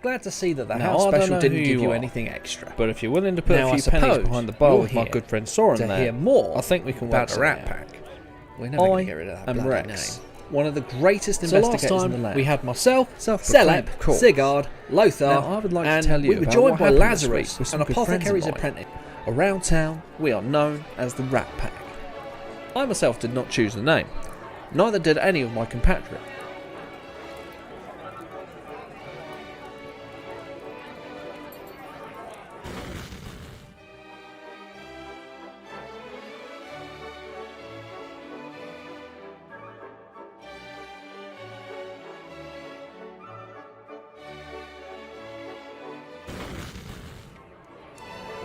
Glad to see that the house special didn't give you anything extra. But if you're willing to put a few pennies behind the bar with my good friend Soren there, hear more I think we can work about the Rat Pack. We're never going to get rid of that bloody name. One of the greatest investigators in the land. We had myself, Selep, Sigurd, Lothar, now, I would like to tell you we were about joined what by happened Lazarus, this week with an some good friends apothecary's of mine. apprentice. Around town, we are known as the Rat Pack. I myself did not choose the name. Neither did any of my compatriots.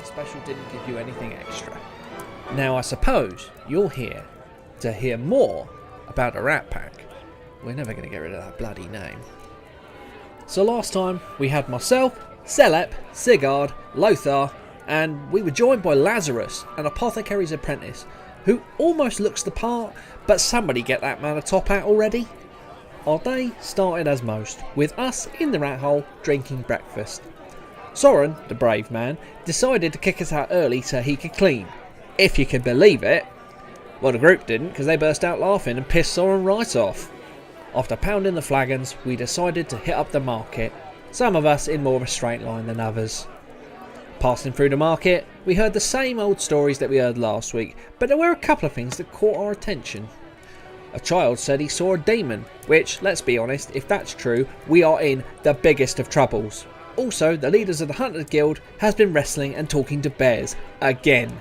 Special didn't give you anything extra. Now I suppose you're here to hear more about the Rat Pack. We're never going to get rid of that bloody name. So last time we had myself, Selep, Sigurd, Lothar, and we were joined by Lazarus, an apothecary's apprentice, who almost looks the part, but somebody get that man a top hat already. Our day started as most, with us in the rat hole drinking breakfast. Soren, the brave man, decided to kick us out early so he could clean. If you can believe it. Well, the group didn't, because they burst out laughing and pissed Soren right off. After pounding the flagons, we decided to hit up the market, some of us in more of a straight line than others. Passing through the market, we heard the same old stories that we heard last week, but there were a couple of things that caught our attention. A child said he saw a demon, which, let's be honest, if that's true, we are in the biggest of troubles. Also, the leaders of the Hunters Guild has been wrestling and talking to bears again.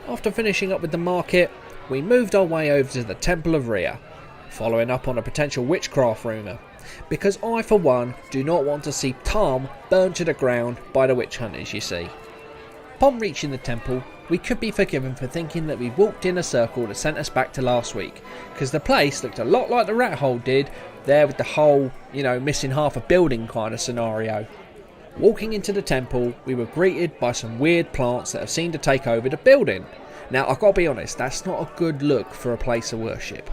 After finishing up with the market, we moved our way over to the Temple of Rhea, following up on a potential witchcraft rumour, because I for one do not want to see Tom burned to the ground by the witch hunters, you see. Upon reaching the temple, we could be forgiven for thinking that we walked in a circle that sent us back to last week, because the place looked a lot like the rat hole did, there with the whole, missing half a building kind of scenario. Walking into the temple, we were greeted by some weird plants that have seemed to take over the building. Now, I've got to be honest, that's not a good look for a place of worship.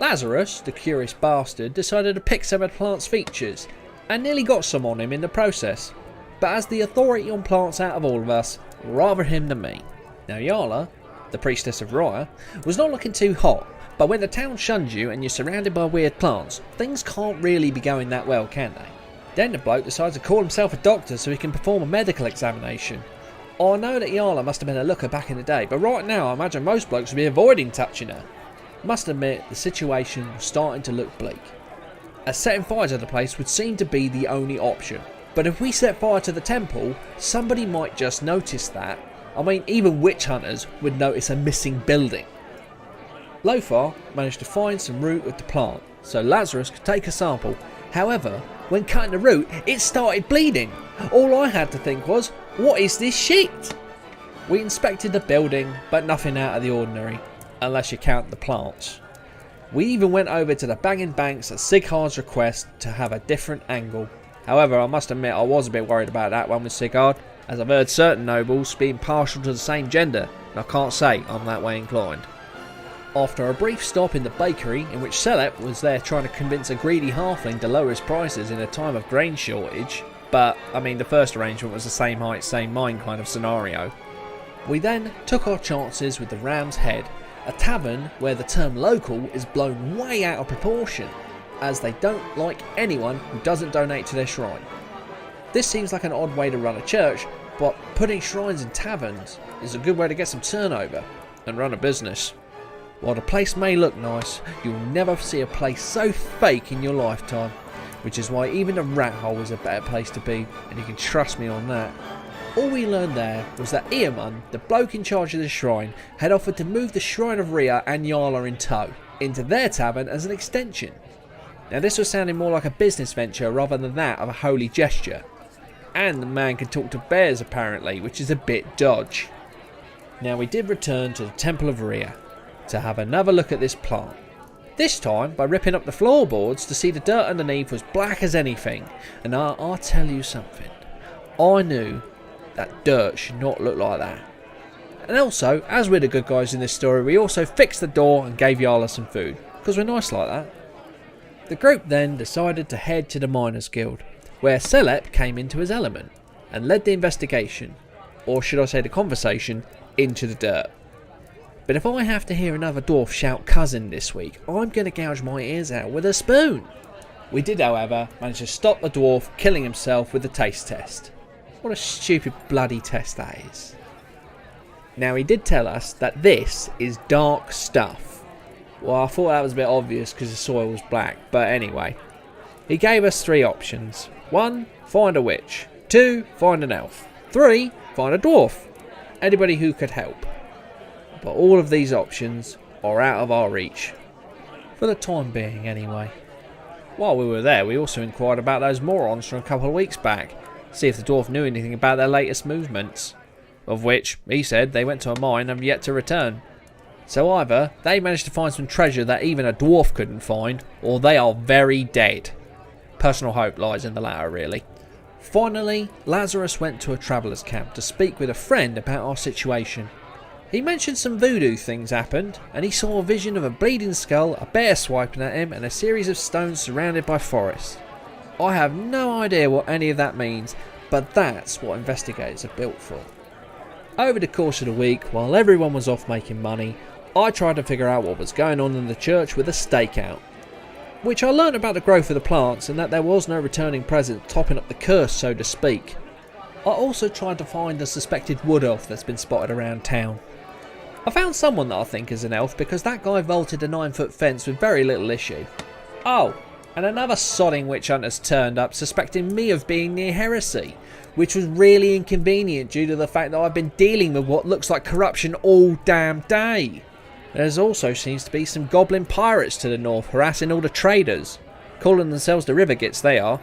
Lazarus, the curious bastard, decided to pick some of the plant's features, and nearly got some on him in the process. But as the authority on plants out of all of us, rather him than me. Now, Yarla, the priestess of Rhea, was not looking too hot, but when the town shuns you and you're surrounded by weird plants, things can't really be going that well, can they? Then the bloke decides to call himself a doctor so he can perform a medical examination. I know that Yarla must have been a looker back in the day, but right now I imagine most blokes would be avoiding touching her. Must admit, the situation was starting to look bleak, as setting fire to the place would seem to be the only option. But if we set fire to the temple, somebody might just notice that. I mean, even witch hunters would notice a missing building. Lothar managed to find some root of the plant, so Lazarus could take a sample. However, when cutting the root, it started bleeding. All I had to think was, what is this shit? We inspected the building, but nothing out of the ordinary, unless you count the plants. We even went over to the banging banks at Sigurd's request to have a different angle. However, I must admit I was a bit worried about that one with Sigurd, as I've heard certain nobles being partial to the same gender, and I can't say I'm that way inclined. After a brief stop in the bakery, in which Selep was there trying to convince a greedy halfling to lower his prices in a time of grain shortage, but, the first arrangement was the same height, same mind kind of scenario. We then took our chances with the Ram's Head, a tavern where the term local is blown way out of proportion, as they don't like anyone who doesn't donate to their shrine. This seems like an odd way to run a church, but putting shrines in taverns is a good way to get some turnover and run a business. While the place may look nice, you'll never see a place so fake in your lifetime, which is why even a rat hole is a better place to be, and you can trust me on that. All we learned there was that Eamon, the bloke in charge of the shrine, had offered to move the Shrine of Rhea and Yarla in tow, into their tavern as an extension. Now this was sounding more like a business venture rather than that of a holy gesture. And the man could talk to bears apparently, which is a bit dodge. Now we did return to the Temple of Rhea to have another look at this plant. This time by ripping up the floorboards to see the dirt underneath was black as anything. And I'll tell you something, I knew that dirt should not look like that. And also, as we're the good guys in this story, we also fixed the door and gave Yarla some food, because we're nice like that. The group then decided to head to the Miners' Guild, where Celep came into his element and led the investigation, or should I say the conversation, into the dirt. But if I have to hear another dwarf shout cousin this week, I'm going to gouge my ears out with a spoon. We did, however, manage to stop the dwarf killing himself with the taste test. What a stupid bloody test that is. Now, he did tell us that this is dark stuff. Well, I thought that was a bit obvious because the soil was black, but anyway. He gave us 3 options. 1, find a witch. 2, find an elf. 3, find a dwarf. Anybody who could help. But all of these options are out of our reach. For the time being, anyway. While we were there, we also inquired about those morons from a couple of weeks back. See if the dwarf knew anything about their latest movements. Of which, he said, they went to a mine and have yet to return. So either they managed to find some treasure that even a dwarf couldn't find, or they are very dead. Personal hope lies in the latter, really. Finally, Lazarus went to a traveller's camp to speak with a friend about our situation. He mentioned some voodoo things happened, and he saw a vision of a bleeding skull, a bear swiping at him, and a series of stones surrounded by forest. I have no idea what any of that means, but that's what investigators are built for. Over the course of the week, while everyone was off making money, I tried to figure out what was going on in the church with a stakeout. Which I learnt about the growth of the plants and that there was no returning present topping up the curse, so to speak. I also tried to find the suspected wood elf that's been spotted around town. I found someone that I think is an elf because that guy vaulted a 9-foot fence with very little issue. Oh, and another sodding witch hunter's turned up suspecting me of being near heresy, which was really inconvenient due to the fact that I've been dealing with what looks like corruption all damn day. There also seems to be some goblin pirates to the north harassing all the traders, calling themselves the River Gits they are.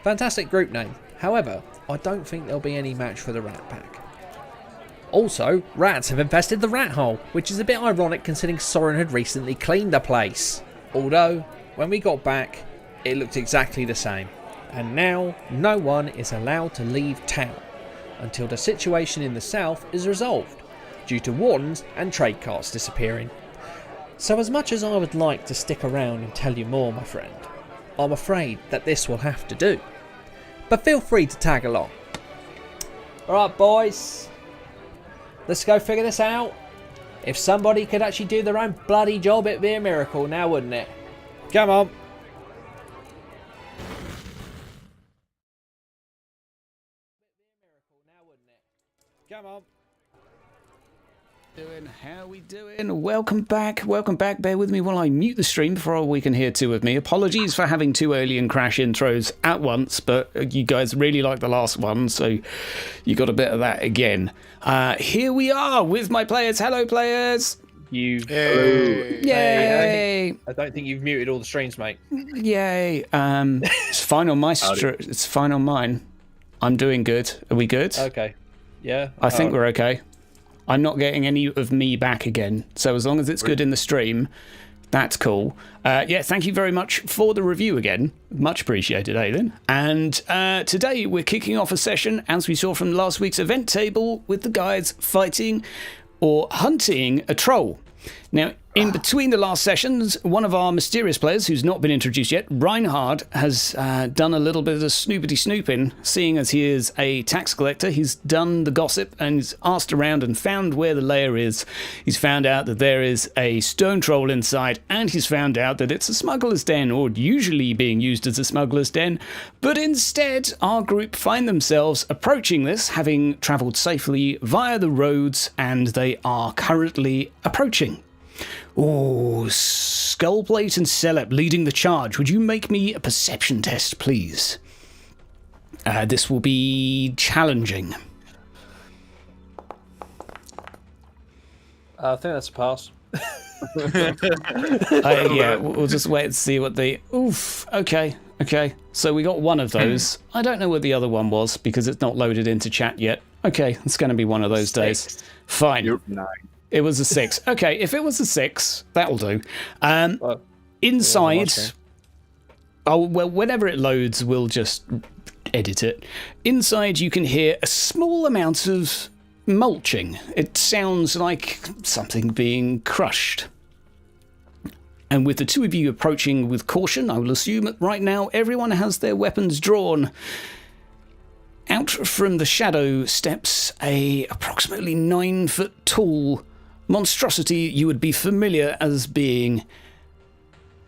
Fantastic group name. However, I don't think there'll be any match for the Rat Pack. Also, rats have infested the rat hole, which is a bit ironic considering Soren had recently cleaned the place. Although, when we got back, it looked exactly the same. And now, no one is allowed to leave town until the situation in the south is resolved, due to wardens and trade carts disappearing. So as much as I would like to stick around and tell you more, my friend, I'm afraid that this will have to do. But feel free to tag along. Alright boys, let's go figure this out. If somebody could actually do their own bloody job, it'd be a miracle now, wouldn't it? Come on. Come on. How we doing? Welcome back. Bear with me while I mute the stream before we can hear 2 of me. Apologies for having 2 alien crash intros at once, but you guys really like the last one, so you got a bit of that again. Here we are with my players. Hello, players. Yay! I don't think you've muted all the streams, mate. Yay! It's fine on my it's fine on mine. I'm doing good. Are we good? Okay. Yeah. I think we're okay. I'm not getting any of me back again, so as long as it's good in the stream, that's cool. Yeah, thank you very much for the review again. Much appreciated, Aiden. And today we're kicking off a session, as we saw from last week's event table, with the guys fighting or hunting a troll. Now, in between the last sessions, one of our mysterious players, who's not been introduced yet, Reinhard, has done a little bit of snoopity-snooping, seeing as he is a tax collector. He's done the gossip and he's asked around and found where the lair is. He's found out that there is a stone troll inside, and he's found out that it's a smuggler's den, or usually being used as a smuggler's den. But instead, our group find themselves approaching this, having travelled safely via the roads, and they are currently approaching. Oh, Skullplate and Celep leading the charge. Would you make me a perception test, please? This will be challenging. I think that's a pass. Yeah, we'll just wait and see what the... Oof, okay. So we got one of those. I don't know what the other one was because it's not loaded into chat yet. Okay, it's going to be one of those days. Fine. You're 9. It was a 6. Okay, if it was a 6, that'll do. Inside... Oh, well, whenever it loads, we'll just edit it. Inside, you can hear a small amount of mulching. It sounds like something being crushed. And with the two of you approaching with caution, I will assume that right now everyone has their weapons drawn. Out from the shadow steps a approximately 9-foot tall monstrosity you would be familiar as being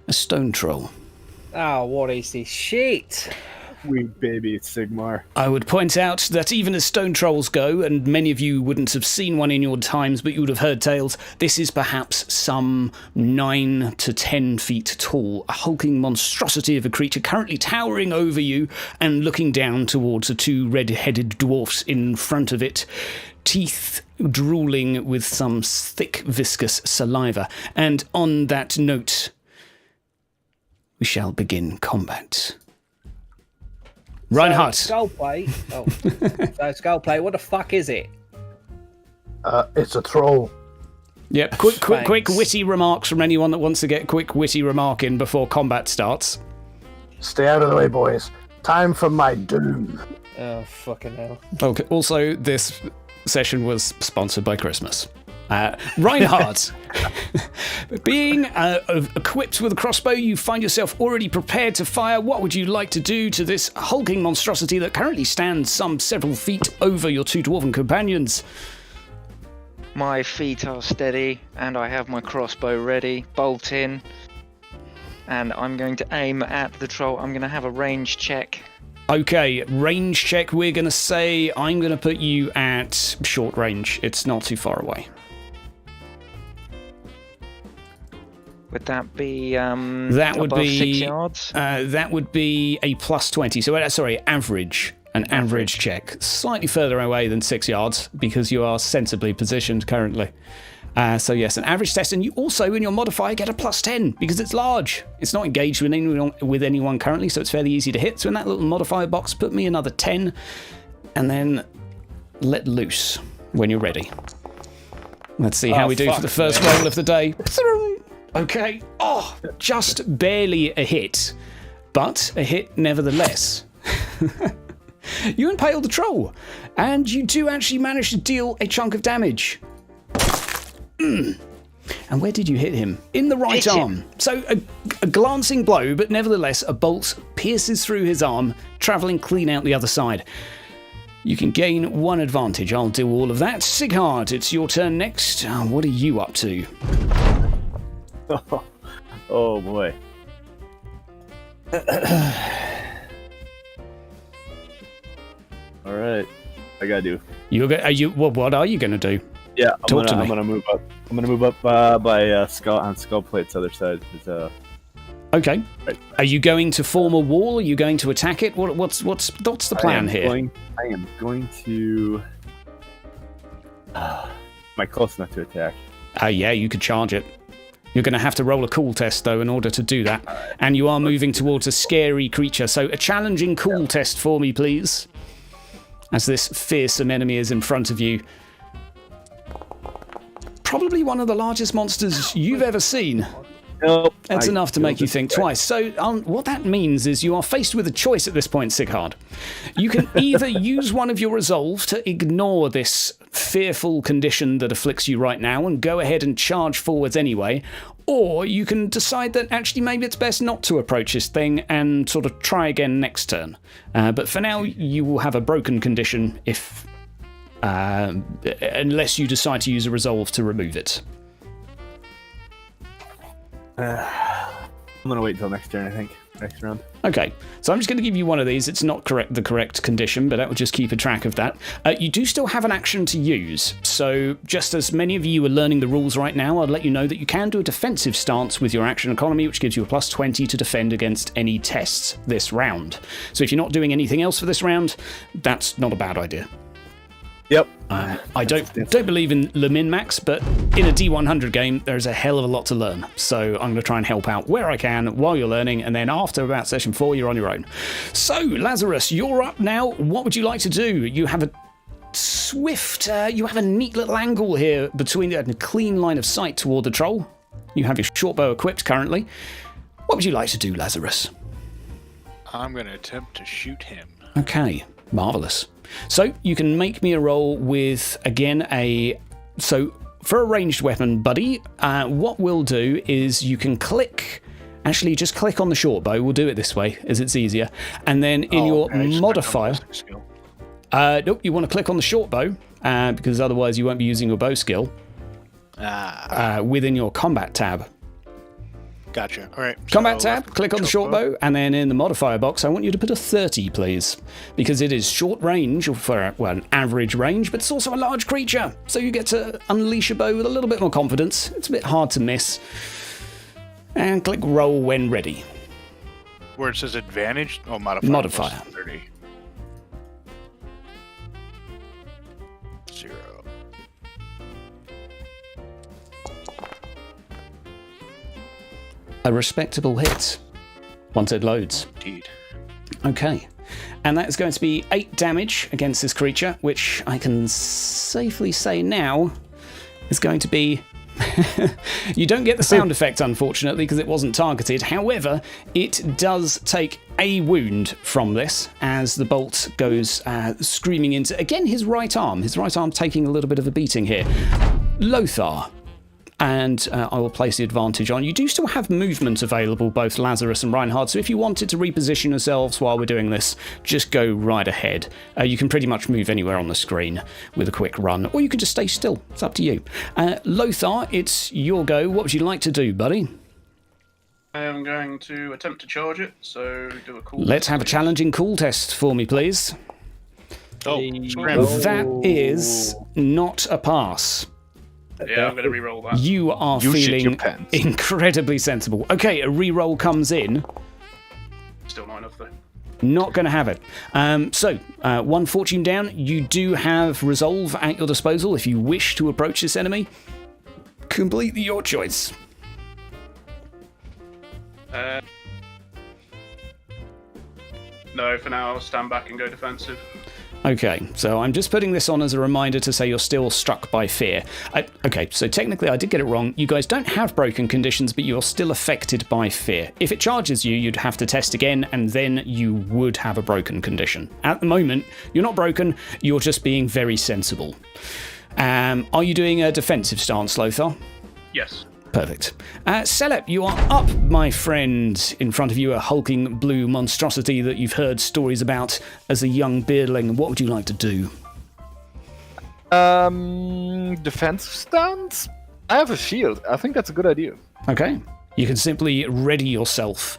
a stone troll. Oh, what is this shit? Sweet baby Sigmar. I would point out that even as stone trolls go, and many of you wouldn't have seen one in your times, but you would have heard tales, this is perhaps some 9 to 10 feet tall, a hulking monstrosity of a creature currently towering over you and looking down towards the two red-headed dwarfs in front of it, teeth drooling with some thick, viscous saliva. And on that note, we shall begin combat. Reinhardt. So, skullplate. Oh, so skullplate. What the fuck is it? It's a troll. Yep. Quick witty remarks from anyone that wants to get a quick witty remark in before combat starts. Stay out of the way, boys. Time for my doom. Oh, fucking hell. Okay. Also, this session was sponsored by Christmas. Reinhardt, being equipped with a crossbow, you find yourself already prepared to fire. What would you like to do to this hulking monstrosity that currently stands some several feet over your two dwarven companions? My feet are steady, and I have my crossbow ready, bolt in, and I'm going to aim at the troll. I'm going to have a range check. Okay, range check, we're going to say I'm going to put you at short range. It's not too far away. Would that be that would above be 6 yards? That would be a plus 20. So sorry, average. An average check. Slightly further away than 6 yards because you are sensibly positioned currently. So yes, an average test, and you also in your modifier get a plus 10 because it's large. It's not engaged with anyone currently, so it's fairly easy to hit. So in that little modifier box, put me another 10, and then let loose when you're ready. Let's see how we do for the first roll of the day. Okay. Oh, just barely a hit, but a hit nevertheless. You impale the troll, and you do actually manage to deal a chunk of damage. And where did you hit him? In the right arm. So a glancing blow, but nevertheless a bolt pierces through his arm, travelling clean out the other side. You can gain 1 advantage. I'll do all of that. Sigurd, it's your turn next. What are you up to? Oh boy. All right, I gotta do. What are you gonna do? Yeah, I'm gonna move up. I'm gonna move up by skull plate's other side. Okay. Right. Are you going to form a wall? Are you going to attack it? What's the plan here? I am going to. Am I close enough to attack? Yeah, you could charge it. You're going to have to roll a cool test, though, in order to do that. Right. And you are moving towards a scary creature, so a challenging cool test for me, please. As this fearsome enemy is in front of you. Probably one of the largest monsters you've ever seen. Nope. That's enough to make you think twice. So what that means is you are faced with a choice at this point, Sigurd. You can either use one of your resolve to ignore this fearful condition that afflicts you right now and go ahead and charge forwards anyway, or you can decide that actually maybe it's best not to approach this thing and sort of try again next turn. But for now, you will have a broken condition if unless you decide to use a resolve to remove it. I'm gonna wait until next turn, I think. Next round. Okay, so I'm just going to give you one of these. It's not the correct condition, but that will just keep a track of that. You do still have an action to use, so just as many of you are learning the rules right now, I'll let you know that you can do a defensive stance with your action economy, which gives you a plus 20 to defend against any tests this round. So if you're not doing anything else for this round, that's not a bad idea. Yep. I don't believe in the min-max, but in a D100 game, there's a hell of a lot to learn. So I'm going to try and help out where I can while you're learning, and then after about session 4, you're on your own. So, Lazarus, you're up now. What would you like to do? You have a swift, you have a neat little angle here between a clean line of sight toward the troll. You have your short bow equipped currently. What would you like to do, Lazarus? I'm going to attempt to shoot him. Okay, marvellous. So you can make me a roll with, again, so for a ranged weapon, buddy, what we'll do is you can click. Actually, just click on the short bow. We'll do it this way, as it's easier. And then in your modifier... nope, you want to click on the short bow, because otherwise you won't be using your bow skill. Within your combat tab. Gotcha. All right. Combat tab, click on the short bow, and then in the modifier box, I want you to put a 30, please. Because it is short range, or for an average range, but it's also a large creature. So you get to unleash a bow with a little bit more confidence. It's a bit hard to miss. And click roll when ready. Where it says advantage? Oh, modifier. Modifier. 30. 0. A respectable hit. Once it loads. Indeed. Okay. And that is going to be 8 damage against this creature, which I can safely say now is going to be... You don't get the sound effect, unfortunately, because it wasn't targeted. However, it does take a wound from this as the bolt goes screaming into, again, his right arm. His right arm taking a little bit of a beating here. Lothar. And I will place the advantage on. You do still have movement available, both Lazarus and Reinhard, so if you wanted to reposition yourselves while we're doing this, just go right ahead. You can pretty much move anywhere on the screen with a quick run, or you can just stay still. It's up to you. Lothar, it's your go. What would you like to do, buddy? I am going to attempt to charge it, so do a cool Let's have a challenging cool test for me, please. Oh, That is not a pass. Yeah, I'm going to re-roll that. You are feeling incredibly sensible. Okay, a re-roll comes in. Still not enough, though. Not going to have it. So, 1 fortune down. You do have resolve at your disposal if you wish to approach this enemy. Completely your choice. No, for now I'll stand back and go defensive. Okay, so I'm just putting this on as a reminder to say you're still struck by fear. Okay, so technically I did get it wrong. You guys don't have broken conditions, but you're still affected by fear. If it charges you, you'd have to test again, and then you would have a broken condition. At the moment, you're not broken, you're just being very sensible. Are you doing a defensive stance, Lothar? Yes. Perfect. Celeb, you are up, my friend. In front of you, a hulking blue monstrosity that you've heard stories about as a young beardling. What would you like to do? Defensive stance? I have a shield. I think that's a good idea. Okay. You can simply ready yourself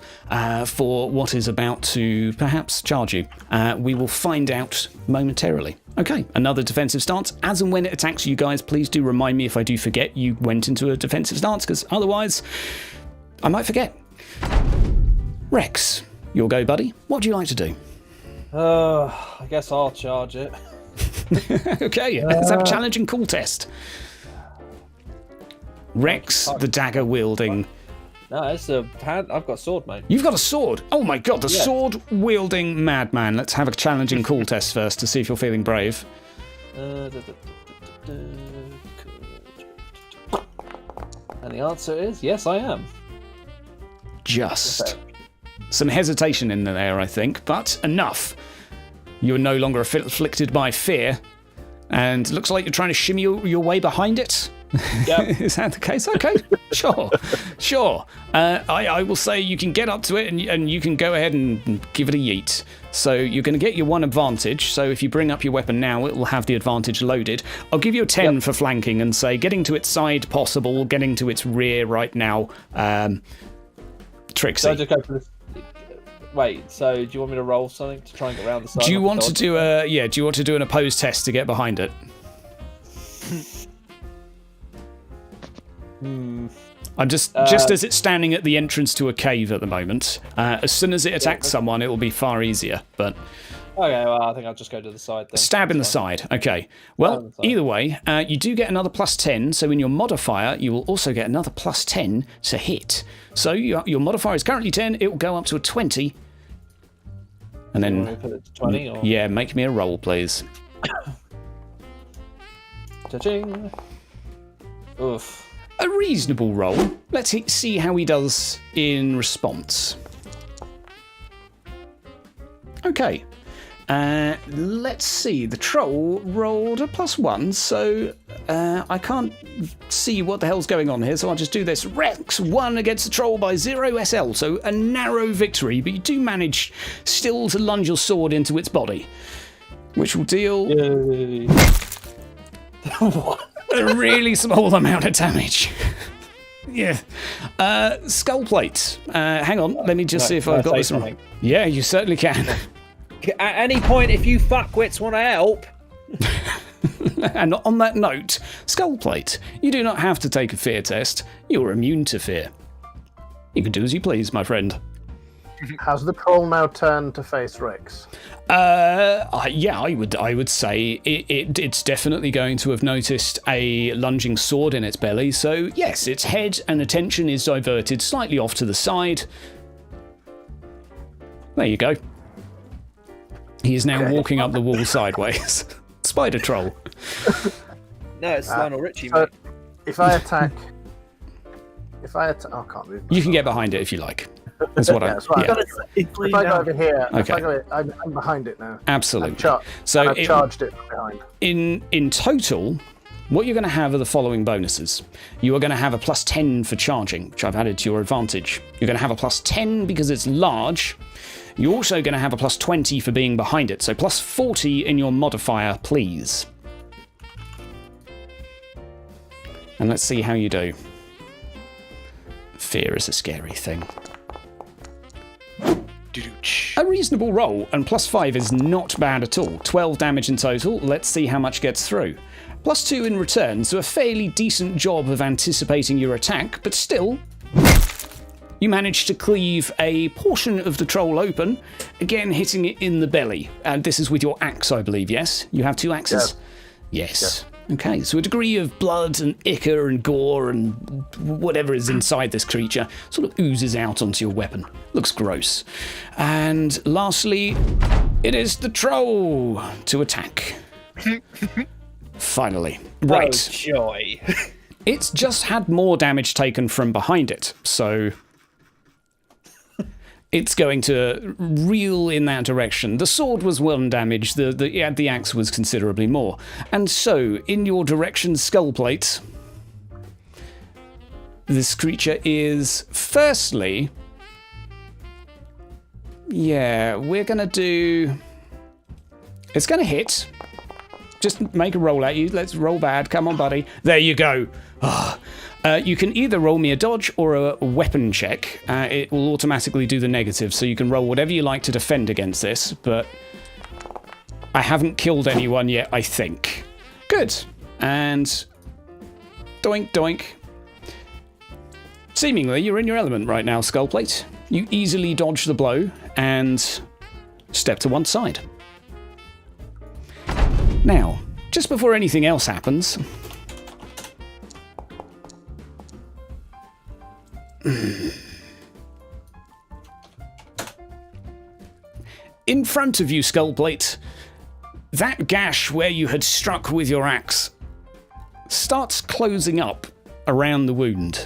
for what is about to perhaps charge you. We will find out momentarily. Okay, another defensive stance. As and when it attacks you guys, please do remind me if I do forget you went into a defensive stance, because otherwise I might forget. Rex, your go, buddy. What do you like to do? I guess I'll charge it. Okay, let's have a challenging cool test. Rex, the dagger wielding. No, it's a hand. I've got a sword, mate. You've got a sword. Oh my god, the sword wielding madman. Let's have a challenging cool test first to see if you're feeling brave. And the answer is yes, I am. Just some hesitation in there, I think, but enough. You're no longer afflicted by fear, and looks like you're trying to shimmy your way behind it. Yep. Is that the case? Okay, sure. I will say you can get up to it and you can go ahead and give it a yeet. So you're going to get your one advantage. So if you bring up your weapon now, it will have the advantage loaded. I'll give you a 10 for flanking and say getting to its side possible, getting to its rear right now. Trixie. So I just go for this. Wait, so do you want me to roll something to try and get around the side? Do you want to do an opposed test to get behind it? I'm just as it's standing at the entrance to a cave at the moment. As soon as it attacks someone, it will be far easier. But okay, well, I think I'll just go to the side then. Stab in the side. Okay. Well, either way, you do get another +10. So in your modifier, you will also get another +10 to hit. So your modifier is currently 10. It will go up to a 20. And then, you want me to put it to 20, or? Yeah, make me a roll, please. Cha-ching. Oof. A reasonable roll. Let's see how he does in response. Okay. Let's see. The troll rolled a +1, so I can't see what the hell's going on here, so I'll just do this. Rex won against the troll by 0 SL, so a narrow victory, but you do manage still to lunge your sword into its body, which will deal a really small amount of damage. Yeah. Skull plate. Hang on, let me just see if I've got this wrong. Yeah, you certainly can. At any point, if you fuckwits want to help. And on that note, skull plate. You do not have to take a fear test. You're immune to fear. You can do as you please, my friend. Has the troll now turned to face Rex? Yeah, I would say it's definitely going to have noticed a lunging sword in its belly. So yes, its head and attention is diverted slightly off to the side. There you go. He is now walking up the wall sideways. Spider troll. No, it's Lionel Richie, so mate. If I attack... oh, I can't move. You can get behind it if you like. That's what That's right. yeah. If I go over here, Okay. if I go, I'm behind it now. Absolutely. I've charged it from behind. In total, what you're going to have are the following bonuses. You are going to have a +10 for charging, which I've added to your advantage. You're going to have a +10 because it's large. You're also going to have a +20 for being behind it, so +40 in your modifier, please. And let's see how you do. Fear is a scary thing. A reasonable roll, and +5 is not bad at all. 12 damage in total. Let's see how much gets through. +2 in return, so a fairly decent job of anticipating your attack, but still... You manage to cleave a portion of the troll open, again hitting it in the belly. And this is with your axe, I believe, yes? You have 2 axes? Yes. Okay, so a degree of blood and ichor and gore and whatever is inside this creature sort of oozes out onto your weapon. Looks gross. And lastly, it is the troll to attack. Finally. Right. Oh, joy. It's just had more damage taken from behind it, so... It's going to reel in that direction. The sword was 1 damage, the axe was considerably more. And so, in your direction, skull plate, this creature is, firstly... Yeah, we're going to do... It's going to hit. Just make a roll at you. Let's roll bad. Come on, buddy. There you go. You can either roll me a dodge or a weapon check. It will automatically do the negative, so you can roll whatever you like to defend against this, but I haven't killed anyone yet, I think. Good. And doink, doink. Seemingly, you're in your element right now, Skullplate. You easily dodge the blow and step to one side. Now, just before anything else happens... In front of you, Skullplate, that gash where you had struck with your axe starts closing up around the wound.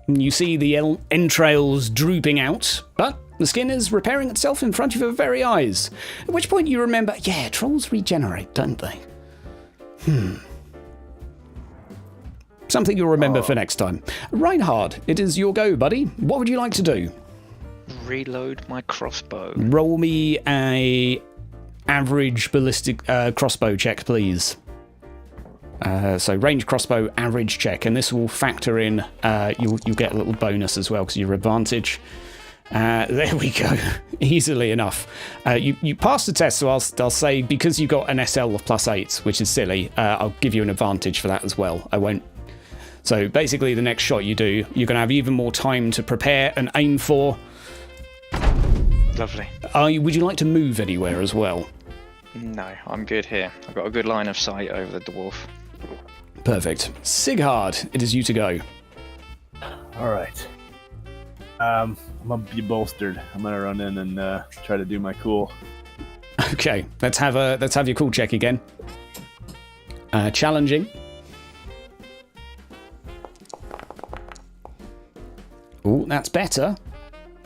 You see the entrails drooping out, but the skin is repairing itself in front of your very eyes. At which point you remember, yeah, trolls regenerate, don't they? Something you'll remember for next time. Reinhard, it is your go, buddy. What would you like to do? Reload my crossbow. Roll me a average ballistic crossbow check, please. So range crossbow average check, and this will factor in. You'll get a little bonus as well because your advantage. There we go. Easily enough. You passed the test, so I'll say because you got an SL of +8, which is silly. I'll give you an advantage for that as well. I won't. So basically, the next shot you do, you're going to have even more time to prepare and aim for. Lovely. Would you like to move anywhere as well? No, I'm good here. I've got a good line of sight over the dwarf. Perfect. Sighard, it is you to go. All right. I'm gonna be bolstered. I'm gonna run in and try to do my cool. Okay, let's have your cool check again. Challenging. Ooh, that's better.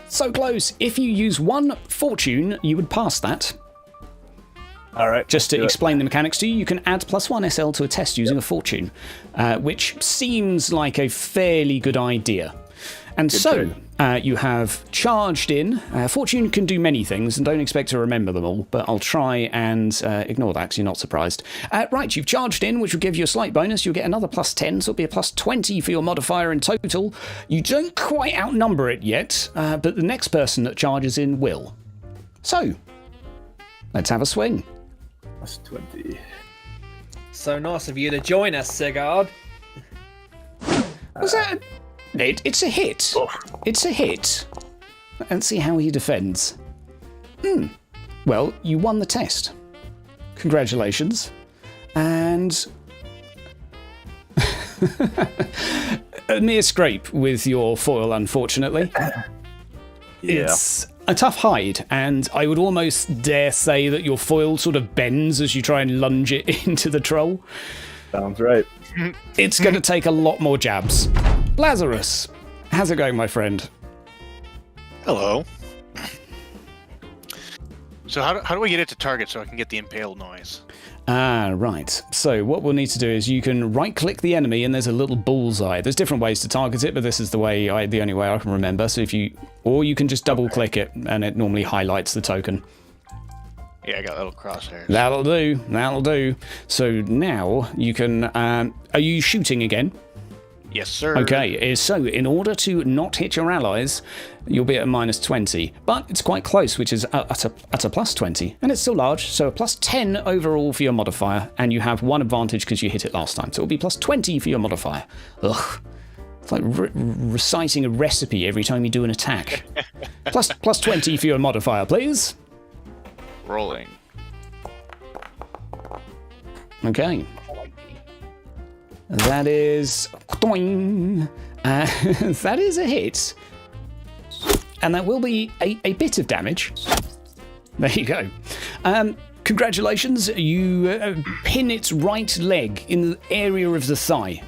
So close. If you use 1 fortune, you would pass that. All right. Just to do it. explain the mechanics to you, you can add +1 SL to a test using a fortune, which seems like a fairly good idea. And you have charged in. Fortune can do many things, and don't expect to remember them all, but I'll try and ignore that because you're not surprised. Right, you've charged in, which will give you a slight bonus. You'll get another +10, so it'll be a +20 for your modifier in total. You don't quite outnumber it yet, but the next person that charges in will. So, let's have a swing. Plus 20. So nice of you to join us, Sigurd. Was that? It's a hit. It's a hit. Let's see how he defends. Well, you won the test. Congratulations. And a mere scrape with your foil, unfortunately. It's a tough hide, and I would almost dare say that your foil sort of bends as you try and lunge it into the troll. Sounds right. It's going to take a lot more jabs. Lazarus, how's it going, my friend? Hello. So how do I get it to target so I can get the impale noise? Right. So what we'll need to do is you can right-click the enemy, and there's a little bullseye. There's different ways to target it, but this is the only way I can remember. So or you can just double-click it, and it normally highlights the token. Yeah, I got little crosshairs. That'll do. So now you can. Are you shooting again? Yes, sir. Okay, so in order to not hit your allies, you'll be at a -20. But it's quite close, which is at a +20. And it's still large, so a +10 overall for your modifier, and you have one advantage because you hit it last time. So it'll be +20 for your modifier. Ugh. It's like reciting a recipe every time you do an attack. +20 for your modifier, please. Rolling. Okay. That is... Doing. That is a hit. And that will be a bit of damage. There you go. Congratulations. You pin its right leg in the area of the thigh.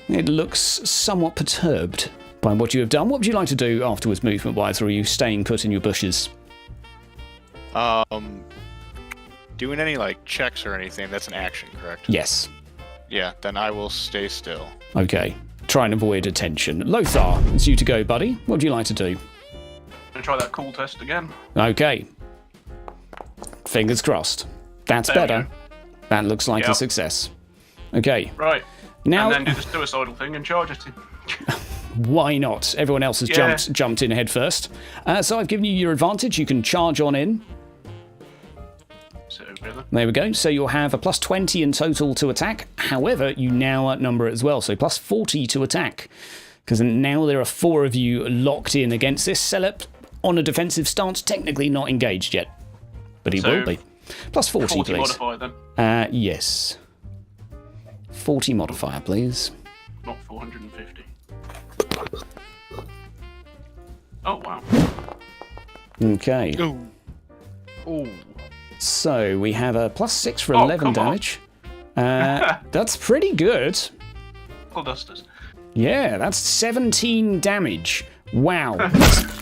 It looks somewhat perturbed by what you have done. What would you like to do afterwards, movement-wise, or are you staying put in your bushes? Doing any checks or anything, that's an action, correct? Yes. Yeah, then I will stay still. Okay. Try and avoid attention. Lothar, it's you to go, buddy. What would you like to do? I'm gonna try that cool test again. Okay. Fingers crossed. That's There we better. go. That looks like a Yep. success. Okay. Right. Now, And then do the suicidal thing and charge it in. why not? Everyone else has Yeah. jumped in head first. So I've given you your advantage. You can charge on in. So, really. There we go. So you'll have a +20 in total to attack. However, you now outnumber it as well. So +40 to attack. Because now there are 4 of you locked in against this Celep on a defensive stance, technically not engaged yet. But he will be. +40, 40 please. modifier then, Yes. 40 modifier, please. not 450. Oh, wow. Okay. Ooh. So we have a +6 for Oh, 11 come on. damage. That's pretty good. Knuckle dusters. Yeah, that's 17 damage. Wow.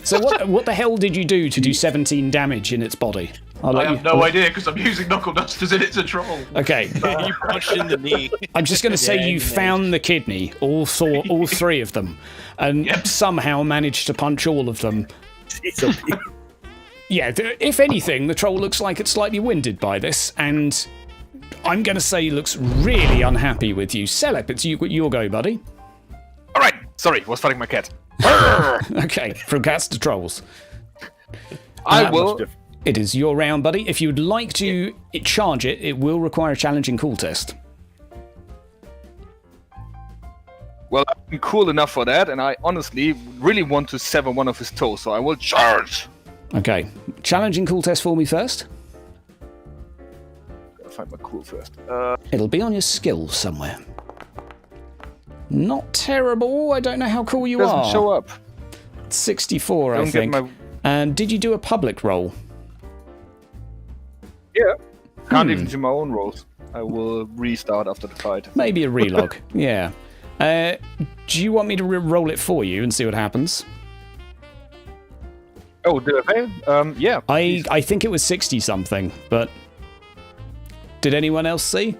So what the hell did you do to do 17 damage in its body? I have no idea because I'm using knuckle dusters and it's a troll. Okay. You punched in the knee. I'm just going to say you found the kidney, all 3 of them, and Yep. somehow managed to punch all of them. Yeah, if anything, the troll looks like it's slightly winded by this, and I'm going to say he looks really unhappy with you. Celep, it's your go, buddy. All right. Sorry, was fighting my cat. Okay, from cats to trolls. I will. It is your round, buddy. If you'd like to charge it, it will require a challenging cool test. Well, I'm cool enough for that, and I honestly really want to sever one of his toes, so I will charge. Okay, challenging cool test for me first. Gotta find my cool first. It'll be on your skill somewhere. Not terrible. I don't know how cool you Doesn't are. show up. 64, I Don't get think. my. And did you do a public roll? Yeah. Can't even do my own rolls. I will restart after the fight. Maybe a relog. Yeah. Do you want me to roll it for you and see what happens? Oh, did I fail? Yeah. I think it was 60 something, but Did anyone else see?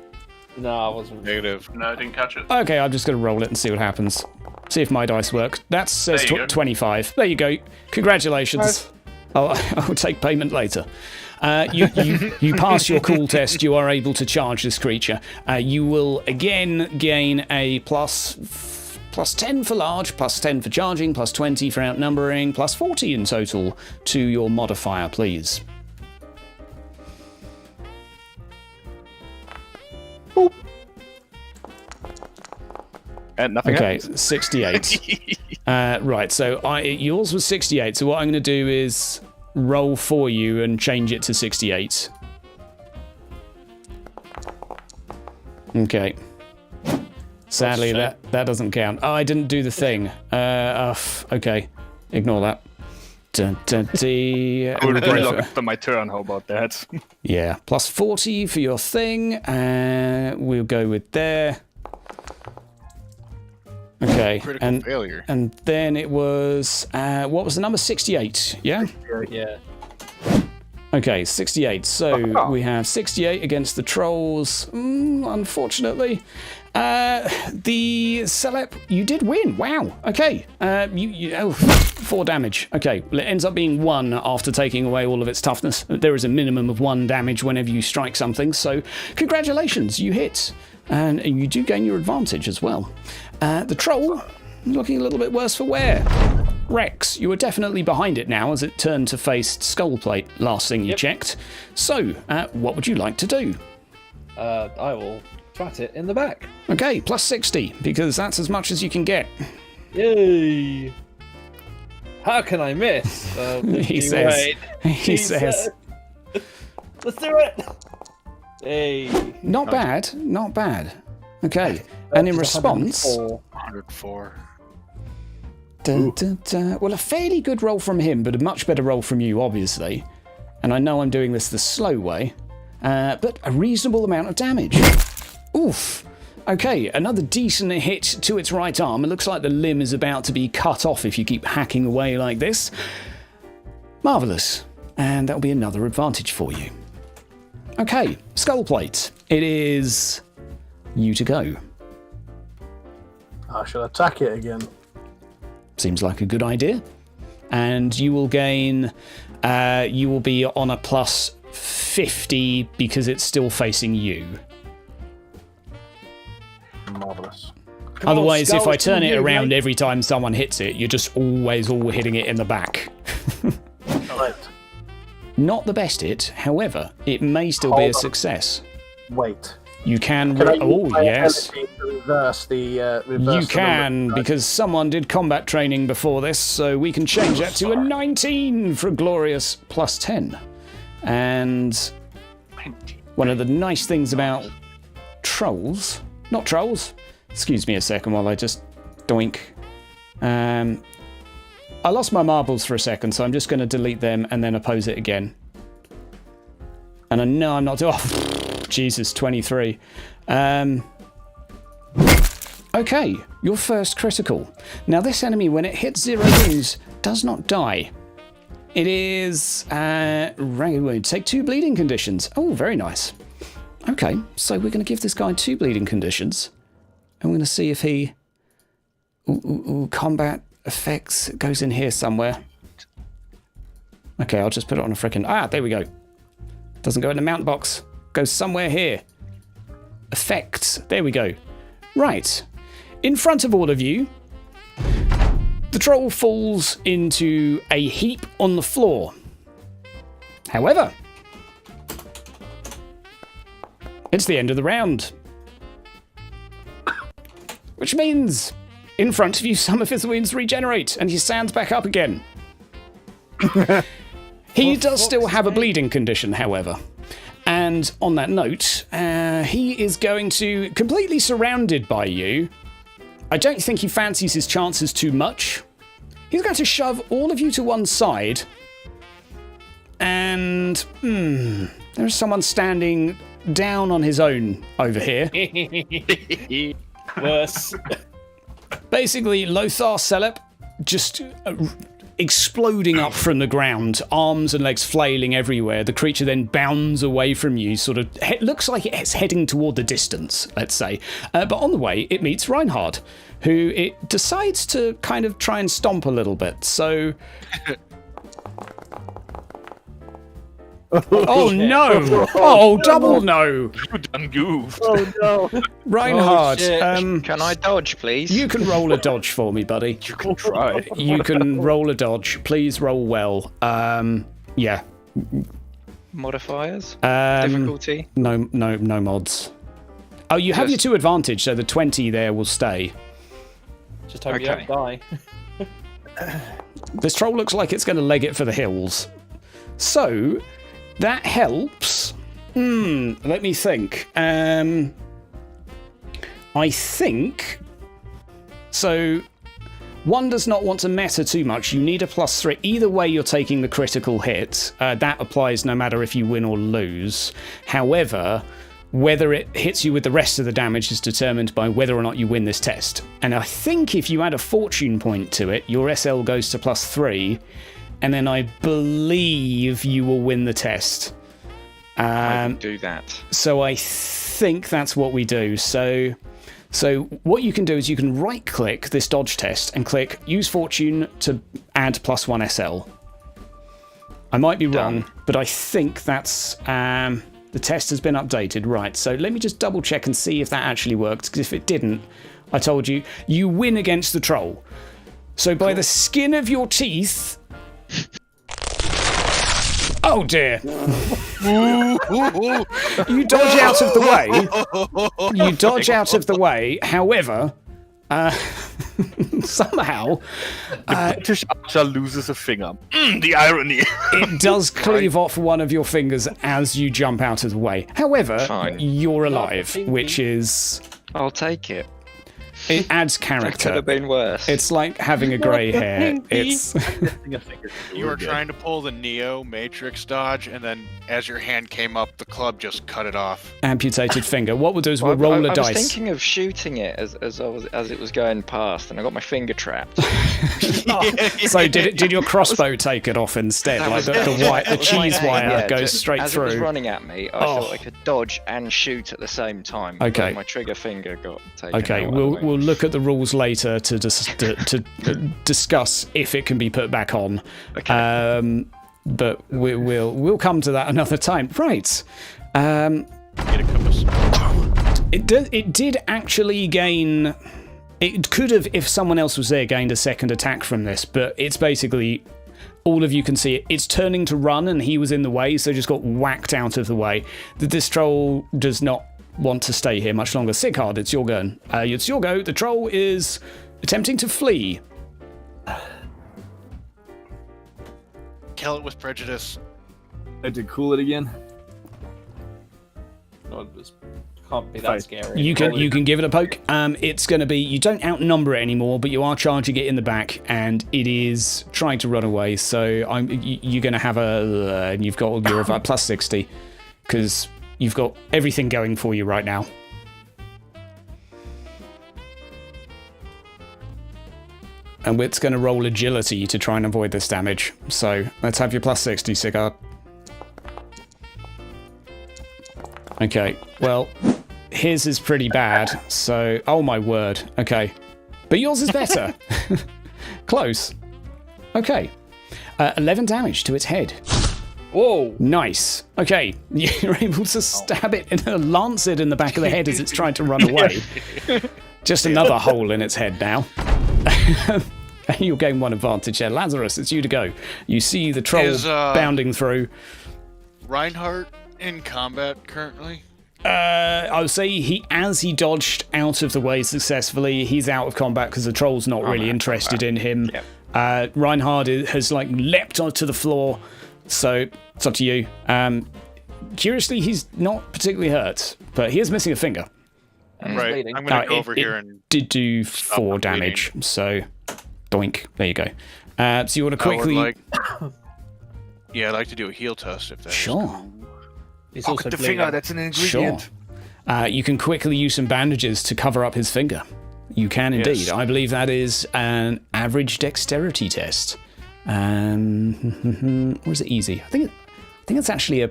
No, I wasn't. Negative. No, I didn't catch it. Okay, I'm just going to roll it and see what happens. See if my dice work. That says There you go. 25. There you go. Congratulations. I'll take payment later. You pass your cool test. You are able to charge this creature. You will again gain a plus 10 for large, plus 10 for charging, plus 20 for outnumbering, plus 40 in total to your modifier, please. And nothing Okay, happens. 68. Right, so yours was 68, so what I'm going to do is roll for you and change it to 68. Okay. Sadly, that doesn't count. Oh, I didn't do the thing. Okay, ignore that. I would relock after my turn. How about that? Yeah, plus 40 for your thing. We'll go with there. Okay, Critical failure. and then it was what was the number? 68. Yeah. Yeah. Okay, 68. So we have 68 against the trolls. Unfortunately, the Celeb, you did win. Wow. Okay. You 4 damage. Okay. Well, it ends up being 1 after taking away all of its toughness. There is a minimum of 1 damage whenever you strike something. So congratulations, you hit, and you do gain your advantage as well. The troll looking a little bit worse for wear. Rex, you were definitely behind it now as it turned to face Skullplate, last thing you checked. So, what would you like to do? I will twat it in the back. Okay, plus 60, because that's as much as you can get. Yay! How can I miss? He says. He says. Let's do it! Hey. Not bad, not bad. Okay, and in response... 104. Well, a fairly good roll from him, but a much better roll from you, obviously. And I know I'm doing this the slow way, but a reasonable amount of damage. Oof. Okay, another decent hit to its right arm. It looks like the limb is about to be cut off if you keep hacking away like this. Marvellous. And that'll be another advantage for you. Okay, Skullplate. It is you to go. I shall attack it again. Seems like a good idea. And you will gain, you will be on a plus 50 because it's still facing you. Marvellous. Otherwise, if Skull, I turn it's it you, around mate. every time someone hits it, you're just always all hitting it in the back. Right. Not the best hit, however, it may still be a success. Wait. You can, Can I use oh my yes. ability to reverse the You the can, number? because someone did combat training before this, so we can change that to a 19 for a glorious plus 10. And one of the nice things about trolls, not trolls, excuse me a second while I just doink. I lost my marbles for a second, so I'm just going to delete them and then oppose it again. And I know I'm not doing... Oh, Jesus, 23. Okay, your first critical. Now this enemy, when it hits 0 wounds, does not die. It is ragged wound. Take 2 bleeding conditions. Oh, very nice. Okay, so we're going to give this guy 2 bleeding conditions. And we're going to see if he... combat effects goes in here somewhere. Okay, I'll just put it on a frickin'... Ah, there we go. Doesn't go in the mount box. Goes somewhere here. Effects. There we go. Right. In front of all of you, the troll falls into a heap on the floor. However, it's the end of the round. Which means, in front of you, some of his wounds regenerate, and he stands back up again. He does still have a bleeding condition, however. And on that note, he is going to, completely surrounded by you, I don't think he fancies his chances too much. He's going to shove all of you to one side. And, there's someone standing down on his own over here. Worse. Basically, Lothar Selep just exploding up from the ground, arms and legs flailing everywhere. The creature then bounds away from you, sort of looks like it's heading toward the distance, let's say. But on the way, it meets Reinhard, who it decides to kind of try and stomp a little bit. So... Oh no! Oh, double no! You done goofed. Oh no! Reinhard, Can I dodge, please? you can roll a dodge for me, buddy. You can try. You can roll a dodge. Please roll well. Yeah. Modifiers? Difficulty? No mods. Oh, you have your 2 advantage, so the 20 there will stay. Just hope you Okay. don't die. This troll looks like it's going to leg it for the hills. So, that helps. Let me think. I think... So, one does not want to meta too much. You need a +3. Either way, you're taking the critical hit. That applies no matter if you win or lose. However, whether it hits you with the rest of the damage is determined by whether or not you win this test. And I think if you add a fortune point to it, your SL goes to +3. And then I believe you will win the test. I can do that. So I think that's what we do. So what you can do is you can right-click this dodge test and click Use Fortune to add +1 SL. I might be wrong, but I think that's... the test has been updated. Right, so let me just double-check and see if that actually worked, because if it didn't, I told you, you win against the troll. So by the skin of your teeth... Oh dear. You dodge out of the way. You dodge out of the way. However, somehow... British archer loses a finger. The irony. It does cleave off one of your fingers as you jump out of the way. However, Fine. you're alive, which is... I'll take it. It adds That could character. have been worse. It's like having a grey hair. It's... You were trying to pull the Neo Matrix dodge, and then as your hand came up, the club just cut it off. amputated finger. What we'll do is Well, we'll roll a I was dice. thinking of shooting it as it was going past, and I got my finger trapped. So did your crossbow take it off instead? That Like was- the that was my cheese aim, wire yeah, goes straight as through. it was running at me, I thought I could dodge and shoot at the same time. but Okay. my trigger finger got taken Okay, out. we'll look at the rules later to discuss if it can be put back on. Okay. But we'll come to that another time. Right. Get a cup of It did actually gain. It could have, if someone else was there, gained a second attack from this, but it's basically all of you can see it. It's turning to run, and he was in the way, so just got whacked out of the way. This troll does not want to stay here much longer. Sigurd, it's your go. It's your go. The troll is attempting to flee. Kill it with prejudice. I had to cool it again. No, it was, can't be Fine. that scary. You can give it a poke. It's going to be, you don't outnumber it anymore, but you are charging it in the back, and it is trying to run away. So you're going to have and you've got all your plus 60 because you've got everything going for you right now. And it's going to roll agility to try and avoid this damage. So let's have your plus 60, Sigurd. Okay, well, his is pretty bad, so... Oh my word, okay. But yours is better. Close. Okay. 11 damage to its head. Whoa! Nice. Okay, you're able to stab it and lance it in the back of the head as it's trying to run away. Just another hole in its head now. You'll gain one advantage there. Lazarus, it's you to go. You see the troll Is, bounding through. Reinhardt in combat currently? I would say as he dodged out of the way successfully, he's out of combat because the troll's not really interested in him. Yep. Reinhard has leapt onto the floor, so it's up to you. Curiously, he's not particularly hurt, but he is missing a finger. Right. bleeding. I'm going to go over here and... Did do 4 him damage, so doink. There you go. So you want to I would quickly... Yeah, I'd like to do a heal test if that's Sure. He's Pocket also the bleeding. finger, that's an ingredient. Sure. You can quickly use some bandages to cover up his finger. You can indeed. Yes. I believe that is an average dexterity test. Or is it easy? I think it's actually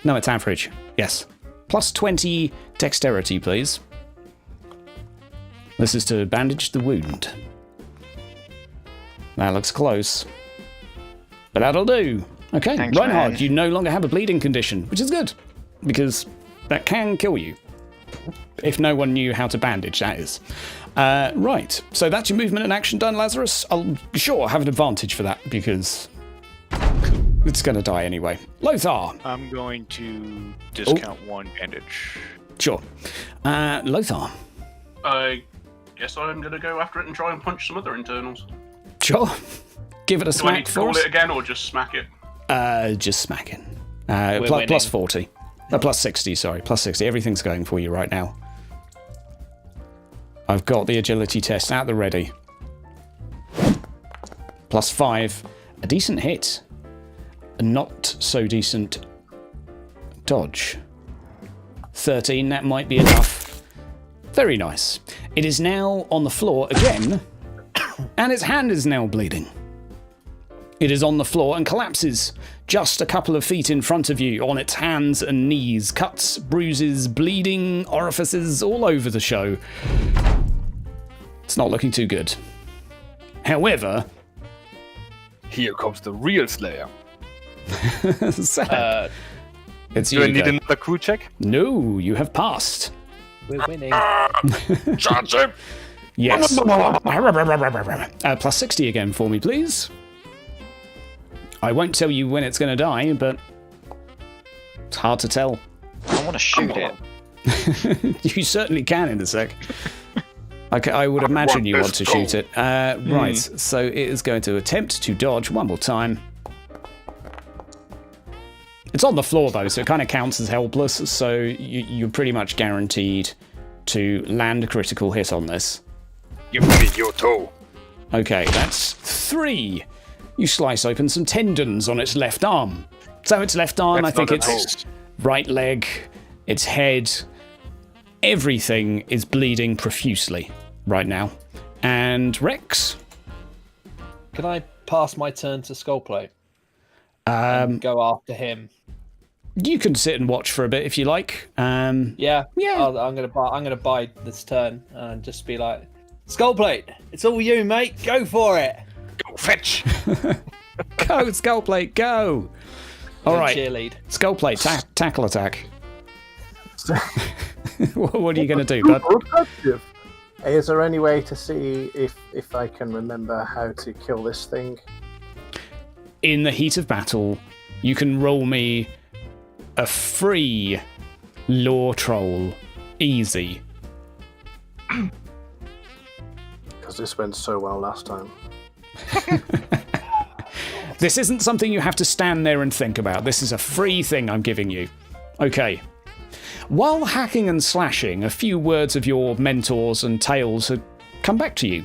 no, it's average. Yes. Plus 20 dexterity, please. This is to bandage the wound. That looks close. But that'll do. Okay, Thanks, Reinhard, man. you no longer have a bleeding condition, which is good, because that can kill you. If no one knew how to bandage, that is. Right, so that's your movement and action done, Lazarus. I'll sure have an advantage for that, because it's going to die anyway. Lothar. I'm going to discount one bandage. Sure. Lothar. I guess I'm going to go after it and try and punch some other internals. Sure. Give it a Do I smack need to for call us. it again or just smack it? Just smack it. We're winning. Plus 40. Plus 60, sorry. Plus 60. Everything's going for you right now. I've got the agility test at the ready. Plus 5. A decent hit. A not so decent dodge. 13, that might be enough. Very nice. It is now on the floor again, and its hand is now bleeding. It is on the floor and collapses just a couple of feet in front of you on its hands and knees. Cuts, bruises, bleeding, orifices all over the show. It's not looking too good. However... Here comes the real Slayer. Sad. It's Do I you, need go. another crew check? No, you have passed. We're winning. Charge him! Yes. Plus 60 again for me, please. I won't tell you when it's going to die, but it's hard to tell. I want to shoot it. You certainly can in a sec. Okay, I would imagine you want to shoot it. Right, so it is going to attempt to dodge one more time. It's on the floor, though, so it kind of counts as helpless, so you're pretty much guaranteed to land a critical hit on this. Give me your toe. Okay, that's 3. You slice open some tendons on its left arm. So its left arm, That's I think not a its right leg, its head, everything is bleeding profusely right now. And Rex? Can I pass my turn to Skullplate? And go after him. You can sit and watch for a bit if you like. Yeah. Yeah. I'm gonna buy this turn and just be like, Skullplate, it's all you, mate. Go for it. Go fetch! Go, Skullplate, go! All right, Cheerlead. Skullplate, tackle attack. What are you going to do, bud? Is there any way to see if I can remember how to kill this thing? In the heat of battle, you can roll me a free lore troll. Easy. Because this went so well last time. This isn't something you have to stand there and think about. This is a free thing I'm giving you. Okay. While hacking and slashing, a few words of your mentors and tales had come back to you.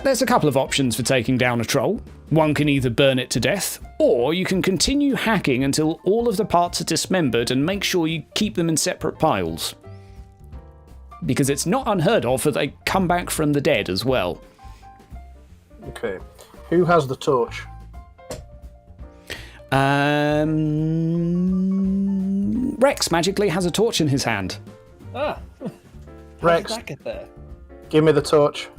There's a couple of options for taking down a troll. One can either burn it to death, or you can continue hacking until all of the parts are dismembered and make sure you keep them in separate piles. Because it's not unheard of that they come back from the dead as well. Okay. Who has the torch? Rex magically has a torch in his hand. Ah. Rex, How did that get there? give me the torch.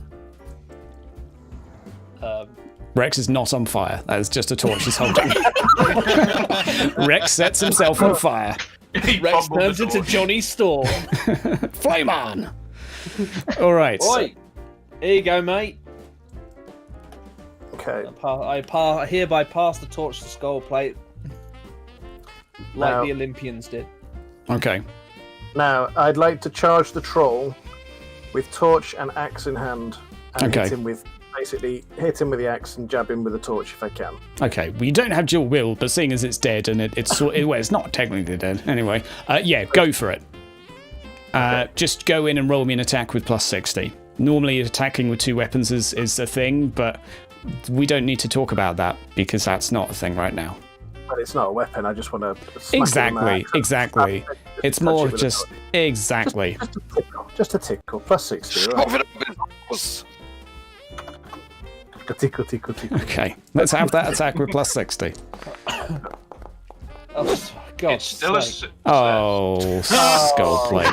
Rex is not on fire. That is just a torch he's holding. Rex sets himself on fire. Rex turns into Johnny Storm. Flame on! All right. Oi! Here you go, mate. Okay. I hereby pass the torch to Skullplate, like Now- the Olympians did. Okay. Now, I'd like to charge the troll with torch and axe in hand, and Okay. hit him with the axe and jab him with the torch if I can. Okay. We don't have dual will, but seeing as it's dead and it's not technically dead anyway. Yeah, go for it. Just go in and roll me an attack with plus 60. Normally, attacking with 2 weapons is a thing, but we don't need to talk about that because that's not a thing right now. But it's not a weapon. I just want to smack him with my axe. Exactly. It's touch more it with a just torch. exactly. Just a tickle. Plus 60. Shove Right? it up his nose. Okay, let's have that attack with plus 60. Oh, God. It's still a Oh, skullplate.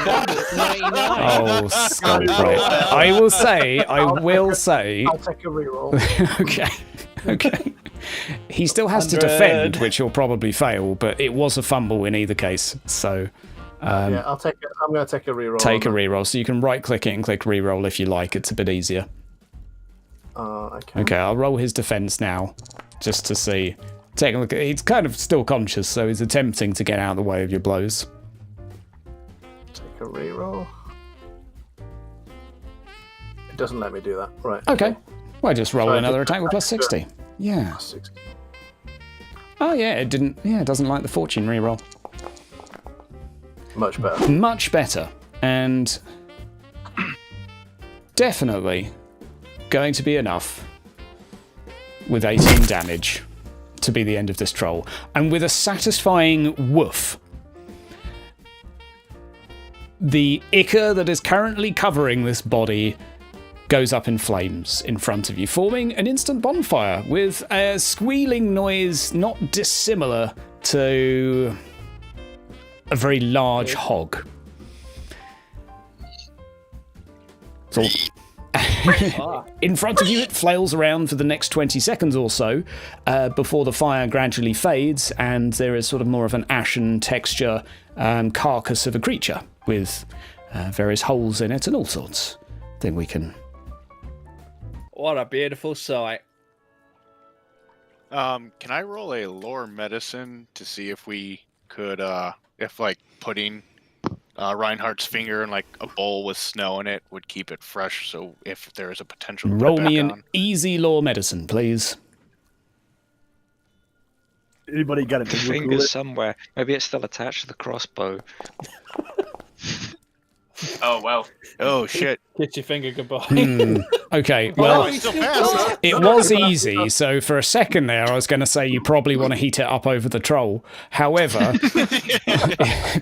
Oh, skullplate. I will say. I'll take a reroll. Okay. He still has to defend, which he'll probably fail, but it was a fumble in either case. So, yeah, I'll take it. I'm going to take a reroll. Take a reroll. So you can right-click it and click reroll if you like. It's a bit easier. Okay. Okay, I'll roll his defense now, just to see. Take a look. He's kind of still conscious, so he's attempting to get out of the way of your blows. Take a reroll. It doesn't let me do that. Right. Okay. Well, just roll So another attack with plus 60. Yeah. 60. Oh yeah, it didn't. Yeah, it doesn't like the fortune reroll. Much better. Much better, and definitely going to be enough with 18 damage to be the end of this troll. And with a satisfying woof, the ichor that is currently covering this body goes up in flames in front of you, forming an instant bonfire with a squealing noise not dissimilar to a very large hog. So, in front of you, it flails around for the next 20 seconds or so before the fire gradually fades, and there is sort of more of an ashen texture carcass of a creature with various holes in it and all sorts. I think we can. What a beautiful sight. Can I roll a lore medicine to see if we could, if like putting Reinhardt's finger in like a bowl with snow in it would keep it fresh, so if there is a potential to Roll put me back an on. easy lore medicine, please. Anybody got a The finger's somewhere. Maybe it's still attached to the crossbow. Oh, well. Oh shit! Get your finger goodbye. Okay, Oh, well, he's still fast. it was easy, so for a second there I was going to say you probably want to heat it up over the troll. However,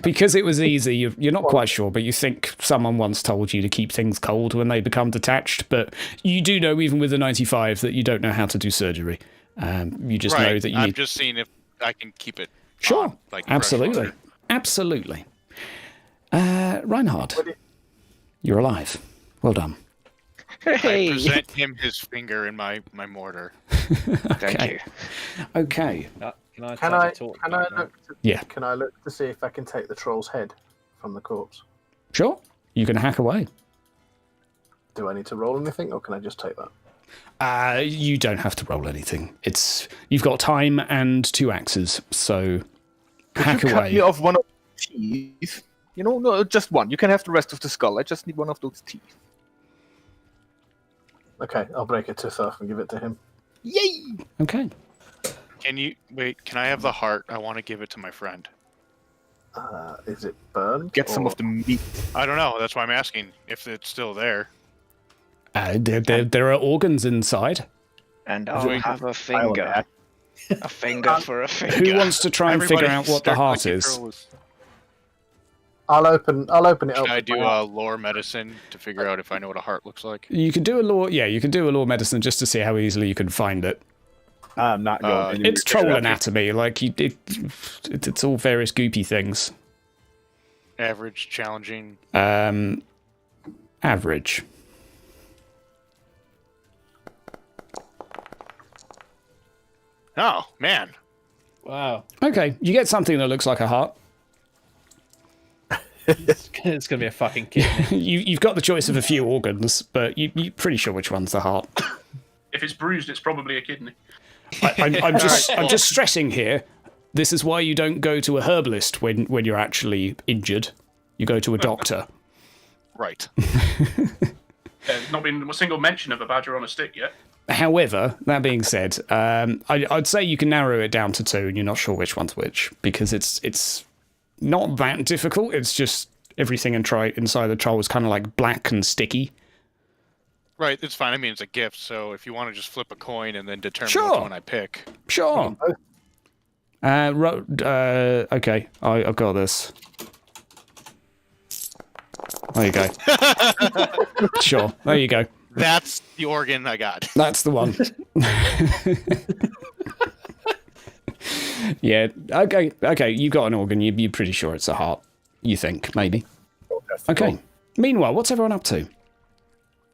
because it was easy, you're not quite sure, but you think someone once told you to keep things cold when they become detached, but you do know, even with the 95, that you don't know how to do surgery. You just know that you I'm need... just seeing if I can keep it. Sure, on, like fresh absolutely. water. Absolutely. Reinhard, you're alive. Well done. I Hey! present him his finger in my mortar. Thank you. Okay. Can I, Can take I? the torch Can I back now? look? Yeah. Can I look to see if I can take the troll's head from the corpse? Sure. You can hack away. Do I need to roll anything, or can I just take that? You don't have to roll anything. You've got time and 2 axes, so hack Could you cut away. me off one of the teeth? You know, no, just one. You can have the rest of the skull. I just need one of those teeth. Okay, I'll break a tooth off and give it to him. Yay! Okay. Can you wait? Can I have the heart? I want to give it to my friend. Is it burned? Get some or- of the meat. I don't know. That's why I'm asking if it's still there. There are organs inside. And I'll have a finger. A finger for a finger. Who wants to try and figure out what the start heart clicking is? controls. I'll open it up. Should I with do my- a lore medicine to figure out if I know what a heart looks like? You can do a law. Yeah, you can do a law medicine just to see how easily you can find it. I'm not going anywhere. It's troll anatomy. Like it's all various goopy things. Average, challenging. Average. Oh man. Wow. Okay, you get something that looks like a heart. It's going to be a fucking kidney. You've got the choice of a few organs, but you're pretty sure which one's the heart. If it's bruised, it's probably a kidney. I'm just stressing here. This is why you don't go to a herbalist when you're actually injured. You go to a doctor. Right. There's not been a single mention of a badger on a stick yet. However, that being said, I'd say you can narrow it down to 2, and you're not sure which one's which, because it's not that difficult. It's just everything inside the troll is kind of like black and sticky. Right, it's fine. I mean, it's a gift, so if you want to just flip a coin and then determine Sure. which one I pick. Sure. Okay, I've got this. There you go. Sure, there you go. That's the organ I got. That's the one. Yeah. Okay. You got an organ. You're pretty sure it's a heart. You think maybe? Okay. Meanwhile, what's everyone up to?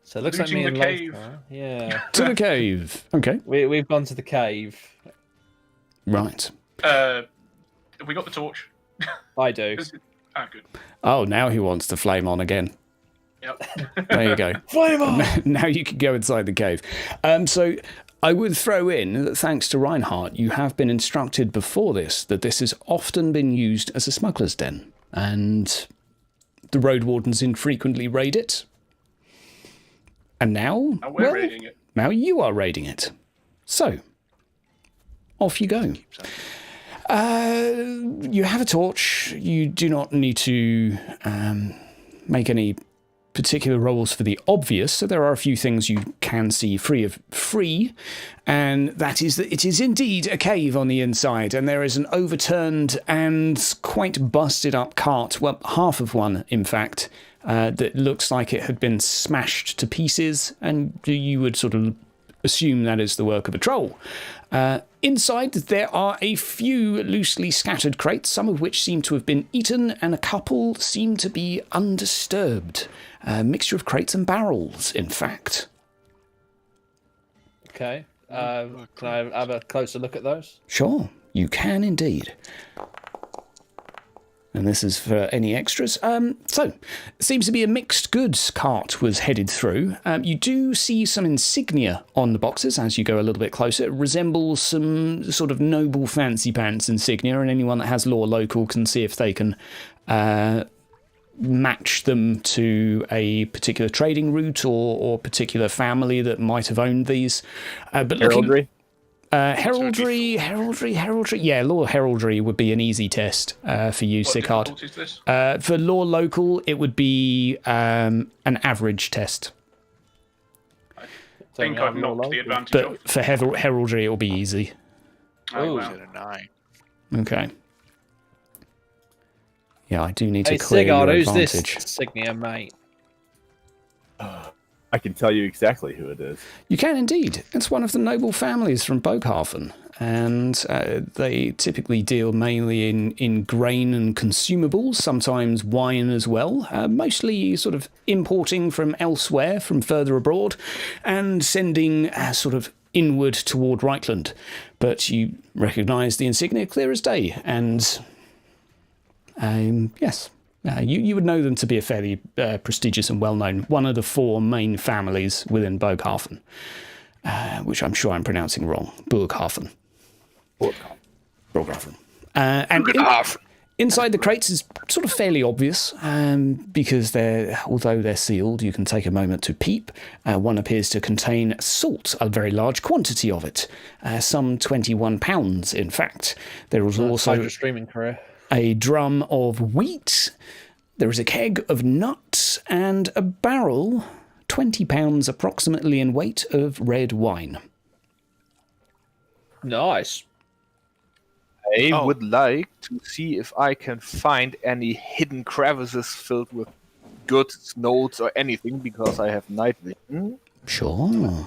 So it looks like me Looting and the cave. Lothar. Yeah. To the cave. Okay. We've gone to the cave. Right. Have we got the torch? I do. Ah, good. Oh, now he wants to flame on again. Yep. There you go. Flame on! Now you can go inside the cave. So I would throw in that thanks to Reinhardt, you have been instructed before this that this has often been used as a smuggler's den, and the road wardens infrequently raid it. And now, Now we're raiding it. now you are raiding it. So, off you go. You have a torch. You do not need to make any particular rolls for the obvious, so there are a few things you can see free, and that is that it is indeed a cave on the inside, and there is an overturned and quite busted up cart, well, half of one, in fact, that looks like it had been smashed to pieces, and you would sort of assume that is the work of a troll. Inside, there are a few loosely scattered crates, some of which seem to have been eaten, and a couple seem to be undisturbed. A mixture of crates and barrels, in fact. Okay. Can I have a closer look at those? Sure, you can indeed. And this is for any extras. So, it seems to be a mixed goods cart was headed through. You do see some insignia on the boxes as you go a little bit closer. It resembles some sort of noble fancy pants insignia, and anyone that has lore local can see if they can match them to a particular trading route or particular family that might have owned these. But Heraldry? Heraldry. Yeah, lore heraldry would be an easy test for you, What Sicard. difficulty is this? For lore local, it would be an average test. I think I've knocked the advantage off. But for heraldry, it will be easy. Oh, Ooh. wow. Is it a 9? Okay. Yeah, I do need to Hey, clear Sigurd, your who's advantage. this insignia, mate? I can tell you exactly who it is. You can indeed. It's one of the noble families from Bogarthen, and they typically deal mainly in grain and consumables, sometimes wine as well, mostly sort of importing from elsewhere, from further abroad, and sending sort of inward toward Reichland. But you recognise the insignia clear as day, and yes. You would know them to be a fairly prestigious and well-known, one of the 4 main families within Bogarthen, which I'm sure I'm pronouncing wrong. Bogarthen. Bogarthen. And inside the crates is sort of fairly obvious, because although they're sealed, you can take a moment to peep. One appears to contain salt, a very large quantity of it, some 21 pounds, in fact. There is also Hydra streaming career. a drum of wheat, there is a keg of nuts, and a barrel, 20 pounds approximately in weight, of red wine. Nice. I Oh. would like to see if I can find any hidden crevices filled with goods, notes, or anything, because I have night vision. Sure. Will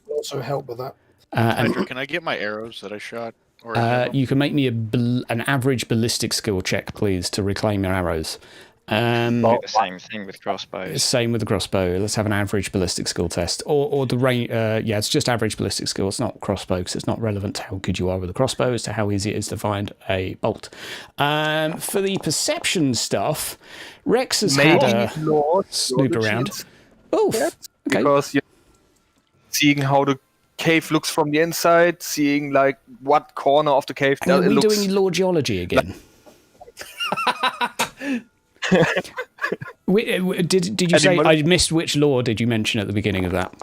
also help with that. Hydra, can I get my arrows that I shot? Or You can make me an average ballistic skill check, please, to reclaim your arrows. Do the same thing with crossbows. Same with the crossbow. Let's have an average ballistic skill test. Or the range. Yeah, it's just average ballistic skill. It's not crossbow, because it's not relevant to how good you are with a crossbow as to how easy it is to find a bolt. For the perception stuff, Rex has had a snoop around. Oh, okay. Because you're seeing how the cave looks from the inside, seeing like what corner of the cave And are it we looks. doing lore geology again? Did you say, I missed which lore did you mention at the beginning of that?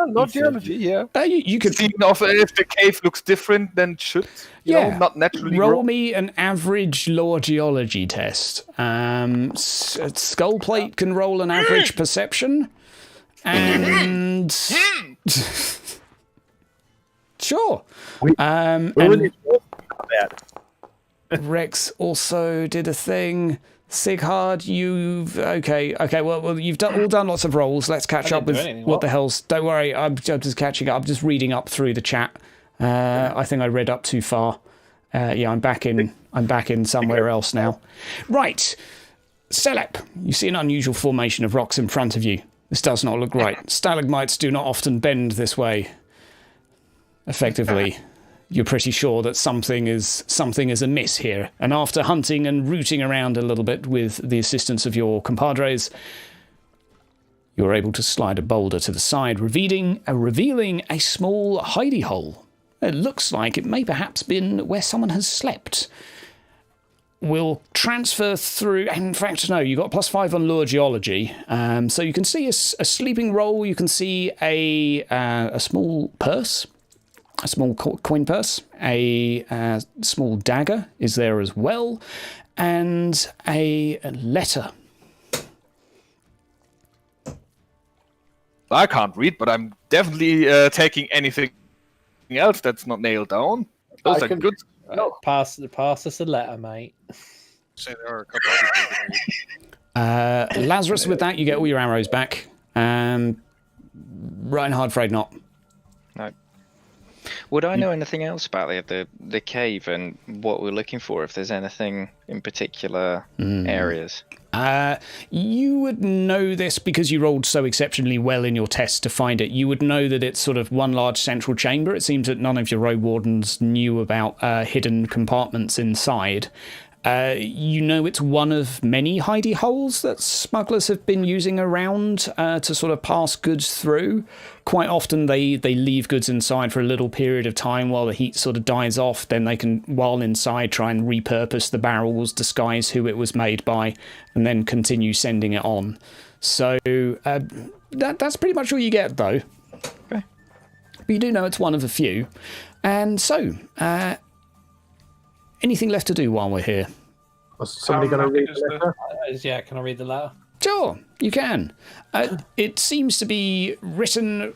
Not geology, yeah. You could Seeing if the cave looks different than it should, you know, not naturally roll grow. me an average lore geology test. Skullplate can roll an average perception. And sure. And really that. Rex also did a thing. Sighard, you've okay. Well, you've all done lots of rolls. Let's catch up with what the hell's. Don't worry, I'm just catching up. I'm just reading up through the chat. I think I read up too far. Yeah, I'm back in somewhere else now. Right, Celep, you see an unusual formation of rocks in front of you. This does not look right. Stalagmites do not often bend this way. Effectively, you're pretty sure that something is amiss here. And after hunting and rooting around a little bit with the assistance of your compadres, you're able to slide a boulder to the side, revealing a small hidey hole. It looks like it may perhaps been where someone has slept. We'll transfer through. In fact, no, you got +5 on lure geology, so you can see a sleeping roll. You can see a small purse, a small coin purse, a small dagger is there as well, and a letter. I can't read, but I'm definitely taking anything else that's not nailed down. Those are good. No. Pass us a letter, mate. Say there are a couple of people who can read. Lazarus, with that, you get all your arrows back. Reinhard, afraid not. No. Would I know anything else about the cave and what we're looking for, if there's anything in particular areas? You would know this because you rolled so exceptionally well in your test to find it. You would know that it's sort of one large central chamber. It seems that none of your rogue wardens knew about hidden compartments inside. You know it's one of many hidey holes that smugglers have been using around to sort of pass goods through. Quite often they leave goods inside for a little period of time while the heat sort of dies off. Then they can, while inside, try and repurpose the barrels, disguise who it was made by, and then continue sending it on. So that's pretty much all you get, though. Okay. But you do know it's one of a few. And so, anything left to do while we're here? Was somebody going to read the letter? Yeah, can I read the letter? Sure, you can. It seems to be written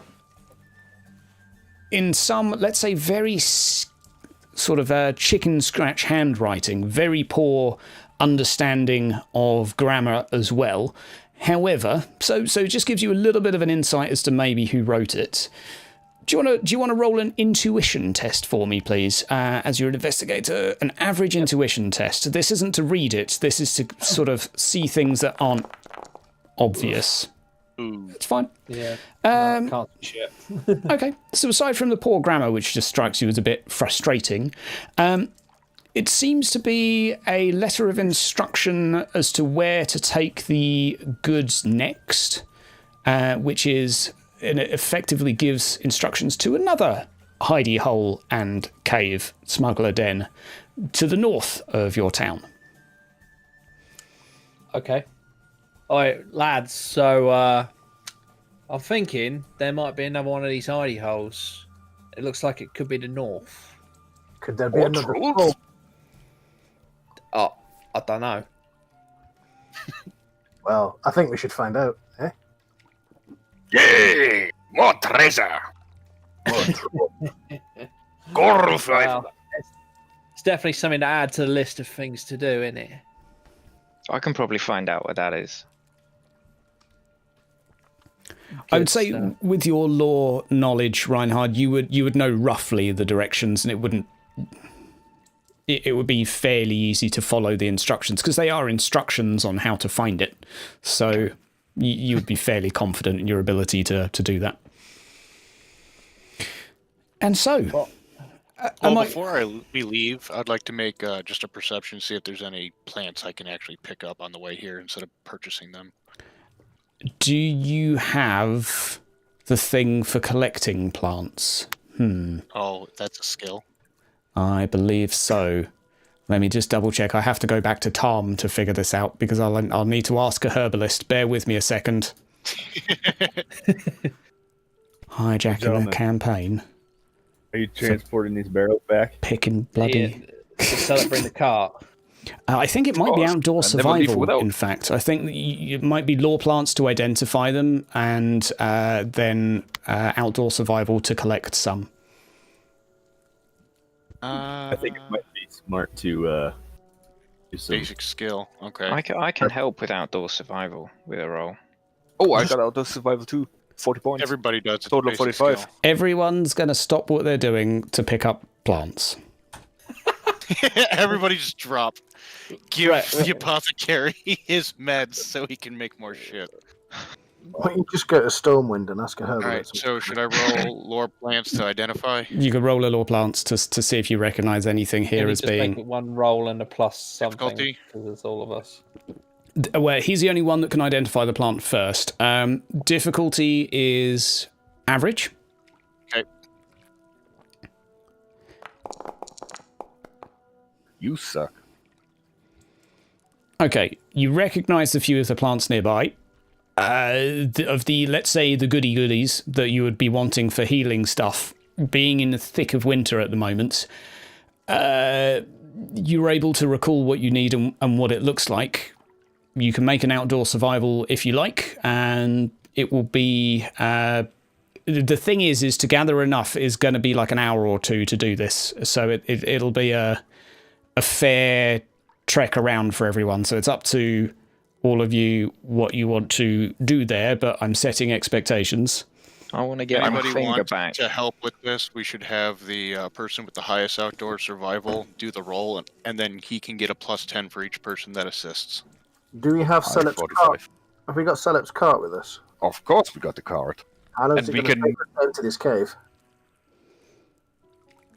in some, let's say, very sort of chicken scratch handwriting, very poor understanding of grammar as well. However, so it just gives you a little bit of an insight as to maybe who wrote it. Do you want to roll an intuition test for me, please, as you're an investigator? An average intuition test. This isn't to read it. This is to sort of see things that aren't obvious. Ooh. It's fine. Yeah. No, can't see shit. Okay. So aside from the poor grammar, which just strikes you as a bit frustrating, it seems to be a letter of instruction as to where to take the goods next, which is... and it effectively gives instructions to another hidey hole and cave smuggler den to the north of your town. Okay. All right, lads. So I'm thinking there might be another one of these hidey holes. It looks like it could be the north. Could there be another hole? Oh, I don't know. Well, I think we should find out, eh? Yay! More treasure! Well, it's definitely something to add to the list of things to do, isn't it? I can probably find out what that is. I would say, with your lore knowledge, Reinhard, you would know roughly the directions, and it would be fairly easy to follow the instructions, because they are instructions on how to find it. So you would be fairly confident in your ability to do that. And so... before we leave, I'd like to make just a perception, see if there's any plants I can actually pick up on the way here instead of purchasing them. Do you have the thing for collecting plants? Oh, that's a skill? I believe so. Let me just double check. I have to go back to Tom to figure this out, because I'll need to ask a herbalist. Bear with me a second. Hijacking the campaign. Are you transporting these barrels back? Picking bloody... Sell it in the cart. I think it might be outdoor survival, in fact. I think it might be lore plants to identify them, and then outdoor survival to collect some. I think it might be smart to Basic skill. Okay. I can help with outdoor survival with a roll. Oh, I got outdoor survival too. 40 points. Everybody does. It's Total of basic 45. skill. Everyone's going to stop what they're doing to pick up plants. Everybody just drop. Give the apothecary his meds so he can make more shit. Why don't you just go to Stormwind and ask a herbalist? Alright, so should I roll lore plants to identify? You can roll a lore plants to see if you recognise anything here Can you as just being. make it one roll and a plus something Difficulty? because it's all of us. Well, he's the only one that can identify the plant first. Difficulty is average. Okay. You suck. Okay, you recognise a few of the plants nearby. Of the, let's say, the goody goodies that you would be wanting for healing stuff, being in the thick of winter at the moment, you're able to recall what you need and what it looks like. You can make an outdoor survival if you like, and it will be... the thing is to gather enough is going to be like an hour or two to do this, so it'll be a fair trek around for everyone, so it's up to all of you what you want to do there, but I'm setting expectations. I want to get my Anybody finger want back. to help with this? We should have the person with the highest outdoor survival do the roll, and then he can get a +10 for each person that assists. Do we have Selep's 45. cart? Have we got Selep's cart with us? Of course we got the card. How long And is it we going to can- take us down to this cave?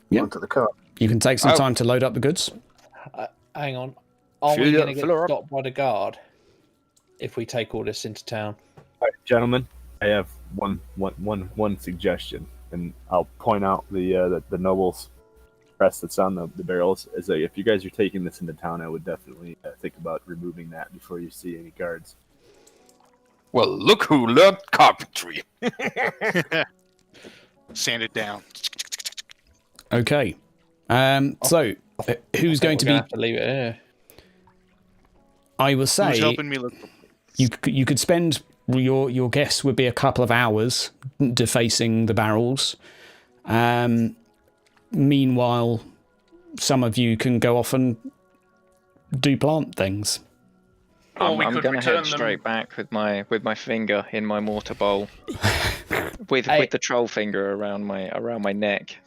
Yeah. Onto the cart. You can take some time to load up the goods. Hang on. Are we going to get stopped by the guard if we take all this into town? All right, gentlemen, I have one suggestion, and I'll point out the noble's crest that's on the barrels. Is that if you guys are taking this into town, I would definitely think about removing that before you see any guards. Well, look who learned carpentry. Sand it down. Okay. So, who's going to be... have to leave it here. I will Who's say... helping me look? You could spend... Your guess would be a couple of hours defacing the barrels. Meanwhile, some of you can go off and do plant things. Or we I'm could going to return head them. straight back with my finger in my mortar bowl, with the troll finger around my neck.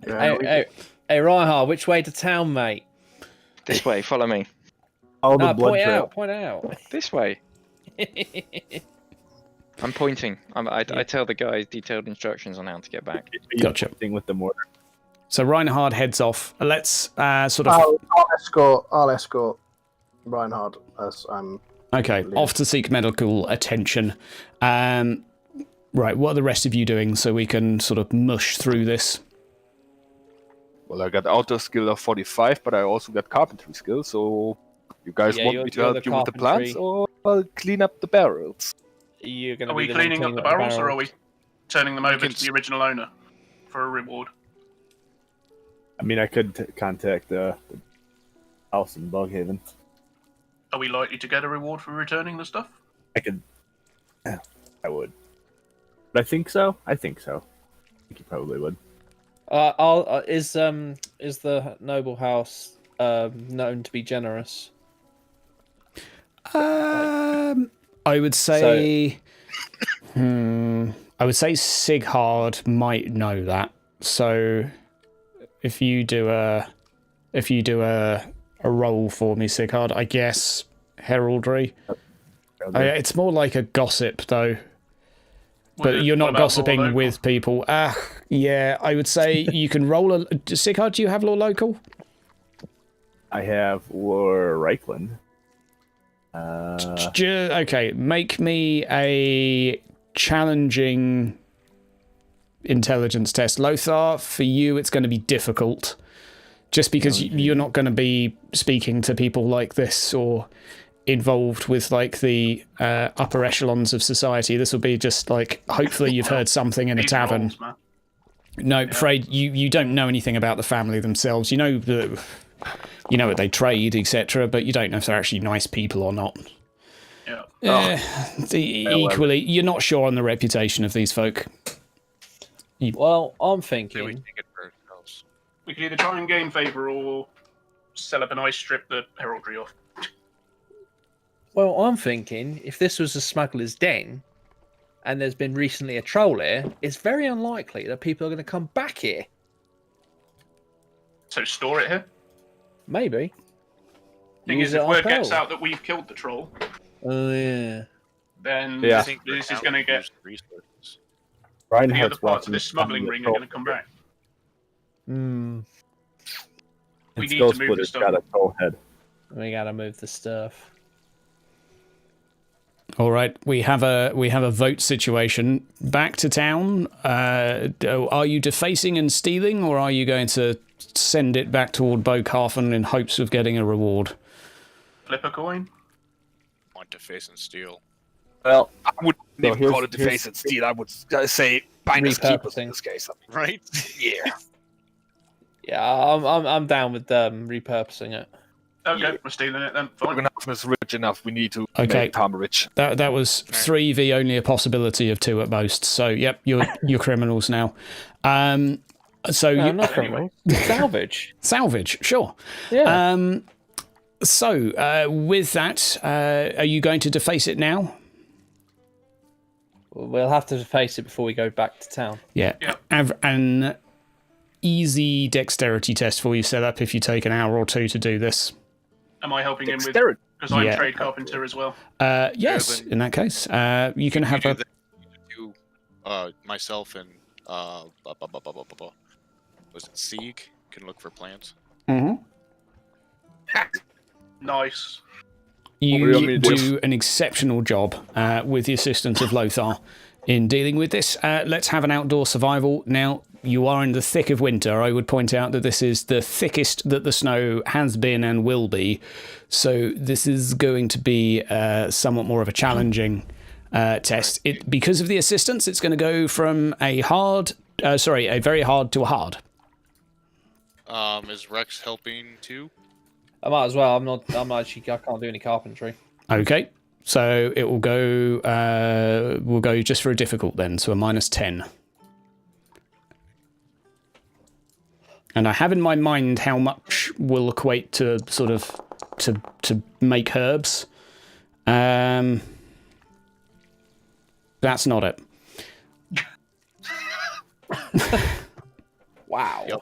Hey, Reinhard, which way to town, mate? This way, follow me. All the No, blood point trail. out, point out. This way. I'm pointing. I tell the guys detailed instructions on how to get back. Gotcha. Thing with the mortar. So Reinhard heads off. Let's sort of... I'll escort Reinhard as I'm... Okay, off to seek medical attention. Right, what are the rest of you doing so we can sort of mush through this? Well, I got outdoor skill of 45, but I also got carpentry skill, so you guys Yeah, want you're- me to you're help the you with the plants, carpentry. or I'll clean up the barrels? You're going to Are we cleaning up the barrels, or are we turning them over to the original owner for a reward? I mean, I could contact the house in Bughaven. Are we likely to get a reward for returning the stuff? I could. I would. But I think so. I think you probably would. Is the noble house known to be generous? I would say... I would say Sighard might know that. So if you do a roll for me, Sighard, I guess heraldry. It's more like a gossip though. But you're not gossiping with people. Yeah, I would say you can roll a... Sighard, do you have law local? I have War Reichland. Okay, make me a challenging intelligence test. Lothar, for you, it's going to be difficult. Just because you're not going to be speaking to people like this or involved with like the upper echelons of society. This will be just like, hopefully you've heard something in a tavern. Rolls, man. No, Afraid you don't know anything about the family themselves. You know what they trade, etc., but you don't know if they're actually nice people or not. Yeah. Equally, you're not sure on the reputation of these folk. Well, I'm Maybe we thinking take it for ourselves. We could either try and gain favour or Celeb and I strip the heraldry off. Well, I'm thinking if this was a smuggler's den, and there's been recently a troll here, it's very unlikely that people are going to come back here. So store it here. Maybe. Thing Use is, it if word ourselves. gets out that we've killed the troll, Oh yeah. then Yeah. this is going to get resources. the other Reinhardt's parts of watching this smuggling ring are going to come back. Hmm. We And need Skull to move the Splitter's stuff. got a troll head. We gotta move the stuff. All right, we have a vote situation. Back to town. Are you defacing and stealing, or are you going to send it back toward Bocarthen in hopes of getting a reward? Flip a coin. Want to face and steal. Well, I wouldn't So even call it deface and steal. I would say binders keepers in Repurposing. this case. Right? Yeah. Yeah, I'm down with repurposing it. Okay, we're stealing it then. Fine. Morgana is rich enough. We need to Okay. make Tom rich. That was 3v, only a possibility of 2 at most. So yep, you're criminals now. So No, you, not criminal. Salvage. salvage, sure. Yeah. So with that, are you going to deface it now? We'll have to face it before we go back to town. Yeah. Yeah. Have an easy dexterity test for you set up if you take an hour or 2 to do this. Am I helping him with? Dexterity. Because I'm Yeah. trade carpenter as well. Yes, then- in that case, you can have You a. do myself and was it Sieg can look for plants. Mhm. Nice. What do you want me You to do? do an exceptional job with the assistance of Lothar in dealing with this. Let's have an outdoor survival. Now, you are in the thick of winter. I would point out that this is the thickest that the snow has been and will be. So this is going to be somewhat more of a challenging test. Because of the assistance, it's going to go from a very hard to a hard. Is Rex helping too? I might as well. I can't do any carpentry. Okay, so it will go. We'll go just for a difficult then, so a -10. And I have in my mind how much will equate to sort of to make herbs. That's not it. Wow. Yep.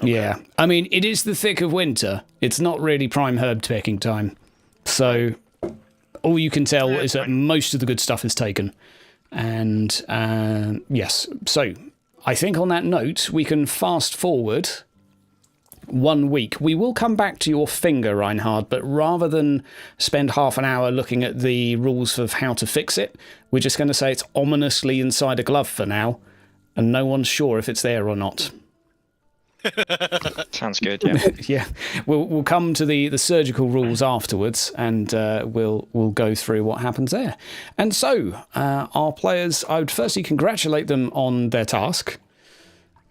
Yeah, I mean it is the thick of winter. It's not really prime herb picking time, so all you can tell is that most of the good stuff is taken. And yes, so I think on that note we can fast forward 1 week. We will come back to your finger, Reinhard, but rather than spend half an hour looking at the rules of how to fix it, we're just going to say it's ominously inside a glove for now, and no one's sure if it's there or not. Sounds good, yeah. Yeah, we'll come to the surgical rules afterwards, and we'll go through what happens there. And so, our players, I would firstly congratulate them on their task,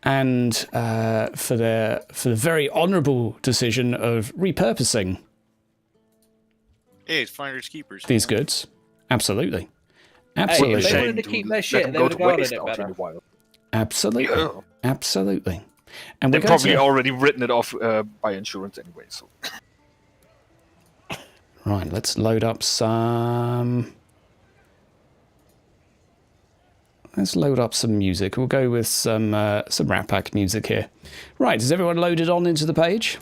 and for the very honourable decision of repurposing Hey, it's finders keepers. these goods. Absolutely, Hey, absolutely, if they wanted to keep their shit, they would have guarded it better. absolutely, Yeah. absolutely. And They've we're going probably to... already written it off by insurance anyway. So Right, let's load up some... Let's load up some music. We'll go with some Rat Pack music here. Right, is everyone loaded on into the page?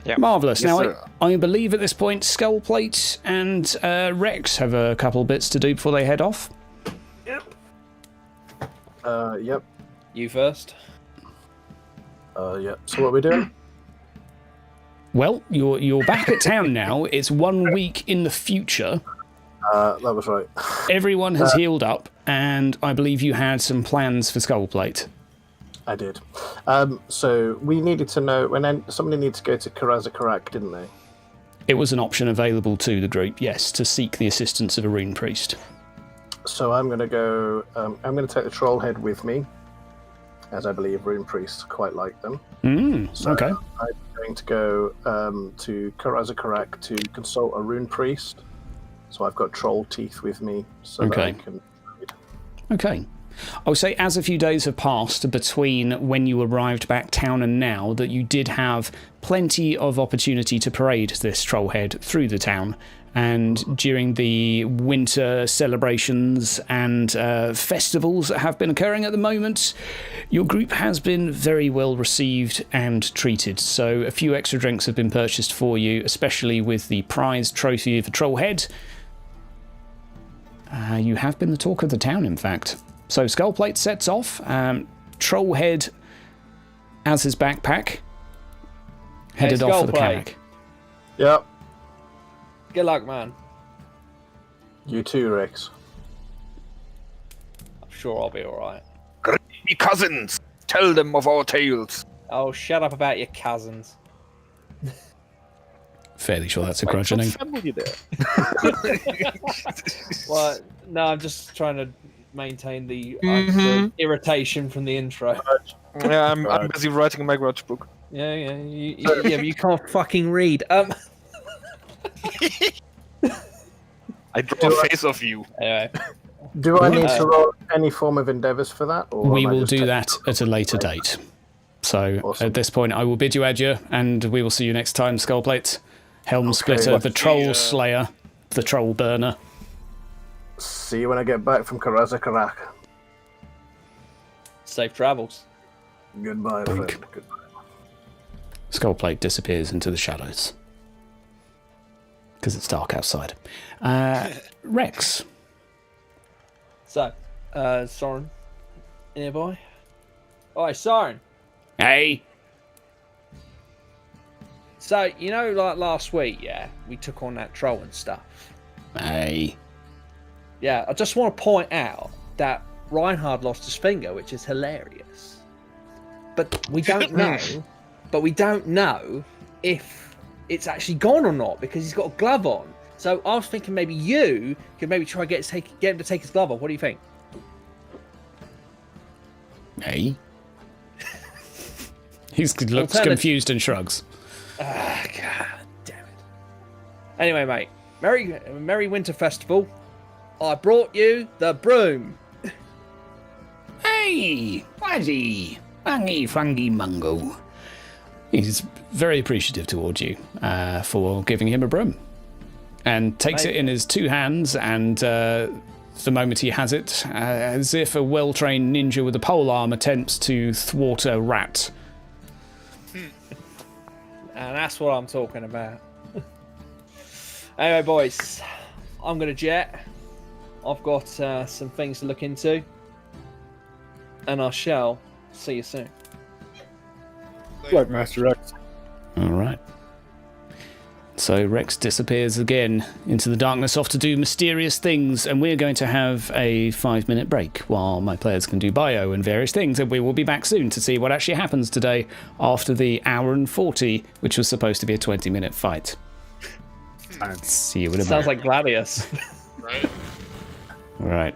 Yeah. Marvellous. Yes, Now, sir. I believe at this point Skullplate and Rex have a couple bits to do before they head off. Yep. You first. Yep. So what are we doing? Well, you're back at town now. It's 1 week in the future. That was right. Everyone has healed up, and I believe you had some plans for Skullplate. I did. So we needed to know somebody needed to go to Karazakarak, didn't they? It was an option available to the group, yes, to seek the assistance of a rune priest. So I'm going to go. I'm going to take the troll head with me, as I believe rune priests quite like them. So Okay. I'm going to go to Karazakarak to consult a rune priest. So I've got troll teeth with me, so that I Okay. can. Okay. I would say as a few days have passed between when you arrived back town and now, that you did have plenty of opportunity to parade this trollhead through the town. And during the winter celebrations and festivals that have been occurring at the moment, your group has been very well received and treated. So a few extra drinks have been purchased for you, especially with the prized trophy of the trollhead. You have been the talk of the town, in fact. So Skullplate sets off. Trollhead, as his backpack, headed off for the Carrack. Yep. Good luck, man. You too, Rex. I'm sure I'll be alright. Me cousins, tell them of our tales. Oh, shut up about your cousins. Fairly sure that's a grudgeoning. Family there. Well, no, I'm just trying to maintain the irritation from the intro. Yeah, I'm busy writing my grudge book. Yeah, but you can't fucking read. I draw a face of you. Anyway. Do I need to roll any form of endeavours for that? Or We am I will just do taking that at a later date. So Awesome. at this point, I will bid you adieu, and we will see you next time, Skullplate. Helm Splitter, well, the Troll Slayer, the Troll Burner. See you when I get back from Karazakarak. Safe travels. Goodbye, Boink. friend. Goodbye. Skullplate disappears into the shadows. Because it's dark outside. Rex. So, Soren, nearby. Oi, Soren. Hey. So, you know, like last week, yeah, we took on that troll and stuff. Hey. Yeah, I just want to point out that Reinhard lost his finger, which is hilarious. But we don't know. But we don't know if it's actually gone or not because he's got a glove on. So I was thinking maybe you could maybe try get him to take his glove off. What do you think? Hey. He looks confused and shrugs. Ah, God damn it. Anyway, mate, Merry Winter Festival. I brought you the broom. Hey, Waddy, Fungy Fungy Mungo. He's very appreciative towards you for giving him a broom. And takes it in his two hands, and the moment he has it, as if a well-trained ninja with a polearm attempts to thwart a rat. And that's what I'm talking about. Anyway, boys, I'm going to jet. I've got some things to look into. And I shall see you soon. Like Master Rex. All right. So Rex disappears again into the darkness, off to do mysterious things, and we're going to have a 5-minute break while my players can do bio and various things, and we will be back soon to see what actually happens today after the hour and 40, which was supposed to be a 20-minute fight. See you in a Sounds moment. like Gladius. Right? Right.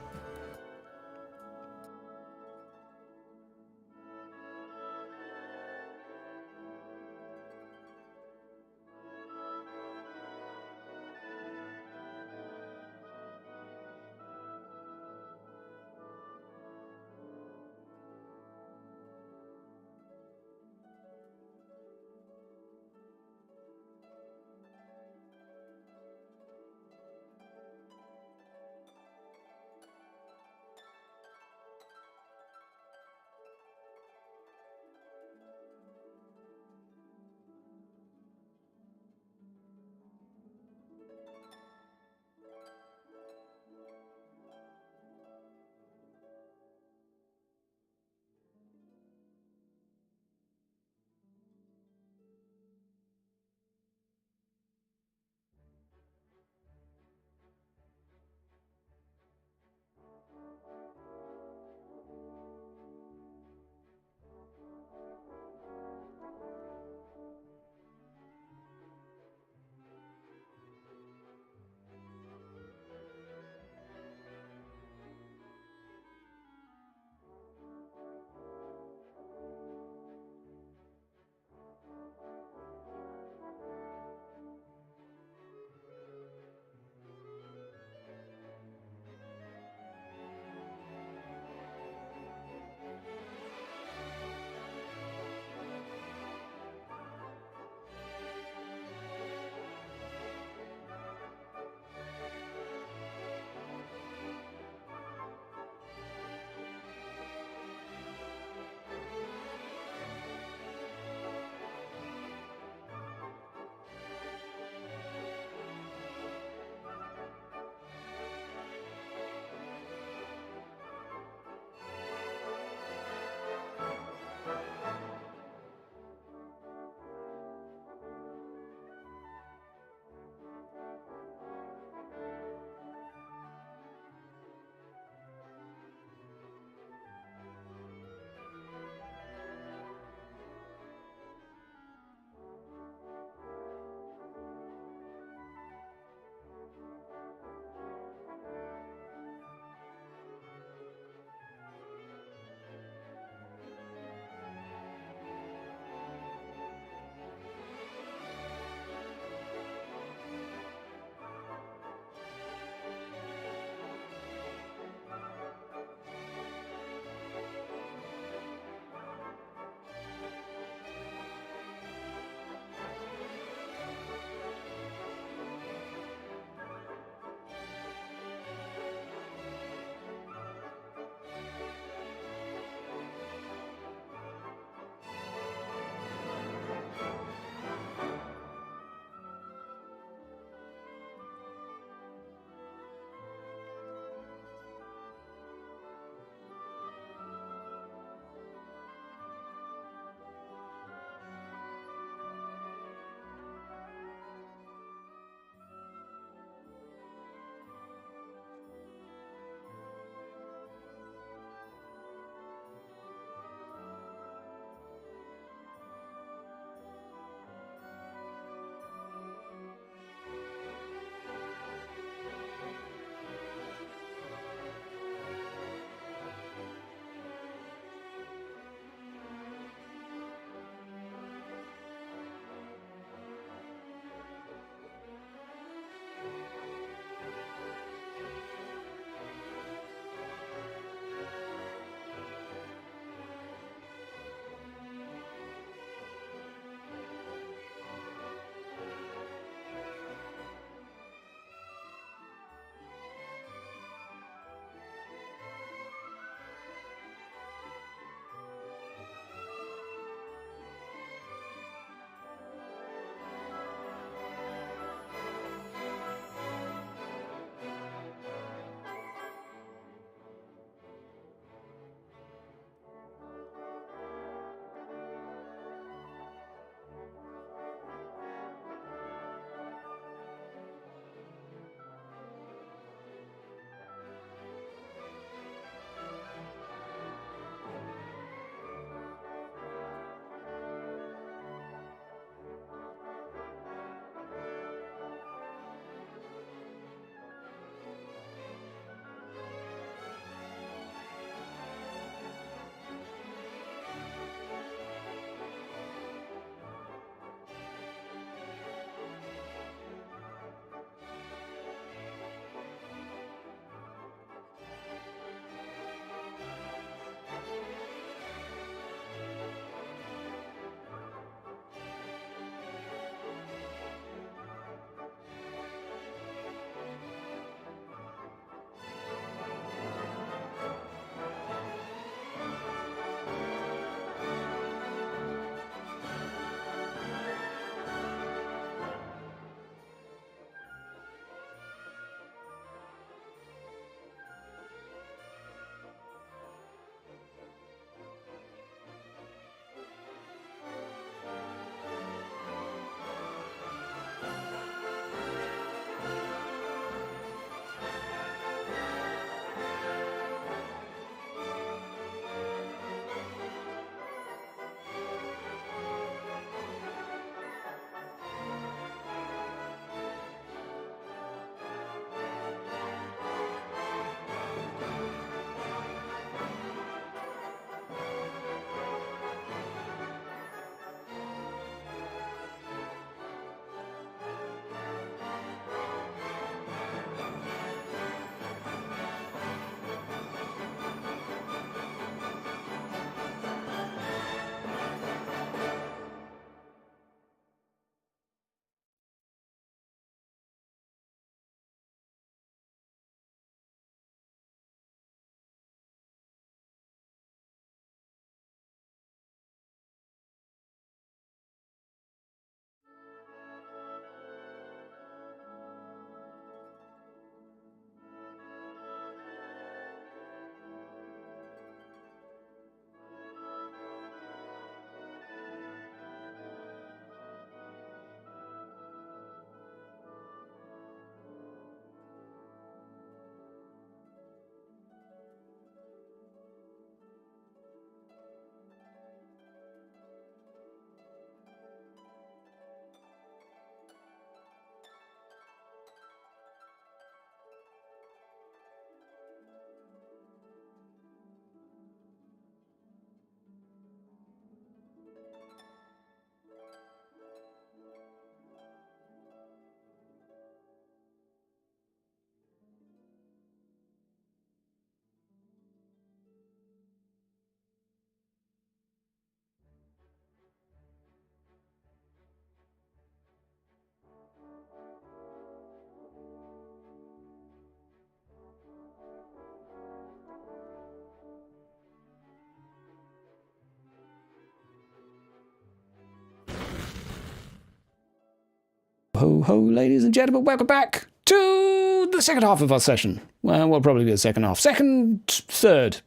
ho, ho, ladies and gentlemen, welcome back to the second half of our session. Well, we'll probably be the second half. Second, third,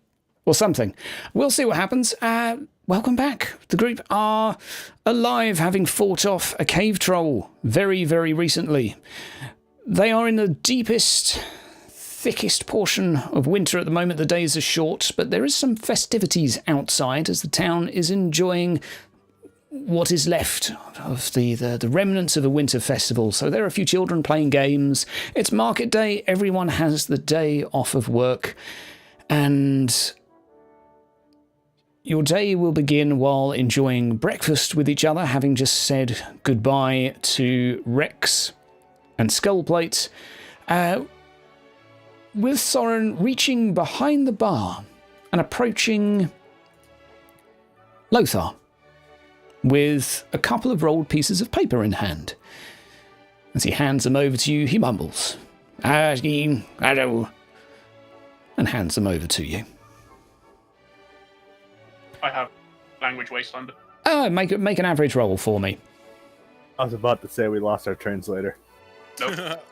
or something. We'll see what happens. Welcome back. The group are alive, having fought off a cave troll very, very recently. They are in the deepest, thickest portion of winter at the moment. The days are short, but there is some festivities outside as the town is enjoying what is left of the remnants of a winter festival. So there are a few children playing games. It's market day. Everyone has the day off of work. And your day will begin while enjoying breakfast with each other, having just said goodbye to Rex and Skullplate, with Soren reaching behind the bar and approaching Lothar with a couple of rolled pieces of paper in hand. As he hands them over to you, he mumbles, and hands them over to you. I have language wasteland. Make an average roll for me. I was about to say we lost our translator. Nope.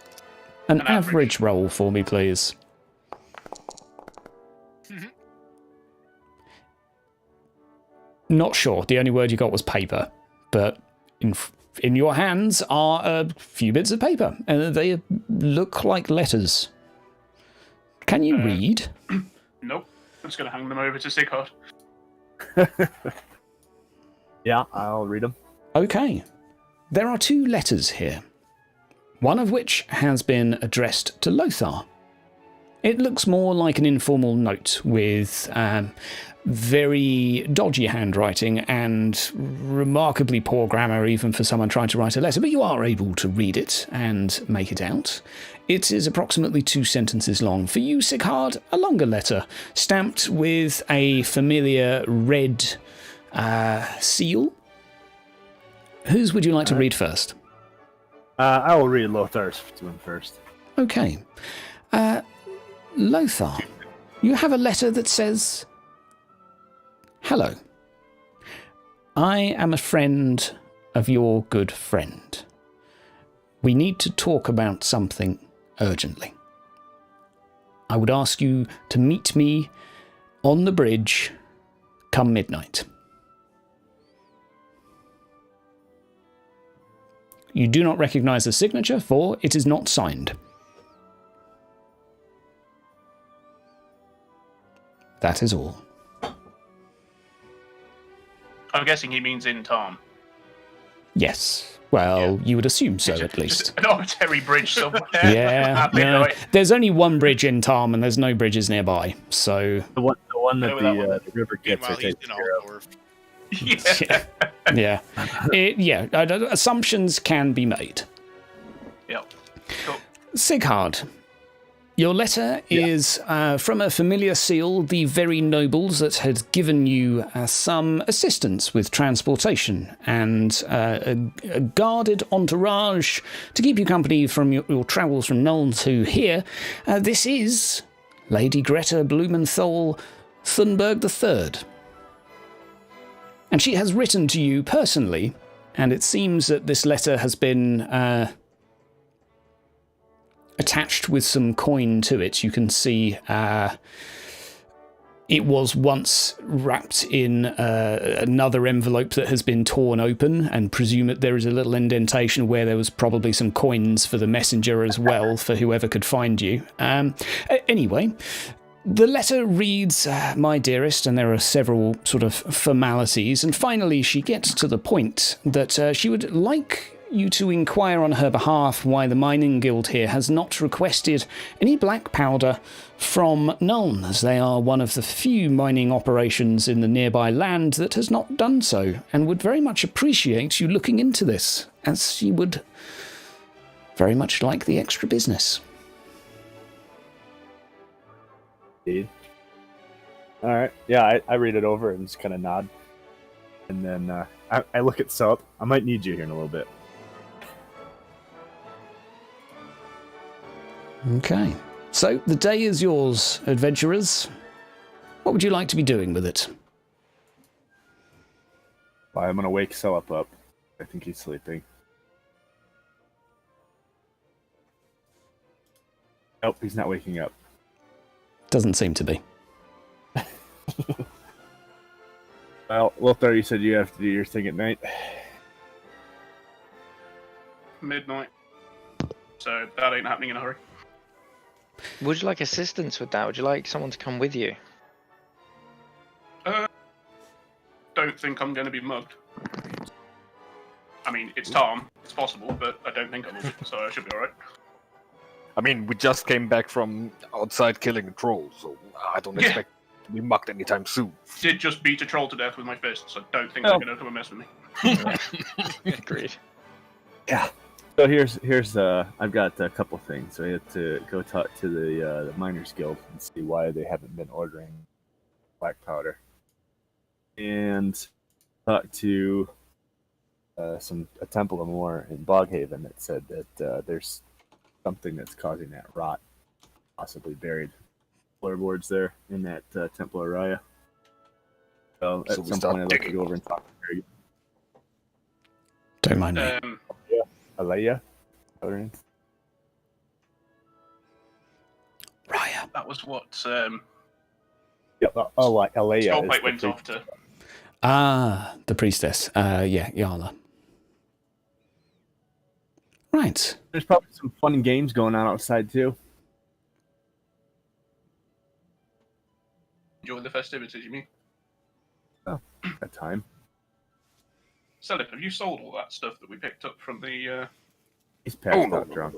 An average roll for me, please. Not sure. The only word you got was paper. But in your hands are a few bits of paper. And they look like letters. Can you read? Nope. I'm just going to hand them over to Sighard. Yeah, I'll read them. Okay. There are 2 letters here. One of which has been addressed to Lothar. It looks more like an informal note with very dodgy handwriting and remarkably poor grammar even for someone trying to write a letter, but you are able to read it and make it out. It is approximately 2 sentences long. For you, Sighard, a longer letter, stamped with a familiar red seal. Whose would you like to read first? I will read Lothar's to him first. Okay. Lothar, you have a letter that says, "Hello. I am a friend of your good friend. We need to talk about something urgently. I would ask you to meet me on the bridge come midnight. You do not recognize the signature, for it is not signed. That is all." I'm guessing he means in Tarn. Yes. Well, you would assume so, at least. Just an arbitrary bridge somewhere. Yeah. At No. midnight. There's only one bridge in Tarm, and there's no bridges nearby. So, The one that Know the river gets are Meanwhile, he's taken in care of. Altdorf. Yeah. yeah. Assumptions can be made. Yep. Cool. Sighard, your letter is from a familiar seal, the very nobles that had given you some assistance with transportation and a guarded entourage to keep you company from your travels from Nuln to here. This is Lady Greta Blumenthal Thunberg III. And she has written to you personally, and it seems that this letter has been attached with some coin to it. You can see it was once wrapped in another envelope that has been torn open, and presume that there is a little indentation where there was probably some coins for the messenger as well, for whoever could find you. Anyway, the letter reads, "My dearest," and there are several sort of formalities, and finally she gets to the point that she would like you to inquire on her behalf why the mining guild here has not requested any black powder from Nuln, as they are one of the few mining operations in the nearby land that has not done so, and would very much appreciate you looking into this, as she would very much like the extra business. Indeed. All right. Yeah, I read it over and just kind of nod. And then I look at Soap. I might need you here in a little bit. Okay. So, the day is yours, adventurers. What would you like to be doing with it? I'm going to wake Soap up. I think he's sleeping. Nope, he's not waking up. Doesn't seem to be. Well, Lothar, you said you have to do your thing at night. Midnight. So that ain't happening in a hurry. Would you like assistance with that? Would you like someone to come with you? Don't think I'm going to be mugged. I mean, it's Tom. It's possible, but I don't think I will be, so I should be alright. I mean, we just came back from outside killing a troll, so I don't expect to be mucked anytime soon. Did just beat a troll to death with my fists, so don't think they're going to come and mess with me. Agreed. Yeah. So here's I've got a couple things. So I have to go talk to the Miners Guild and see why they haven't been ordering black powder, and talk to a temple of Moor in Boghaven that said that there's something that's causing that rot, possibly buried floorboards there in that Temple of Raya. So at some point I'd like to go over and talk to her again. Don't mind me. Alea? Raya. That was what Alea. Skullplate went off to. Ah, the priestess. Yeah, Yala. Right. There's probably some fun games going on outside too. Enjoy the festivities, you mean? Oh, at time. Selip, have you sold all that stuff that we picked up from the... He's passed out drunk.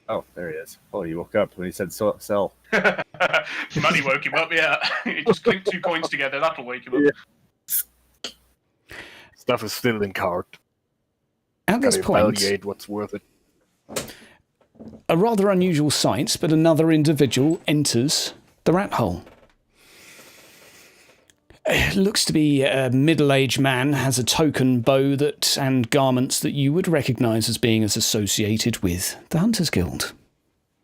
Oh, there he is. Oh, he woke up when he said sell. Money woke him up, yeah. He just clicked 2 coins together, that'll wake him up. Yeah. Stuff is still in cart. At this point, evaluate what's worth it. a rather unusual sight, but another individual enters the rat hole. Looks to be a middle-aged man, has a token bow and garments that you would recognise as being associated with the Hunters Guild,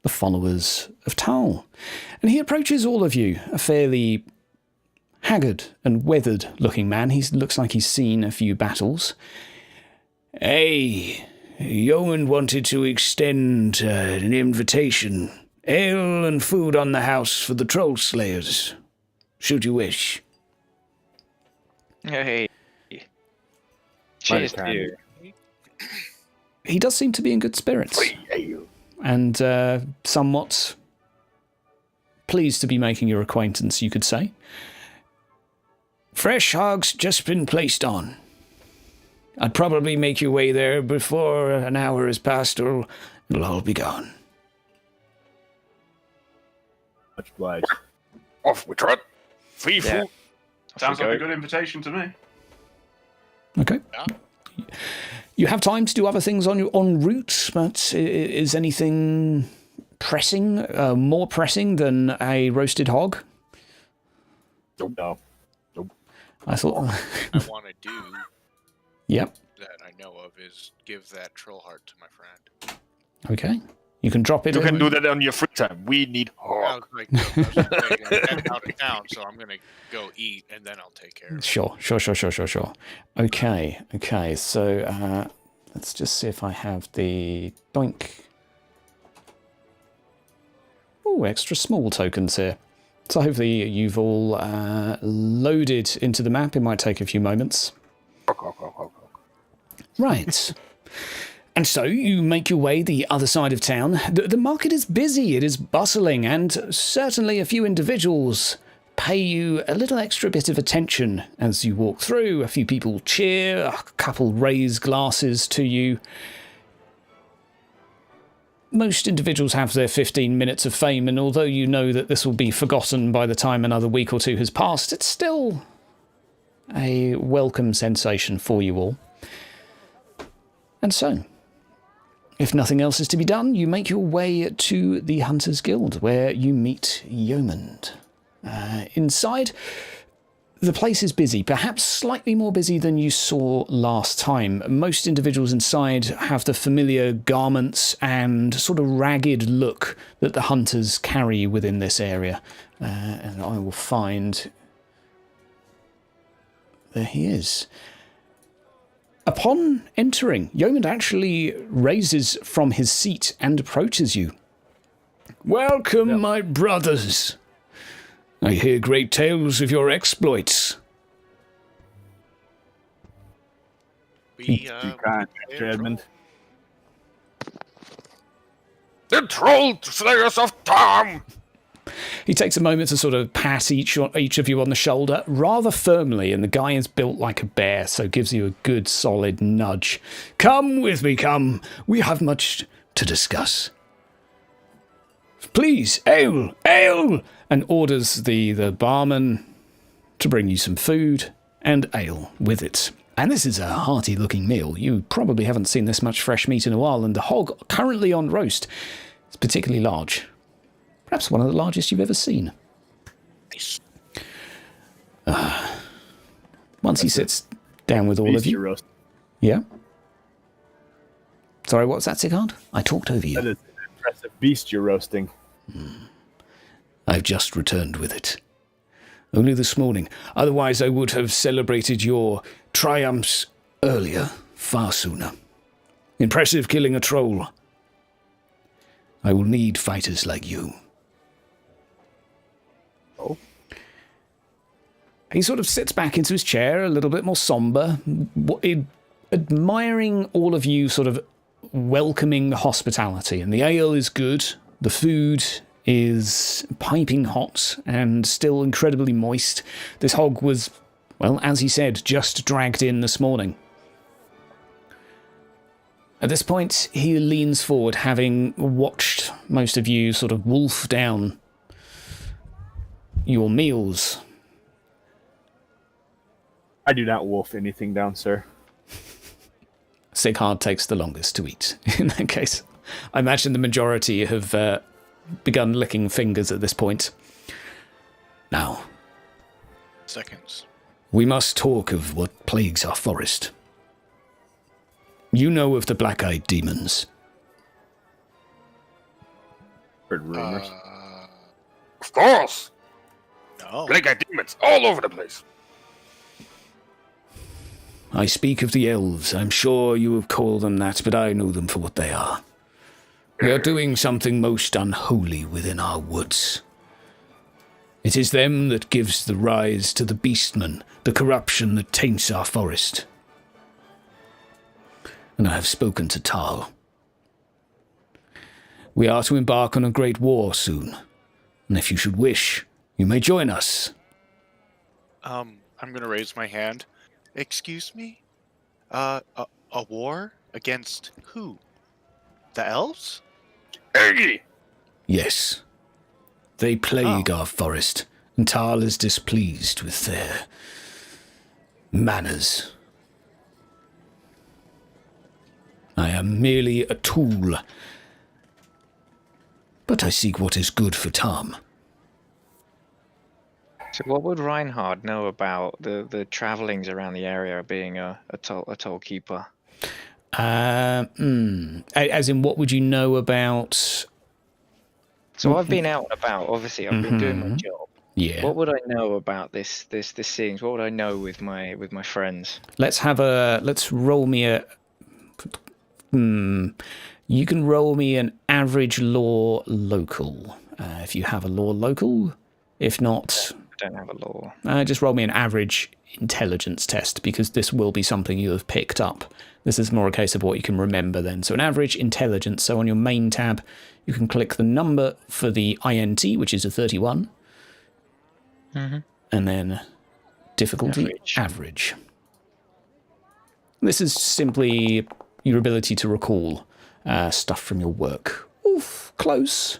the followers of Tal. And he approaches all of you, a fairly haggard and weathered-looking man. He looks like he's seen a few battles. Hey, yeoman wanted to extend an invitation. Ale and food on the house for the troll slayers, should you wish. Hey. Cheers to you. He does seem to be in good spirits. And somewhat pleased to be making your acquaintance, you could say. Fresh hog's just been placed on. I'd probably make your way there before an hour has passed, or it'll all be gone. Much obliged. Off we trot. Free food. Sounds like a good invitation to me. Okay. Yeah. You have time to do other things en route, but is anything pressing, more pressing than a roasted hog? No. I thought... I want to do Yep. that I know of is give that troll heart to my friend. Okay. You can drop it. You can do that on your free time. We need hog. I'm heading out of town, so I'm going to go eat, and then I'll take care of it. Sure. Okay. So let's just see if I have the doink. Oh, extra small tokens here. So hopefully you've all loaded into the map. It might take a few moments. Right. And so you make your way the other side of town. The market is busy, it is bustling, and certainly a few individuals pay you a little extra bit of attention as you walk through. A few people cheer, a couple raise glasses to you. Most individuals have their 15 minutes of fame, and although you know that this will be forgotten by the time another week or two has passed, it's still a welcome sensation for you all. And so, if nothing else is to be done, you make your way to the Hunters Guild, where you meet Yeoman. Inside, the place is busy, perhaps slightly more busy than you saw last time. Most individuals inside have the familiar garments and sort of ragged look that the hunters carry within this area. And I will find... There he is. Upon entering, Yeoman actually raises from his seat and approaches you. Welcome, my brothers. I hear great tales of your exploits. We, kind, Mr. Edmund. The troll slayers of Tom! He takes a moment to sort of pat each of you on the shoulder rather firmly, and the guy is built like a bear, so gives you a good solid nudge. Come with me, come. We have much to discuss. Please, ale, ale! And orders the barman to bring you some food and ale with it. And this is a hearty-looking meal. You probably haven't seen this much fresh meat in a while, and the hog currently on roast is particularly large. Perhaps one of the largest you've ever seen. Nice. Once he sits down with all of you. Roast. Yeah? Sorry, what's that, Sigurd? I talked over you. That is an impressive beast you're roasting. I've just returned with it. Only this morning. Otherwise, I would have celebrated your triumphs earlier, far sooner. Impressive killing a troll. I will need fighters like you. Oh. He sort of sits back into his chair, a little bit more somber, admiring all of you sort of welcoming hospitality. And the ale is good. The food is piping hot and still incredibly moist. This hog was, well, as he said, just dragged in this morning. At this point, he leans forward, having watched most of you sort of wolf down your meals. I do not wolf anything down, sir. Sigurd takes the longest to eat, in that case. I imagine the majority have begun licking fingers at this point. Now, Seconds. we must talk of what plagues our forest. You know of the black-eyed demons. Heard rumors. Of course! No. Black-eyed demons all over the place. I speak of the elves. I'm sure you have called them that, but I know them for what they are. They are doing something most unholy within our woods. It is them that gives the rise to the beastmen, the corruption that taints our forest. And I have spoken to Tal. We are to embark on a great war soon, and if you should wish, you may join us. I'm gonna raise my hand. Excuse me? A war? Against who? The elves? Aggie! Yes. They plague our forest, and Tal is displeased with their manners. I am merely a tool, but I seek what is good for Tom. So what would Reinhard know about the travellings around the area being a toll keeper? As in, what would you know about... So I've been out and about, obviously I've been doing my job. Yeah. What would I know about this scenes? What would I know with my friends? Let's roll me a... You can roll me an average law local, if you have a law local. If not... I don't have a law. Just roll me an average intelligence test, because this will be something you have picked up. This is more a case of what you can remember then. So an average intelligence. So on your main tab, you can click the number for the INT, which is a 31. Mm-hmm. And then difficulty average. This is simply your ability to recall stuff from your work. Oof, close.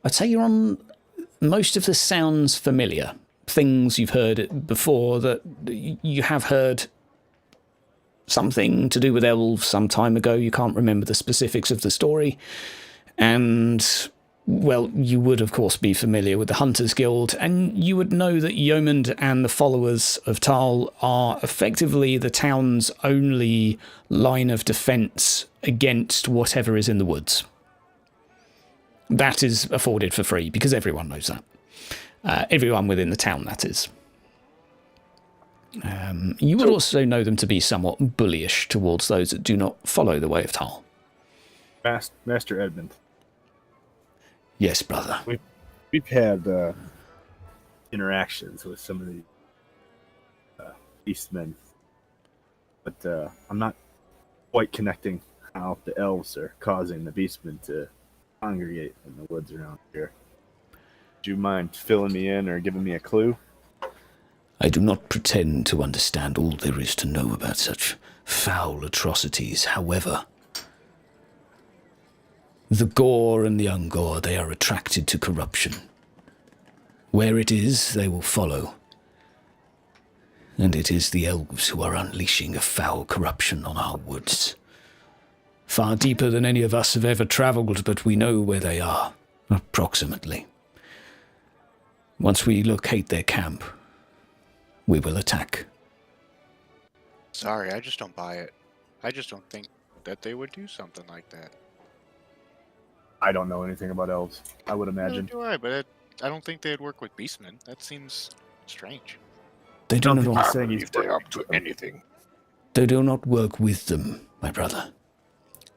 I'd say you're on... Most of this sounds familiar. Things you've heard before, that you have heard something to do with elves some time ago. You can't remember the specifics of the story. And, well, you would, of course, be familiar with the Hunters Guild, and you would know that Yeomand and the followers of Tal are effectively the town's only line of defence against whatever is in the woods. That is afforded for free, because everyone knows that. Everyone within the town, that is. You would also know them to be somewhat bullyish towards those that do not follow the way of Tal. Master Edmund, Yes, brother. We've had interactions with some of the beastmen, but I'm not quite connecting how the elves are causing the beastmen to congregate in the woods around here. Do you mind filling me in or giving me a clue? I do not pretend to understand all there is to know about such foul atrocities. However, the gore and the ungore, they are attracted to corruption. Where it is, they will follow. And it is the elves who are unleashing a foul corruption on our woods. Far deeper than any of us have ever travelled, but we know where they are, approximately. Once we locate their camp, we will attack. Sorry, I just don't buy it. I just don't think that they would do something like that. I don't know anything about elves. I would imagine. Neither do I, but I don't think they'd work with beastmen. That seems strange. They do not he's saying he's they're up to anything. They do not work with them, my brother.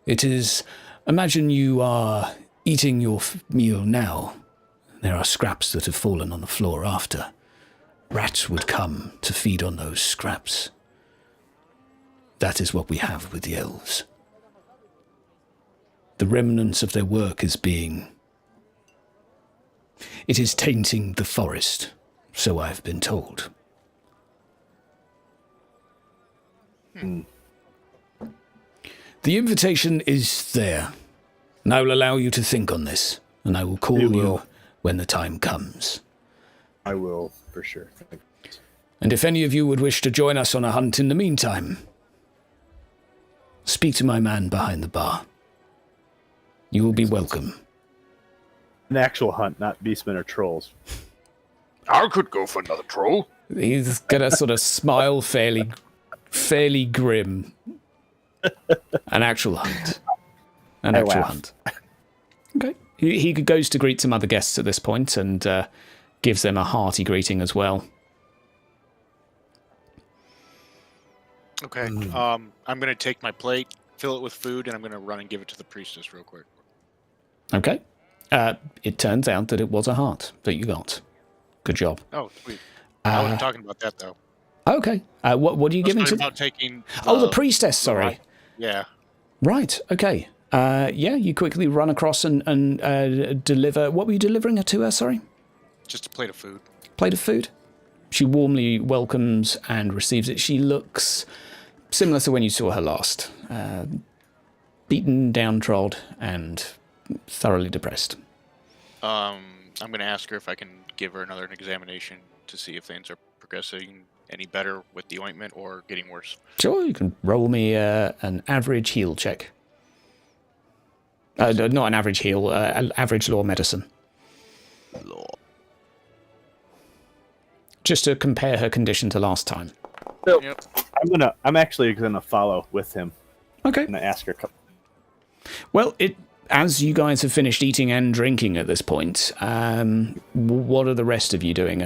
It is, imagine you are eating your meal now. There are scraps that have fallen on the floor after. Rats would come to feed on those scraps. That is what we have with the elves. The remnants of their work is being... It is tainting the forest, so I've been told. The invitation is there, and I will allow you to think on this, and I will call you when the time comes. I will, for sure. And if any of you would wish to join us on a hunt in the meantime, speak to my man behind the bar. You will be welcome. An actual hunt, not beastmen or trolls. I could go for another troll. He's gonna sort of smile fairly grim. An actual hunt. An actual hunt. Okay. He goes to greet some other guests at this point and gives them a hearty greeting as well. Okay. I'm going to take my plate, fill it with food, and I'm going to run and give it to the priestess real quick. Okay. It turns out that it was a heart that you got. Good job. Oh, sweet. I wasn't talking about that, though. Okay. What are you giving to... about taking... the priestess, sorry. Yeah. Right, okay. You quickly run across and deliver... What were you delivering her to her, sorry? Just a plate of food. Plate of food? She warmly welcomes and receives it. She looks similar to when you saw her last. Beaten, downtrod, and thoroughly depressed. I'm going to ask her if I can give her another examination to see if things are progressing any better with the ointment or getting worse. Sure, you can roll me an average heal check. Not an average heal, average law medicine. Law. Just to compare her condition to last time. So, I'm actually gonna follow with him. Okay. I'm gonna ask her. Well, as you guys have finished eating and drinking at this point, what are the rest of you doing?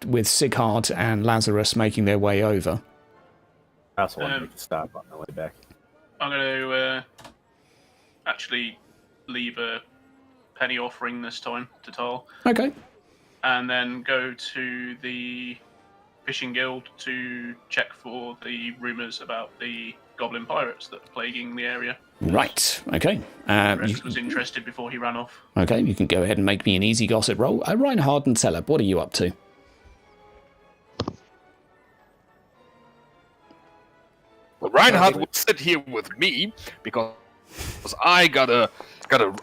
With Sighart and Lazarus making their way over. I also want to make a stop on the way back. I'm going to actually leave a penny offering this time to Tal. Okay. And then go to the fishing guild to check for the rumours about the goblin pirates that are plaguing the area. Right, okay. Rex was interested before he ran off. Okay, you can go ahead and make me an easy gossip roll. Reinhard and Celeb, what are you up to? Well, Reinhard will sit here with me because I got a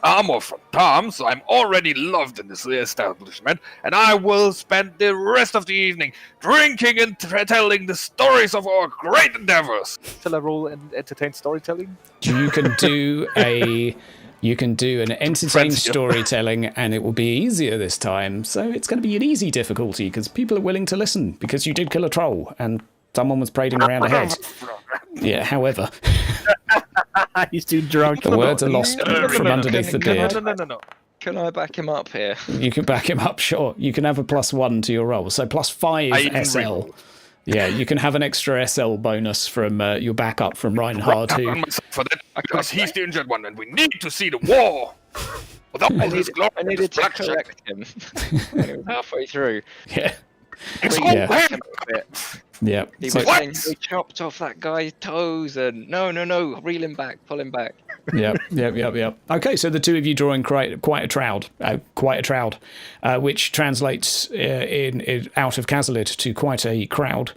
armor from Tom, so I'm already loved in this establishment, and I will spend the rest of the evening drinking and telling the stories of our great endeavors. Shall I roll and entertain storytelling? You can do an entertain storytelling, and it will be easier this time. So it's going to be an easy difficulty because people are willing to listen because you did kill a troll and someone was parading around ahead. Yeah, however. He's too drunk. The words are lost from underneath the beard. No. Can I back him up here? You can back him up, sure. You can have a +1 to your roll. So +5 SL. Yeah, you can have an extra SL bonus from your backup from Reinhard, who... For that, because he's the injured one, and we need to see the war. With all I this glory I and needed this to bloodshed. correct him when he was halfway through. Yeah. It's Bring all it back him. a little bit. Yeah. He So, was What? saying we chopped off that guy's toes and no, reel him back, pull him back. Yep. Okay, so the two of you drawing quite a troud, which translates in out of Cazalit to quite a crowd,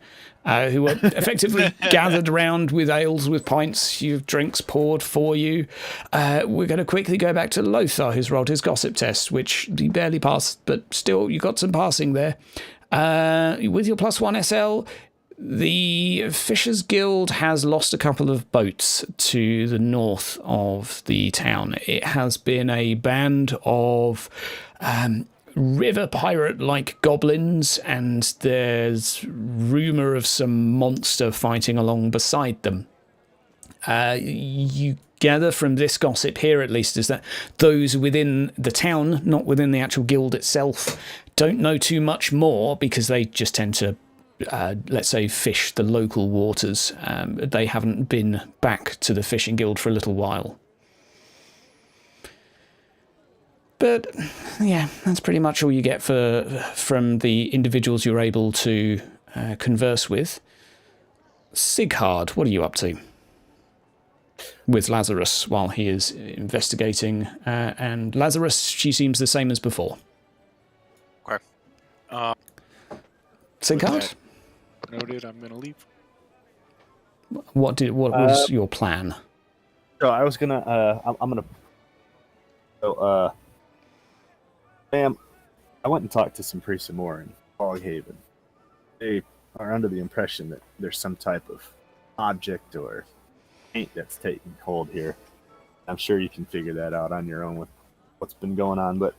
who are effectively gathered around with ales, with pints, you have drinks poured for you. We're going to quickly go back to Lothar, who's rolled his gossip test, which he barely passed, but still, you got some passing there. With your +1 SL, the Fishers Guild has lost a couple of boats to the north of the town. It has been a band of river pirate-like goblins, and there's rumour of some monster fighting along beside them. You gather from this gossip here, at least, is that those within the town, not within the actual guild itself, don't know too much more because they just tend to let's say, fish the local waters. They haven't been back to the fishing guild for a little while. But, yeah, that's pretty much all you get from the individuals you're able to converse with. Sighard, what are you up to? With Lazarus while he is investigating. And Lazarus, she seems the same as before. Okay. Sighard? Noted, I'm going to leave. What was your plan? So I was gonna, I'm gonna. So, ma'am, I went and talked to some priests of Moor in Foghaven. They are under the impression that there's some type of object or paint that's taking hold here. I'm sure you can figure that out on your own with what's been going on. But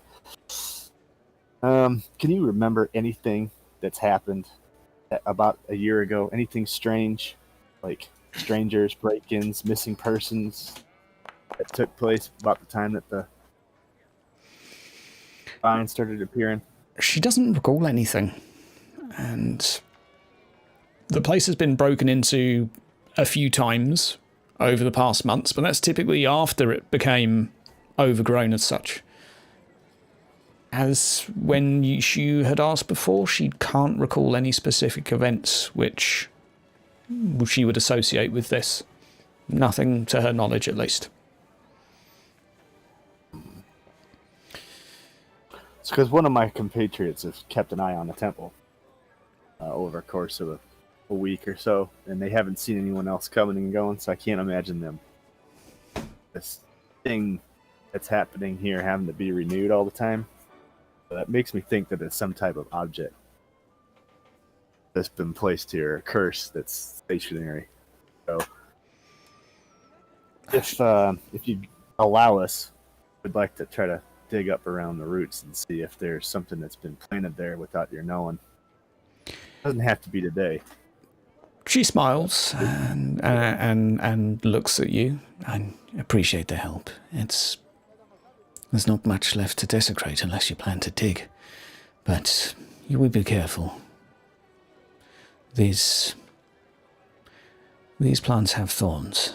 can you remember anything that's happened about a year ago? Anything strange, like strangers, break-ins, missing persons that took place about the time that the vine started appearing? She doesn't recall anything. And the place has been broken into a few times over the past months, but that's typically after it became overgrown as such. As when you had asked before, she can't recall any specific events which she would associate with this. Nothing to her knowledge, at least. It's because one of my compatriots has kept an eye on the temple over a course of a week or so, and they haven't seen anyone else coming and going, so I can't imagine them. This thing that's happening here having to be renewed all the time. So that makes me think that it's some type of object that's been placed here, a curse that's stationary. So, if you allow us, we'd like to try to dig up around the roots and see if there's something that's been planted there without your knowing. Doesn't have to be today. She smiles and looks at you. I appreciate the help. There's not much left to desecrate unless you plan to dig. But you will be careful. These plants have thorns,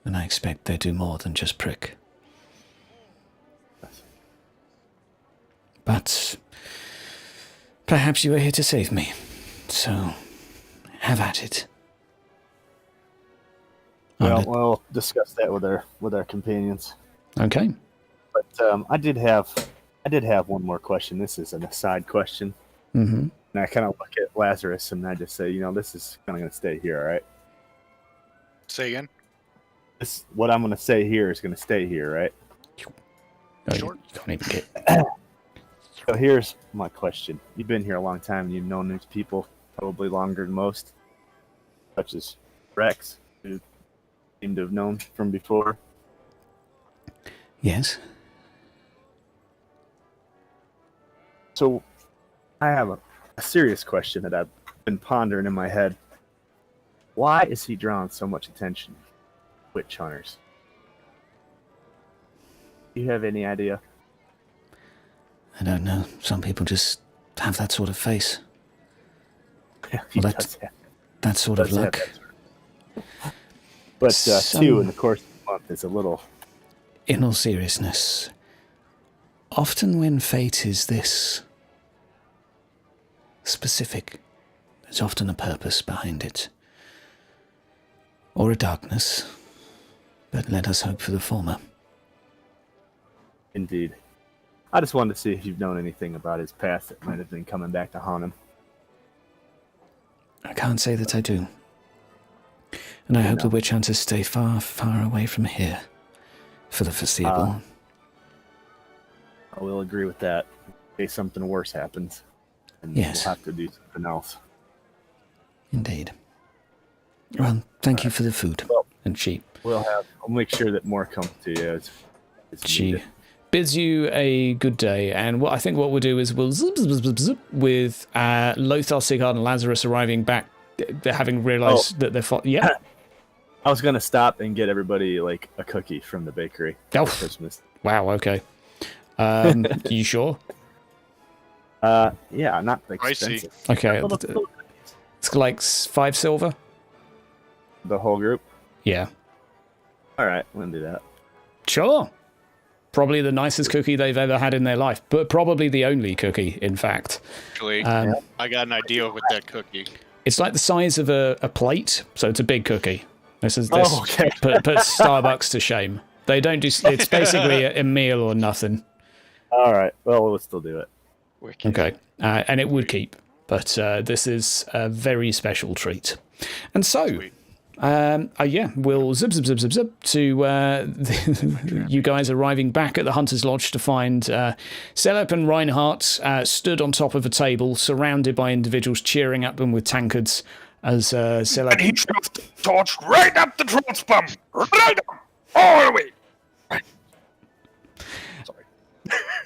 and I expect they do more than just prick. But perhaps you are here to save me, so have at it. Well, we'll discuss that with our companions. Okay. But I did have one more question. This is an aside question. Mm-hmm. And I kind of look at Lazarus and I just say, this is kind of going to stay here, all right? Say again? What I'm going to say here is going to stay here, right? Sure. You can't even get... So here's my question. You've been here a long time and you've known these people probably longer than most, such as Rex, who seem to have known from before. Yes? So I have a serious question that I've been pondering in my head. Why is he drawing so much attention? Witch hunters. Do you have any idea? I don't know. Some people just have that sort of face. He Well, does have that sort of does have luck. that sort of- But Some- 2 in the course of the month is a little... In all seriousness, often when fate is this specific, there's often a purpose behind it. Or a darkness. But let us hope for the former. Indeed. I just wanted to see if you've known anything about his past that might have been coming back to haunt him. I can't say that I do. And I hope the witch hunters stay far, far away from here for the foreseeable. I will agree with that. In case something worse happens. And Yes. we'll have to do something else. Indeed. Well, thank you for the food. And she I'll make sure that more come to you as She needed. bids you a good day, and I think what we'll do is we'll zip, zip, zip, zip, with Lothar, Sigurd, and Lazarus arriving back, having realised that they're... Yeah. I was going to stop and get everybody like a cookie from the bakery Oh. for Christmas. Wow, okay. You sure? Yeah, not expensive. Okay. Little cookies. It's like 5 silver? The whole group? Yeah. All right, we'll do that. Sure. Probably the nicest cookie they've ever had in their life, but probably the only cookie, in fact. Actually, I got an idea with that cookie. It's like the size of a plate, so it's a big cookie. This okay. put Starbucks to shame. They don't do. It's basically a meal or nothing. All right, well, we'll still do it. Wicked. Okay, and it would keep, but this is a very special treat. And so, Sweet. yeah, we'll zip to you guys arriving back at the Hunter's Lodge to find Selep and Reinhardt stood on top of a table, surrounded by individuals cheering at them with tankards. As Selep, And he shoved the torch right up the troll's bum. Right up. All the way.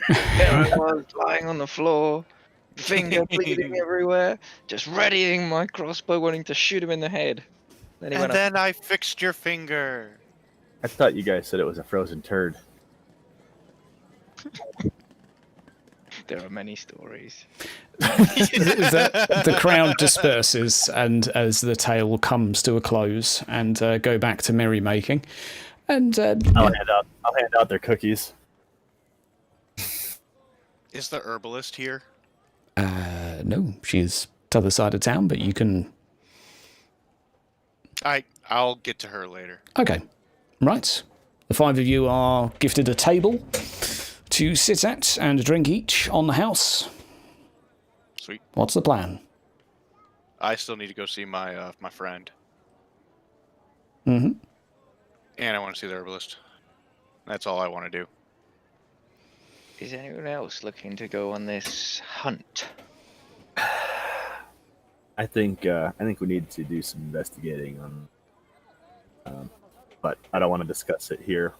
There I was, lying on the floor, finger bleeding everywhere, just readying my crossbow, wanting to shoot him in the head. Then he And went up. then I fixed your finger. I thought you guys said it was a frozen turd. There are many stories. the crowd disperses, and as the tale comes to a close, and go back to merrymaking, and I'll hand out their cookies. Is the herbalist here? no, she's to the other side of town, but you can. I'll get to her later. Okay, right. The 5 of you are gifted a table to sit at and a drink each on the house. Sweet. What's the plan? I still need to go see my my friend, Mm-hmm. and I want to see the herbalist. That's all I want to do. Is anyone else looking to go on this hunt? I think we need to do some investigating on, but I don't want to discuss it here.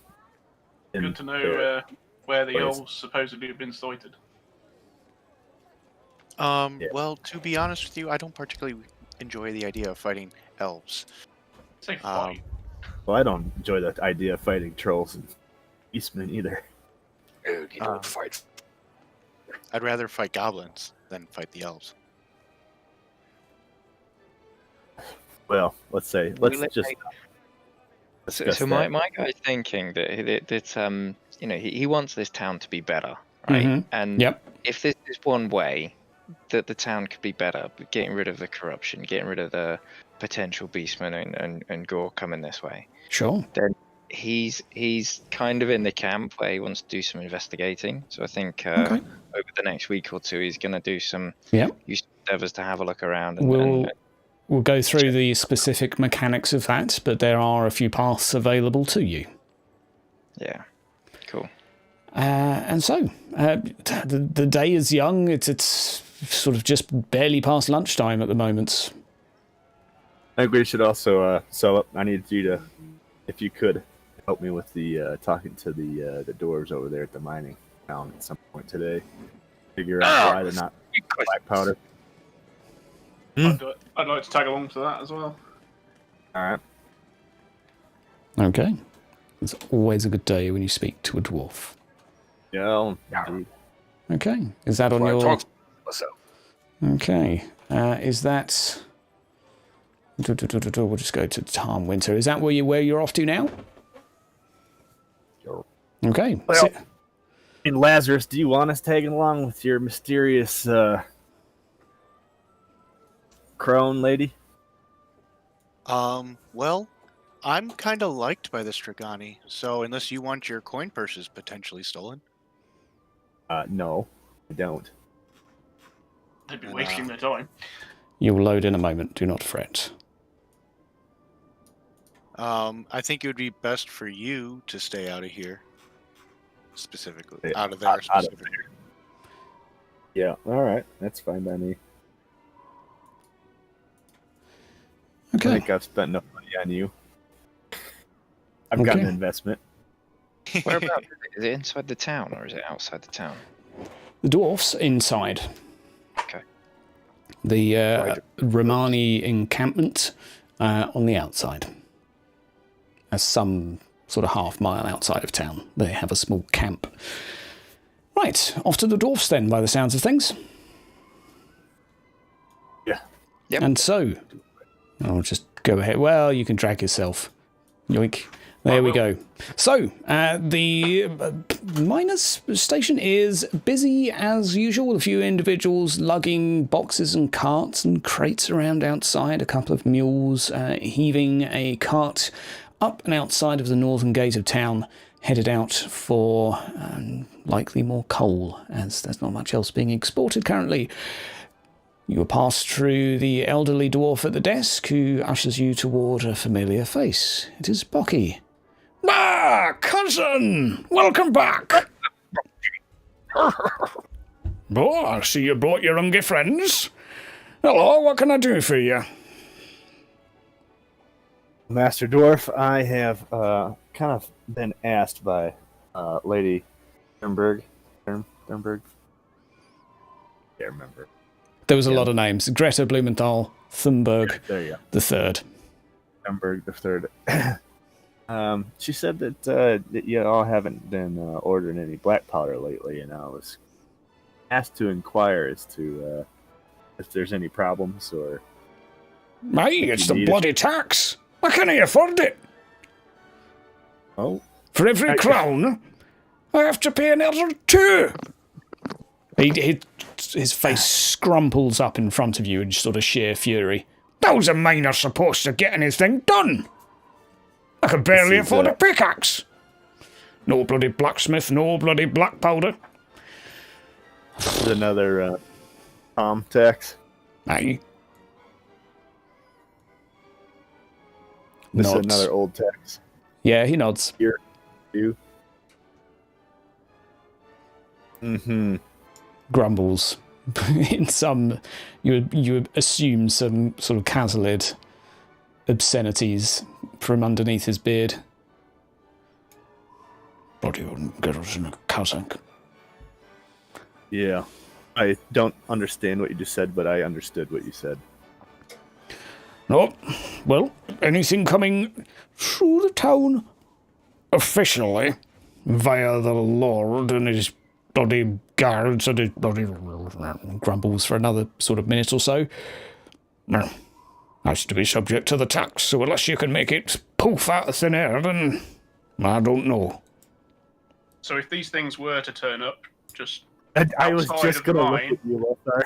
Good to know where the elves supposedly have been sighted. Well, to be honest with you, I don't particularly enjoy the idea of fighting elves. Say fight. Well, I don't enjoy the idea of fighting trolls and beastmen either. You don't fight. I'd rather fight goblins than fight the elves. Well, let's just discuss So that. my guy's thinking that you know, he wants this town to be better, right? Mhm. And Yep. if this is one way that the town could be better, getting rid of the corruption, getting rid of the potential beastmen and gore coming this way, Sure. he's kind of in the camp where he wants to do some investigating. So I think Okay. over the next week or two, he's going to do some Yep. endeavors to have a look around. And, We'll go through the specific mechanics of that, but there are a few paths available to you. yeah, cool. And so, the day is young. It's sort of just barely past lunchtime at the moment. I think we should also so I need you to, if you could, help me with the talking to the dwarves over there at the mining town at some point today. Figure out why they're not black powder. I'd like to tag along to that as well. All right. Okay. It's always a good day when you speak to a dwarf. Yeah. Indeed. Okay. Is that on Well, I your... talk to myself. Okay. Is that... We'll just go to Tarn Winter. Is that where you're off to now? Sure. Okay. Well- And Lazarus, do you want us tagging along with your mysterious crone lady? Well, I'm kind of liked by the Strigani, so unless you want your coin purses potentially stolen. No, I don't. They'd be wasting their time. You'll load in a moment. Do not fret. I think it would be best for you to stay out of here. Specifically. Out of there, specifically. Yeah, alright. That's fine by me. Okay. I think I've spent enough money on you. I've got an investment. Whereabouts is it? Is it inside the town or is it outside the town? The dwarfs inside. Okay. The Romani encampment on the outside. As some sort of half-mile outside of town, they have a small camp. Right, off to the dwarfs then, by the sounds of things. Yeah. Yep. And so, I'll just go ahead. Well, you can drag yourself. Yoink. There we go. So, the miners' station is busy as usual. A few individuals lugging boxes and carts and crates around outside. A couple of mules heaving a cart up and outside of the northern gate of town, headed out for likely more coal, as there's not much else being exported currently. You will pass through the elderly dwarf at the desk, who ushers you toward a familiar face. It is Pocky. Ah, cousin! Welcome back! Oh, I see you brought your hungry friends. Hello, what can I do for you? Master Dwarf, I have kind of been asked by Lady Thurnberg. Thurnberg? Can't remember. There was a lot of names. Greta Blumenthal, Thunberg, There you go. the third. Thurnberg the third. She said that you all haven't been ordering any black powder lately, and I was asked to inquire as to if there's any problems or... Hey, it's the bloody tax. I can't afford it. Oh. For every crown, I have to pay another 2. His face scrumples up in front of you in sort of sheer fury. Those are miners supposed to get anything done. I could barely afford a pickaxe. No bloody blacksmith, no bloody black powder. This is another Tom tax. Aye. This is Nods. another old tax. Yeah, he nods. Here, you. Mm-hmm. Grumbles. In some, you assume some sort of Casalid obscenities from underneath his beard. But you wouldn't get us in a cassock. Yeah. I don't understand what you just said, but I understood what you said. No. Well, anything coming through the town officially via the Lord and his bloody guards and his bloody grumbles for another sort of minute or so. No. Has to be subject to the tax, so unless you can make it poof out of thin air, then I don't know. So if these things were to turn up, just I was outside just of the going to look mine. at you, Lothar.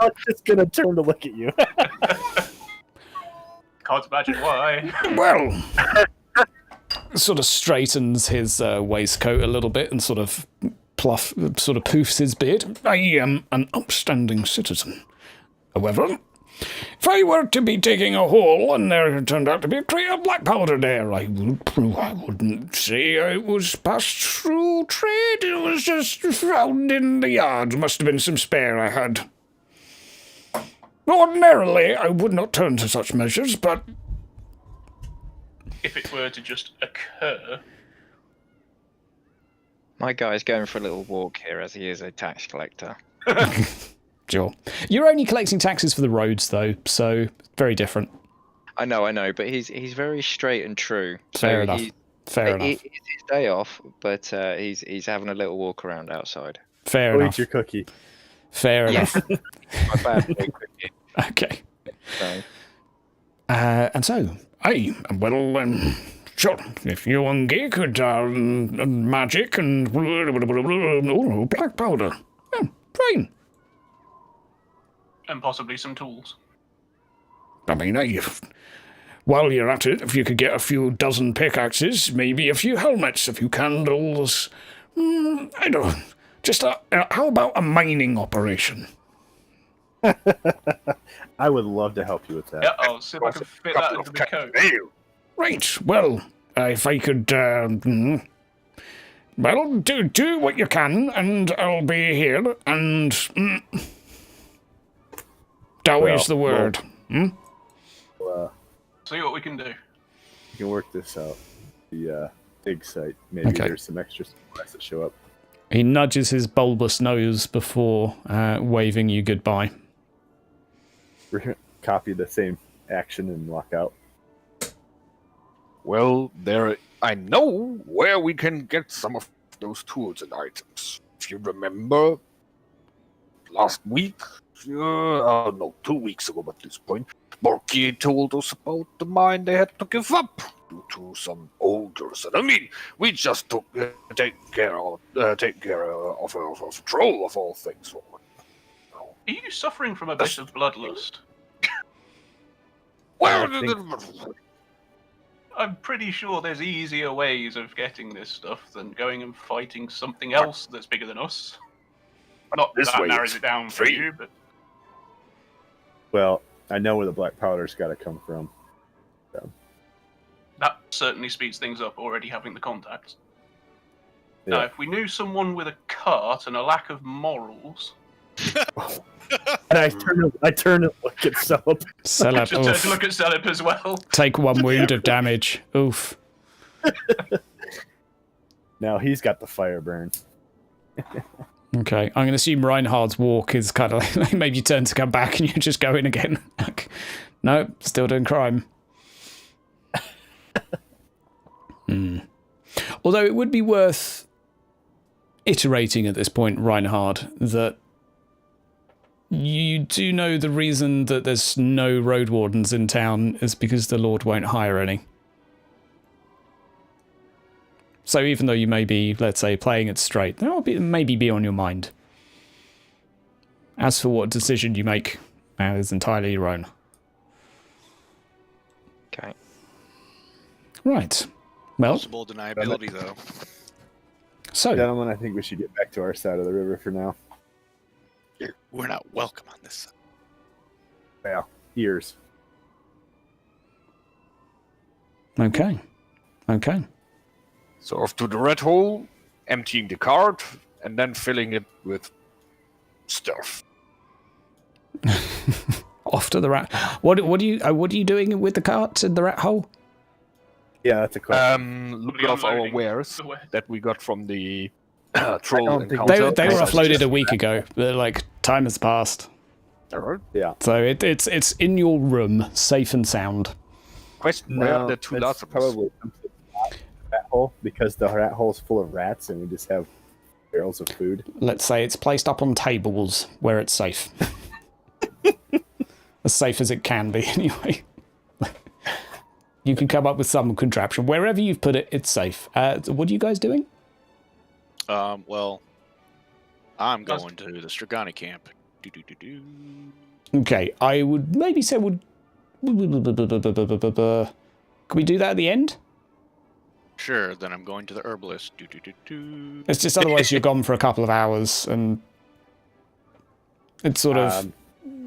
I was just going to turn to look at you. Can't imagine why. Well, sort of straightens his waistcoat a little bit and sort of poofs his beard. I am an upstanding citizen. However, if I were to be digging a hole and there turned out to be a crate of black powder there, I wouldn't say it was passed through trade. It was just found in the yard. Must have been some spare I had. Ordinarily, I would not turn to such measures, but... If it were to just occur, My guy's going for a little walk here as he is a tax collector. Sure. You're only collecting taxes for the roads, though, so very different. I know, but he's very straight and true. Fair enough. Fair enough. It's his day off, but he's having a little walk around outside. Fair Go enough. eat your cookie. Fair Yes. enough. My bad, very quickly. Okay. So, And so, well, Sure. If you and Gear could magic and black powder. Fine. And possibly some tools. I mean, while you're at it, if you could get a few dozen pickaxes, maybe a few helmets, a few candles. I don't. Just how about a mining operation? I would love to help you with that. Yeah, I'll see if I can fit that into the coat. Right. Well, if I could, well, do what you can, and I'll be here. And Dowie's the word. See what we can do. You can work this out. The dig site. Maybe there's some extra supplies that show up. He nudges his bulbous nose before waving you goodbye. Copy the same action and walk out. Well, I know where we can get some of those tools and items. If you remember, last week, no, 2 weeks ago at this point, Borky told us about the mine they had to give up due to some ogres. And I mean, we just take care of a troll of all things. Are you suffering from a bit of bloodlust? Well, I'm pretty sure there's easier ways of getting this stuff than going and fighting something else that's bigger than us. Not this that way narrows it down for free. you, but... Well, I know where the black powder's got to come from. So. That certainly speeds things up, already having the contacts. Yeah. Now, if we knew someone with a cart and a lack of morals... And I turn and look at Celeb. Celeb, Just turn to look at Celeb as well. Take 1 wound of damage. Oof. Now he's got the fire burn. Okay, I'm going to assume Reinhard's walk is kind of like maybe you turn to come back and you just go in again. Like, no, still doing crime. Although it would be worth iterating at this point, Reinhard, that you do know the reason that there's no road wardens in town is because the Lord won't hire any. So even though you may be, let's say, playing it straight, that will maybe be on your mind. As for what decision you make, that is entirely your own. Okay. Right. Well, Possible deniability, though. so Gentlemen, I think we should get back to our side of the river for now. We're not welcome on this side. Well, ears. okay. So off to the red hole, emptying the cart, and then filling it with stuff. Off to the rat. What are you doing with the cart in the rat hole? Yeah, that's a question. Looking off our Unloading wares the way. that we got from the troll don't think They encounter. were offloaded a week ago. They're like, time has passed. Alright. Yeah. So it's in your room, safe and sound. Question: Where are the two it's last of us? probably rat hole because the rat hole's full of rats and we just have barrels of food. Let's say it's placed up on tables where it's safe. As safe as it can be, anyway. You can come up with some contraption. Wherever you've put it, it's safe. What are you guys doing? Well, I'm going to the Stragani camp. Okay, I would maybe say can we do that at the end? Sure, then I'm going to the herbalist. It's just otherwise you're gone for a couple of hours and it's sort of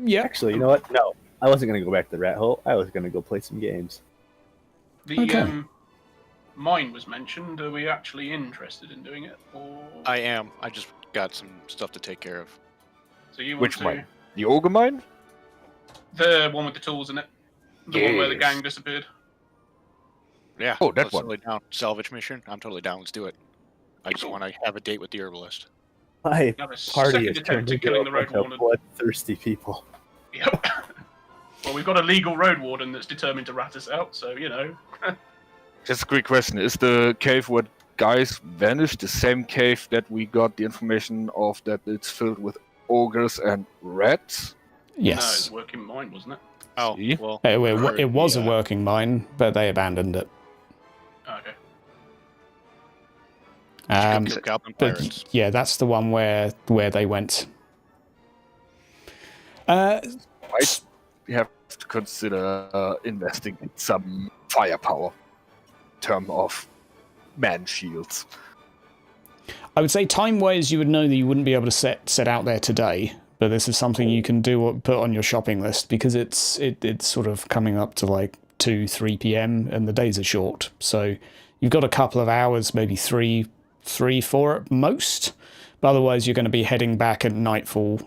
yeah. Actually, you know what? No, I wasn't going to go back to the rat hole. I was going to go play some games. The mine was mentioned. Are we actually interested in doing it? Or... I am. I just got some stuff to take care of. So you want Which to... mine? The ogre mine? The one with the tools in it. The one where the Yes. gang disappeared. Yeah. Oh, that let's one. Totally down. Salvage mission. I'm totally down. Let's do it. I just want to have a date with the herbalist. My Now the party second is attempt turned at into killing a the road bunch of warden. bloodthirsty people. Yep. Well, we've got a legal road warden that's determined to rat us out, so, you know. Just a quick question. Is the cave where guys vanished the same cave that we got the information of that it's filled with ogres and rats? No, Yes. it's working mine, wasn't it? Oh, See? well. It was a yeah. working mine, but they abandoned it. Go kill Goblin Pirates. Yeah, that's the one where they went. Right? We have to consider investing in some firepower in terms of man shields. I would say time-wise, you would know that you wouldn't be able to set out there today, but this is something you can do or put on your shopping list because it's sort of coming up to like 2-3 p.m. and the days are short. So you've got a couple of hours, maybe 3-4 at most. But otherwise, you're going to be heading back at nightfall,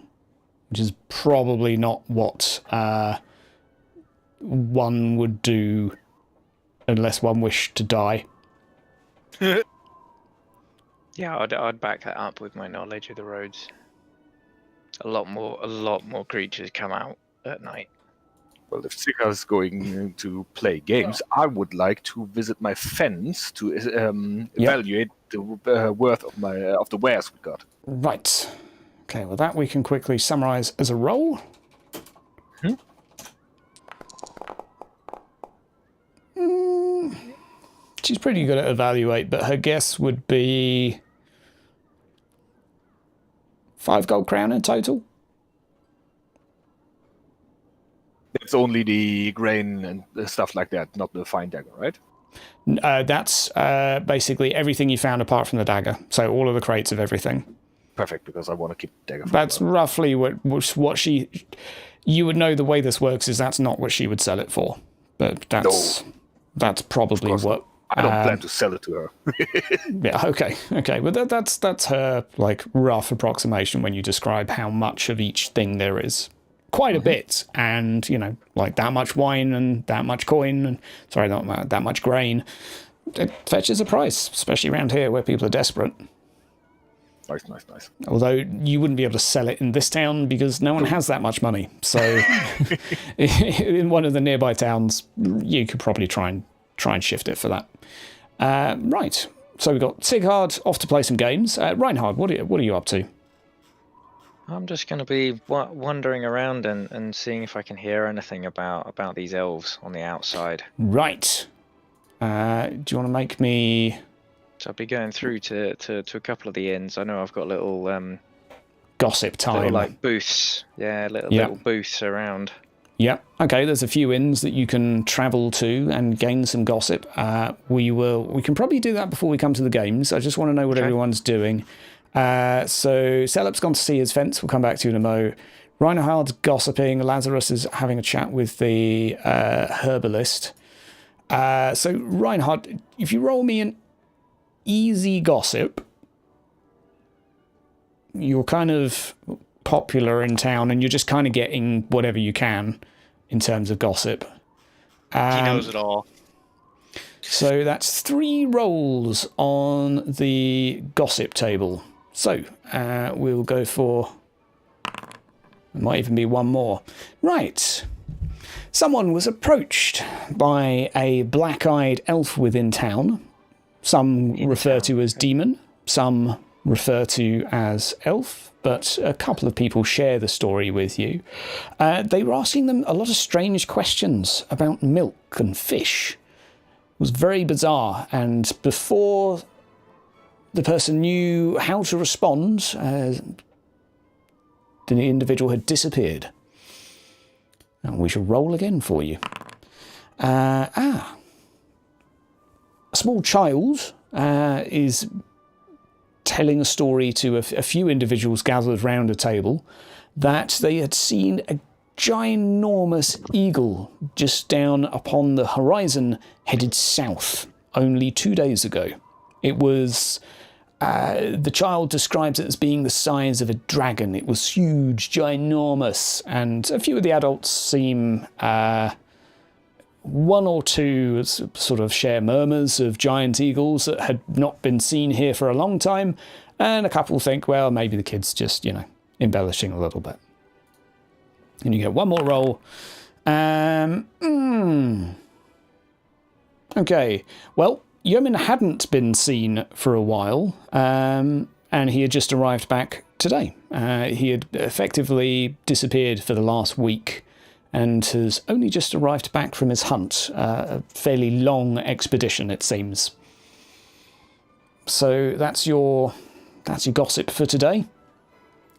which is probably not what one would do unless one wished to die. Yeah, I'd back that up with my knowledge of the roads. A lot more creatures come out at night. Well, if Sika's going to play games, I would like to visit my fence to evaluate the worth of the wares we got. Right. Okay, well that we can quickly summarise as a roll. She's pretty good at evaluate, but her guess would be 5 gold crown in total. It's only the grain and stuff like that, not the fine dagger, right? That's basically everything you found apart from the dagger. So all of the crates of everything. Perfect, because I want to keep the dagger. That's roughly what she... You would know the way this works is that's not what she would sell it for. But that's probably what... I don't plan to sell it to her. Yeah, okay. But that's her like rough approximation when you describe how much of each thing there is. Quite a bit, and like that much wine and that much coin, and sorry, not that much grain. It fetches a price, especially around here where people are desperate. Nice. Although you wouldn't be able to sell it in this town because no one has that much money. So in one of the nearby towns, you could probably try and shift it for that. Right. So we've got Sigurd off to play some games. Reinhard, what are you up to? I'm just going to be wandering around and seeing if I can hear anything about these elves on the outside. Right. Do you want to make me... So I'll be going through to a couple of the inns. I know I've got little... gossip time. Little, like, booths. Yeah, little booths around. Yep. Okay, there's a few inns that you can travel to and gain some gossip. We can probably do that before we come to the games. I just want to know what everyone's doing. So Selep's gone to see his fence. We'll come back to you in a mo. Reinhard's gossiping. Lazarus is having a chat with the herbalist. So Reinhard, if you roll me an easy gossip, you're kind of popular in town and you're just kind of getting whatever you can in terms of gossip. He knows it all. So that's 3 rolls on the gossip table. So we'll go for... There might even be one more. Right. Someone was approached by a black-eyed elf within town. Some refer to as demon. Some refer to as elf. But a couple of people share the story with you. They were asking them a lot of strange questions about milk and fish. It was very bizarre, and before the person knew how to respond, the individual had disappeared. And we shall roll again for you. A small child is telling a story to a few individuals gathered round a table that they had seen a ginormous eagle just down upon the horizon headed south only 2 days ago. It was... the child describes it as being the size of a dragon. It was huge, ginormous, and a few of the adults seem... one or two sort of share murmurs of giant eagles that had not been seen here for a long time, and a couple think, well, maybe the kid's just, embellishing a little bit. And you get one more roll. Okay, well, Yeoman hadn't been seen for a while, and he had just arrived back today. He had effectively disappeared for the last week and has only just arrived back from his hunt. A fairly long expedition, it seems. So that's your gossip for today.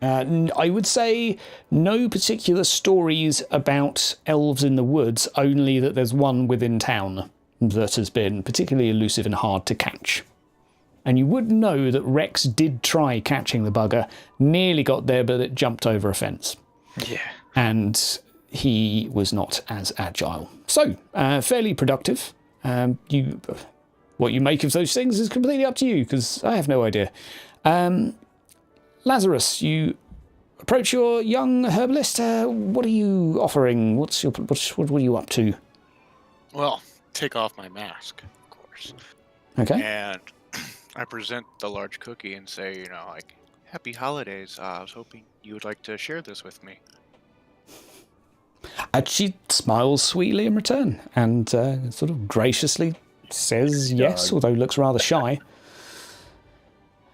I would say no particular stories about elves in the woods, only that there's one within town that has been particularly elusive and hard to catch. And you would know that Rex did try catching the bugger, nearly got there, but it jumped over a fence. Yeah. And he was not as agile. So, fairly productive. What you make of those things is completely up to you, because I have no idea. Lazarus, you approach your young herbalist. What are you offering? What are you up to? Well, take off my mask, of course. Okay. And I present the large cookie and say, like, happy holidays. I was hoping you would like to share this with me. And she smiles sweetly in return and sort of graciously says yes, although looks rather shy.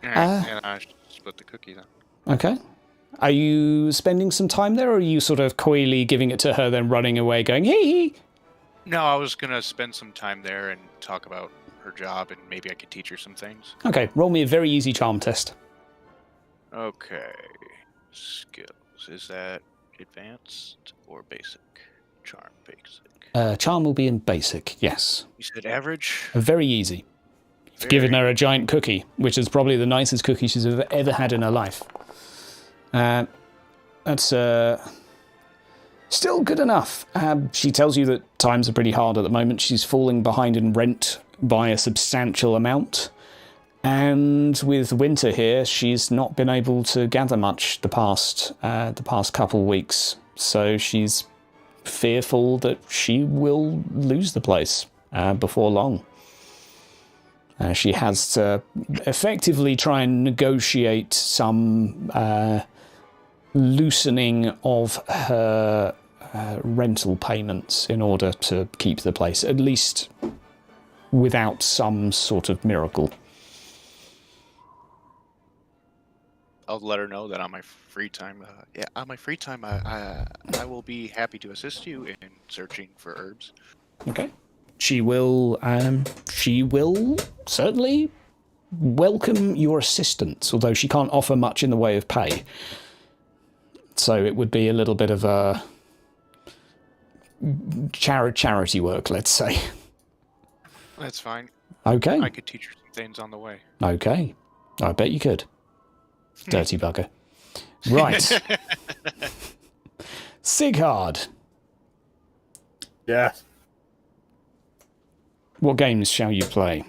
And I split the cookie then. Okay. Are you spending some time there, or are you sort of coyly giving it to her, then running away going, hee? No, I was going to spend some time there and talk about her job, and maybe I could teach her some things. Okay, roll me a very easy charm test. Okay. Skills. Is that advanced or basic? Charm, basic. Charm will be in basic, yes. You said average? Very easy. You've given her a giant cookie, which is probably the nicest cookie she's ever had in her life. That's still good enough. She tells you that times are pretty hard at the moment. She's falling behind in rent by a substantial amount. And with winter here, she's not been able to gather much the past couple weeks. So she's fearful that she will lose the place before long. She has to effectively try and negotiate some loosening of her rental payments in order to keep the place, at least without some sort of miracle. I'll let her know that on my free time, I will be happy to assist you in searching for herbs. Okay. She will certainly welcome your assistance, although she can't offer much in the way of pay. So it would be a little bit of a charity work, let's say. That's fine. Okay. I could teach her some things on the way. Okay. I bet you could. Dirty bugger. Right. Sighard. Yes. What games shall you play?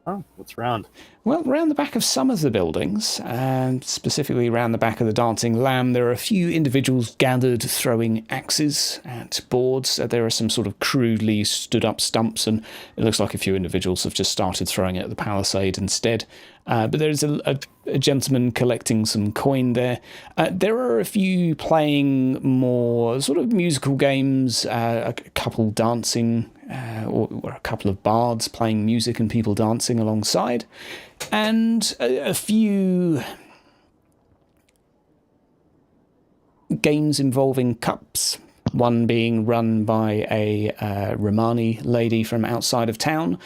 Oh, what's round? Well, around the back of some of the buildings, and specifically around the back of the Dancing Lamb, there are a few individuals gathered throwing axes at boards. There are some sort of crudely stood up stumps, and it looks like a few individuals have just started throwing it at the palisade instead. But there's a gentleman collecting some coin there. There are a few playing more sort of musical games, a couple dancing, or a couple of bards playing music and people dancing alongside, and a few games involving cups, one being run by a Romani lady from outside of town,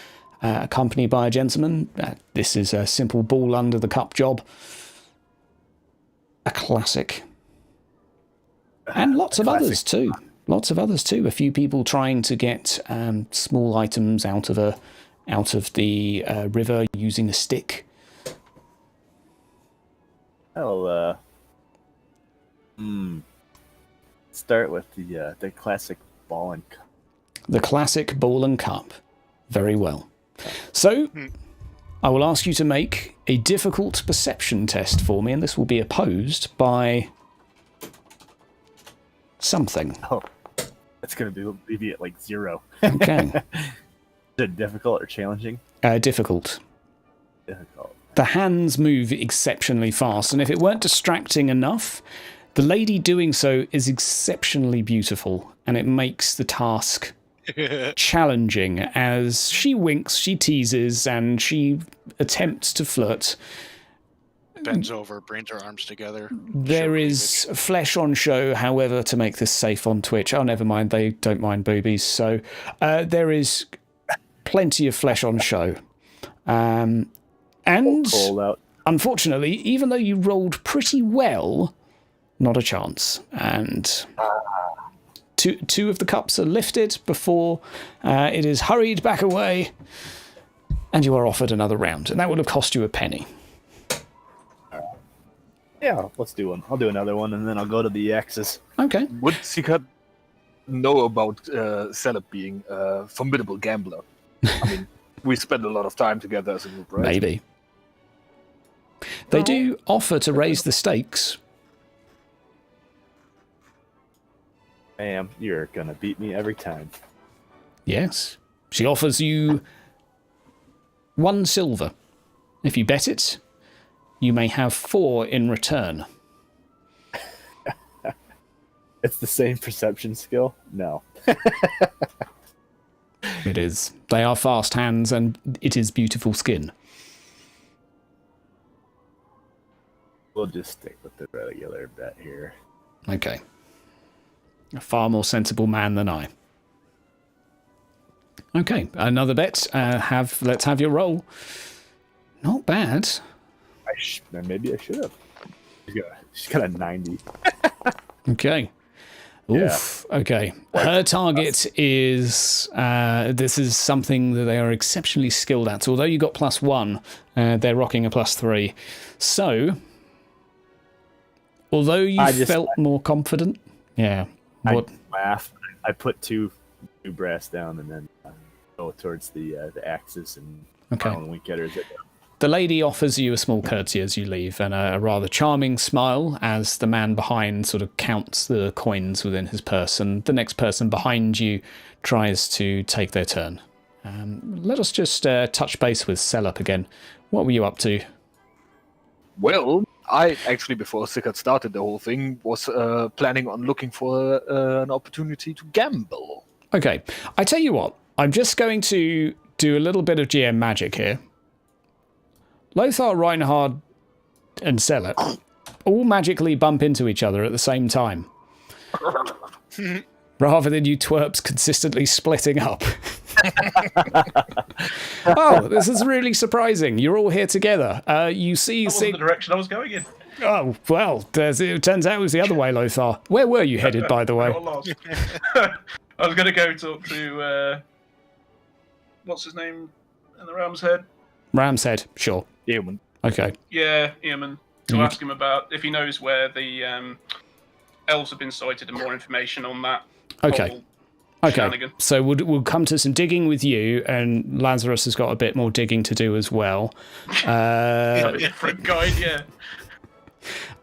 accompanied by a gentleman. This is a simple ball under the cup job. A classic. And lots of others too. Lots of others too. A few people trying to get small items out of the river using a stick. I'll start with the classic ball and cup. The classic ball and cup. Very well. So, I will ask you to make a difficult perception test for me, and this will be opposed by something. Oh, that's going to be at like 0. Okay. Is it difficult or challenging? Difficult. Difficult. The hands move exceptionally fast, and if it weren't distracting enough, the lady doing so is exceptionally beautiful, and it makes the task challenging as she winks, she teases, and she attempts to flirt. Bends over, brings her arms together. There is flesh on show, however, to make this safe on Twitch. Oh, never mind, they don't mind boobies. So there is plenty of flesh on show. And Call out. unfortunately, even though you rolled pretty well, not a chance. And two of the cups are lifted before it is hurried back away, and you are offered another round. And that would have cost you a penny. Yeah, let's do one. I'll do another one, and then I'll go to the X's. Okay. Would Sika know about Celeb being a formidable gambler? I mean, we spend a lot of time together as a group, right? Maybe. They do offer to raise the stakes. Ma'am, you're gonna beat me every time. Yes. She offers you 1 silver. If you bet it, you may have 4 in return. It's the same perception skill? No. It is. They are fast hands, and it is beautiful skin. We'll just stick with the regular bet here. Okay. A far more sensible man than I. Okay, another bet. Let's have your roll. Not bad. Maybe I should have. She's got a 90. Okay. Oof. Yeah. Okay. Her target is. This is something that they are exceptionally skilled at. So although you got +1, they're rocking a +3. So, although you felt more confident, yeah. What? I laugh. I put two brass down and then go towards the axes and wink at her. The lady offers you a small curtsy as you leave, and a rather charming smile as the man behind sort of counts the coins within his purse, and the next person behind you tries to take their turn. Let us just touch base with Selup again. What were you up to? Well, I actually, before Sickert started the whole thing, was planning on looking for an opportunity to gamble. Okay, I tell you what, I'm just going to do a little bit of GM magic here. Lothar, Reinhard, and Selup all magically bump into each other at the same time. Rather than you twerps consistently splitting up. Oh, this is really surprising. You're all here together. You see... That wasn't the direction I was going in. Oh, well, it turns out it was the other way, Lothar. Where were you headed, by the way? I was going to go talk to... what's his name in the Ram's Head? Ram's Head, sure. Eamon. Okay. Yeah, Eamon. To ask him about if he knows where the elves have been sighted and more information on that. Okay. So we'll come to some digging with you, and Lazarus has got a bit more digging to do as well. A different guide,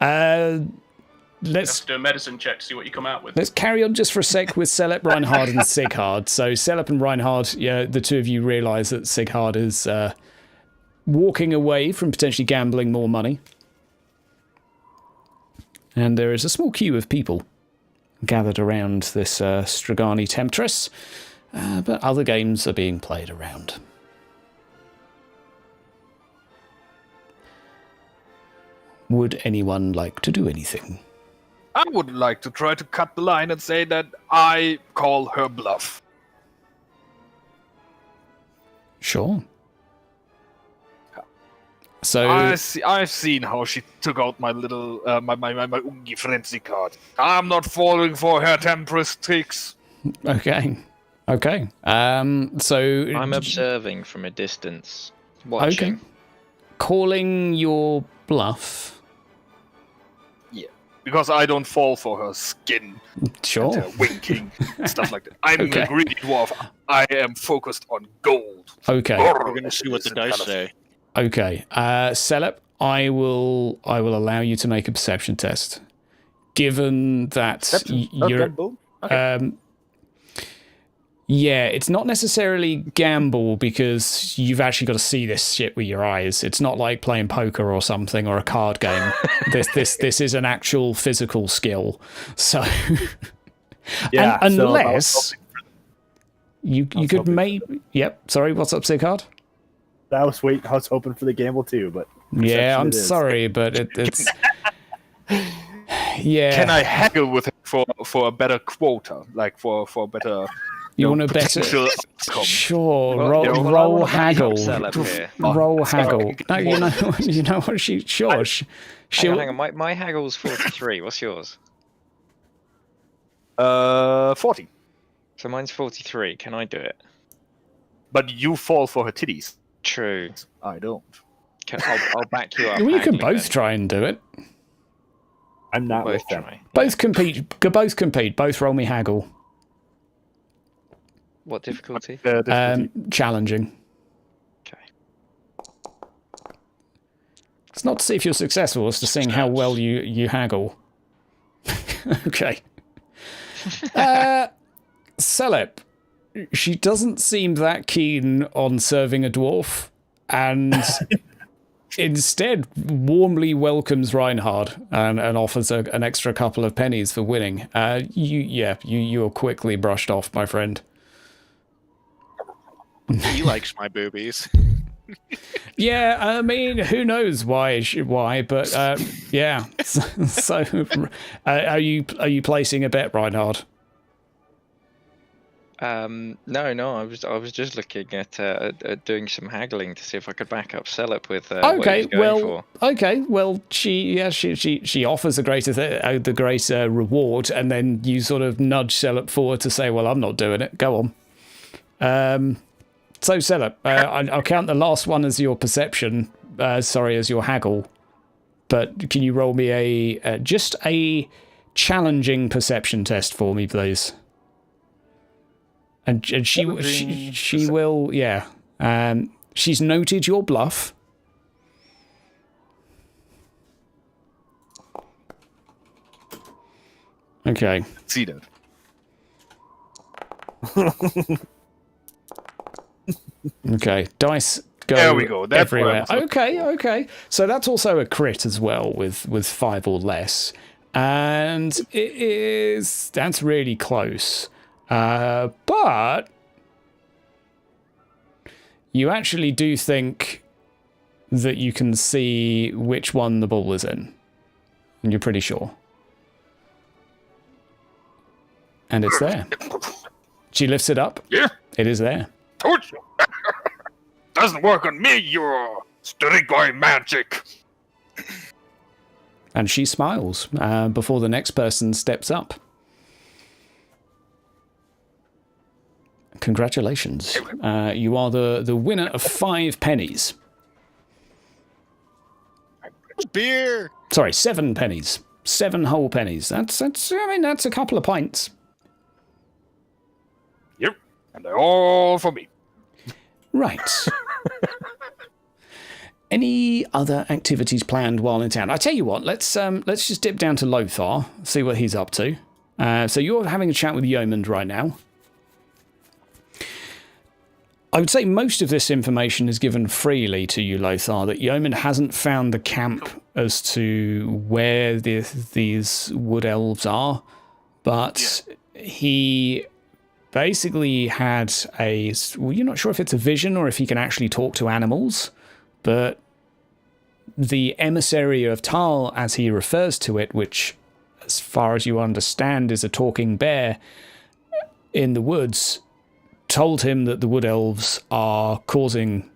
yeah. Let's do a medicine check to see what you come out with. Let's carry on just for a sec with Selup, Reinhard, and Sighard. So Selup and Reinhard, yeah, the two of you realise that Sighard is walking away from potentially gambling more money. And there is a small queue of people gathered around this Strigani Temptress, but other games are being played around. Would anyone like to do anything? I would like to try to cut the line and say that I call her bluff. Sure. So I've seen how she took out my little my Ungi frenzy card. I'm not falling for her temperance tricks. Okay. So I'm observing from a distance, watching. Okay. Calling your bluff. Yeah, because I don't fall for her skin. Sure. And her winking stuff like that. I'm a greedy dwarf. I am focused on gold. Okay. We're gonna see what the dice say. Okay, Selup, I will allow you to make a perception test. Given that you're, yeah, it's not necessarily gamble because you've actually got to see this shit with your eyes. It's not like playing poker or something or a card game. This is an actual physical skill. So, yeah, unless you could maybe. Yep. Sorry, what's up, Sighard? I was hoping for the gamble too, but yeah, I'm sorry, but it's yeah. Can I haggle with it for a better quota, like for a better You want a better? Sure. Roll haggle. Roll haggle. No, you know what? Hang on. My haggle's 43. What's yours? 40. So mine's 43. Can I do it? But you fall for her titties. True. I don't. I'll back you up. Well, you can both then. try and do it. I'm not Both with them. try. Both compete. Both compete. Both roll me haggle. What difficulty? Challenging. Okay. It's not to see if you're successful, it's to seeing how well you haggle. Okay. Celeb. She doesn't seem that keen on serving a dwarf, and instead warmly welcomes Reinhard and offers an extra couple of pennies for winning. You are quickly brushed off, my friend. He likes my boobies. Yeah, I mean, who knows why? But yeah. So, are you placing a bet, Reinhard? No. I was just looking at doing some haggling to see if I could back up Celeb with what he's going for. Okay. Well, she offers the greater reward, and then you sort of nudge Celeb forward to say, "Well, I'm not doing it. Go on." So, Celeb, I'll count the last one as your perception. As your haggle. But can you roll me just a challenging perception test for me, please? And she will, yeah. She's noted your bluff. Okay. See that. Okay, dice go there we go. That's everywhere. Okay. So that's also a crit as well with 5 or less. And that's really close. But you actually do think that you can see which one the ball is in. And you're pretty sure. And it's there. She lifts it up. Yeah. It is there. Told you. Doesn't work on me, your strigoi magic. And she smiles before the next person steps up. Congratulations. You are the winner of 5 pennies. Beer! Sorry, 7 pennies. 7 whole pennies. That's a couple of pints. Yep. And they're all for me. Right. Any other activities planned while in town? I tell you what, let's just dip down to Lothar, see what he's up to. So you're having a chat with Yeoman right now. I would say most of this information is given freely to you, Lothar, that Yeoman hasn't found the camp as to where these wood elves are, but he basically had you're not sure if it's a vision or if he can actually talk to animals, but the emissary of Tal, as he refers to it, which, as far as you understand, is a talking bear in the woods, told him that the wood elves are causing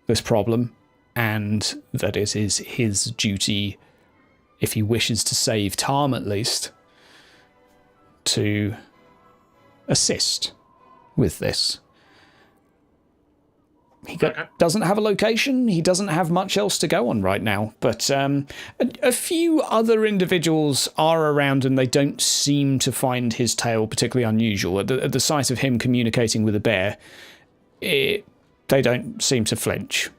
this problem, and that it is his duty, if he wishes to save Tarm at least, to assist with this. He doesn't have a location. He doesn't have much else to go on right now. But a few other individuals are around, and they don't seem to find his tale particularly unusual. At the sight of him communicating with a bear, they don't seem to flinch.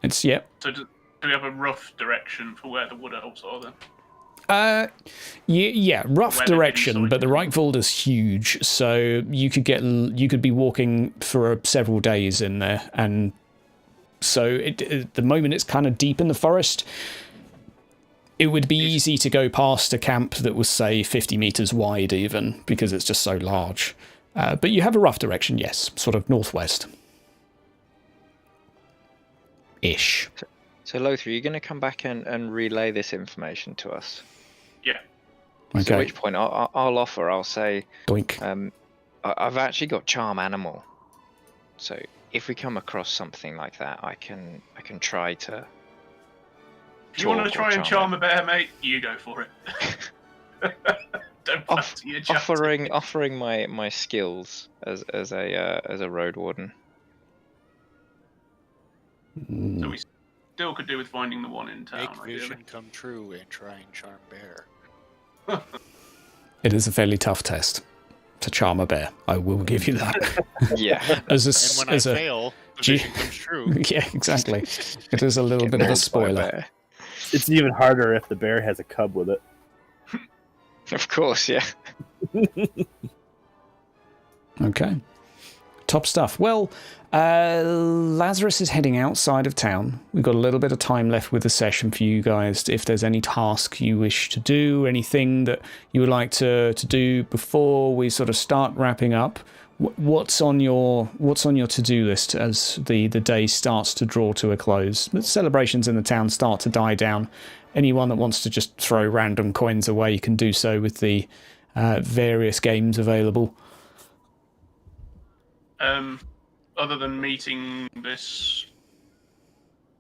It's, yep. So do we have a rough direction for where the wood elves are then? Yeah, rough direction, but the Reichwald is huge, so you could be walking for several days in there, and so at the moment it's kind of deep in the forest. It would be easy to go past a camp that was, say, 50 meters wide even, because it's just so large. But you have a rough direction, yes, sort of northwest. Ish. So Lothar, are you going to come back and relay this information to us? Yeah. Okay. So at which point I'll offer, I'll say, Doink. I've actually got charm animal, so if we come across something like that, I can try to. If you want to try and charm a bear, mate, you go for it. Don't fancy your chatting. offering my skills as a road warden. So we still could do with finding the one in town. Make vision ideally. come true and try and charm bear. It is a fairly tough test to charm a bear. I will give you that. Yeah. And when I fail, the vision comes true. Yeah, exactly. It is a little bit of a spoiler. It's even harder if the bear has a cub with it. Of course, yeah. Okay. Top stuff. Well, Lazarus is heading outside of town. We've got a little bit of time left with the session for you guys. If there's any task you wish to do, anything that you would like to do before we sort of start wrapping up, what's on your to-do list as the day starts to draw to a close? The celebrations in the town start to die down. Anyone that wants to just throw random coins away can do so with the various games available. Other than meeting this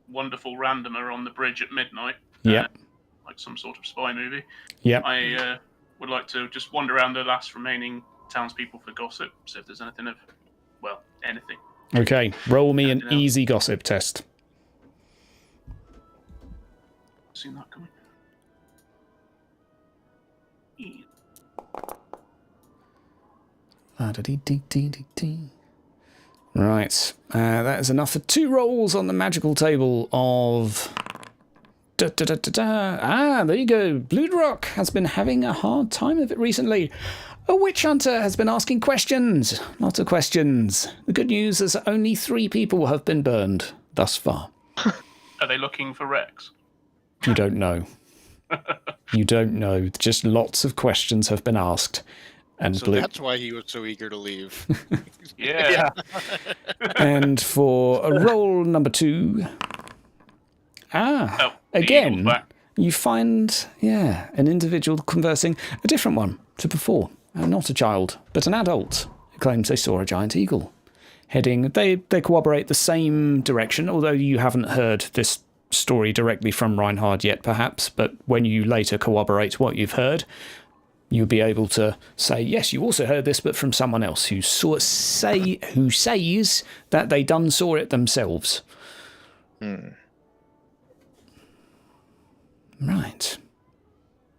wonderful randomer on the bridge at midnight, Yep. like some sort of spy movie, Yep. I would like to just wander around the last remaining townspeople for gossip, see if there's anything of, well, anything. Okay, roll me an Anything else? easy gossip test. Seen that coming. Right, that is enough for 2 rolls on the magical table of... there you go. Blood Rock has been having a hard time of it recently. A witch hunter has been asking questions. Lots of questions. The good news is that only 3 people have been burned thus far. Are they looking for Rex? You don't know. You don't know. Just lots of questions have been asked. And So that's why he was so eager to leave. Yeah. And for a roll number 2... Oh, the again, eagle's back. you find, an individual conversing a different one to before. Not a child, but an adult who claims they saw a giant eagle. Heading, they corroborate the same direction, although you haven't heard this story directly from Reinhard yet, perhaps, but when you later corroborate what you've heard, you'll be able to say, yes, you also heard this, but from someone else who says that they done saw it themselves. Right.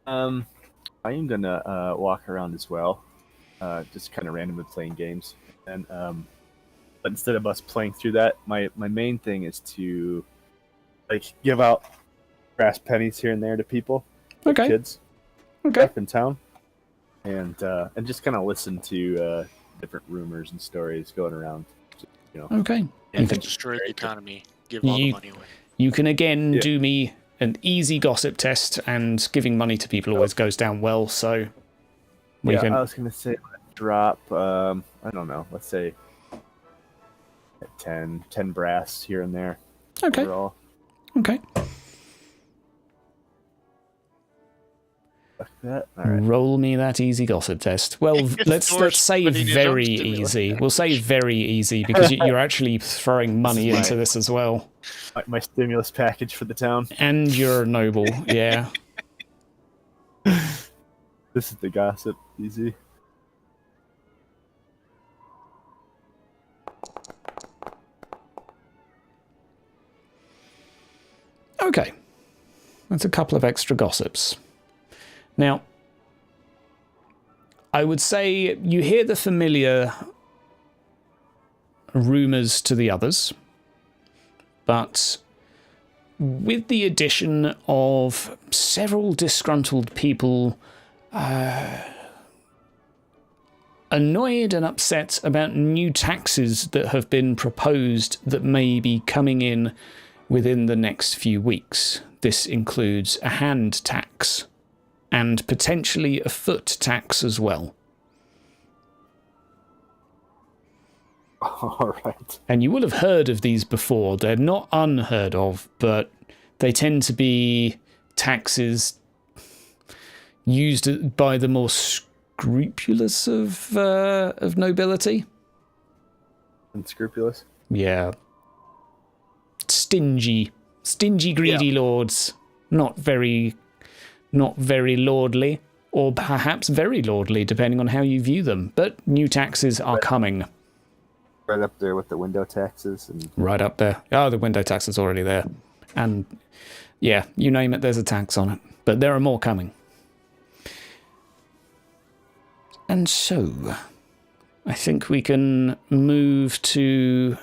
I am gonna walk around as well, just kind of randomly playing games, and but instead of us playing through that, my main thing is to give out brass pennies here and there to people, Okay. kids, Okay. up in town, and just kind of listen to different rumors and stories going around. Okay. And destroy the economy. Give all the money away. You can again do me an easy gossip test, and giving money to people always goes down well, so we can... I was gonna say drop. I don't know. Let's say 10 brass here and there. Okay. Overall. Okay. Like that. All right. Roll me that easy gossip test. Well, let's say very easy. We'll say very easy because you're actually throwing money into this as well. My stimulus package for the town. And you're noble, yeah. This is the gossip. Easy. Okay. That's a couple of extra gossips. Now, I would say you hear the familiar rumours to the others, but with the addition of several disgruntled people annoyed and upset about new taxes that have been proposed that may be coming in within the next few weeks. This includes a hand tax and potentially a foot tax as well. All right. And you will have heard of these before. They're not unheard of, but they tend to be taxes used by the more unscrupulous of nobility. Unscrupulous? Yeah. Stingy, greedy lords. Not very lordly, or perhaps very lordly, depending on how you view them. But new taxes are coming. Right up there with the window taxes. And right up there. Oh, the window tax is already there. And, yeah, you name it, there's a tax on it. But there are more coming. And so, I think we can move to...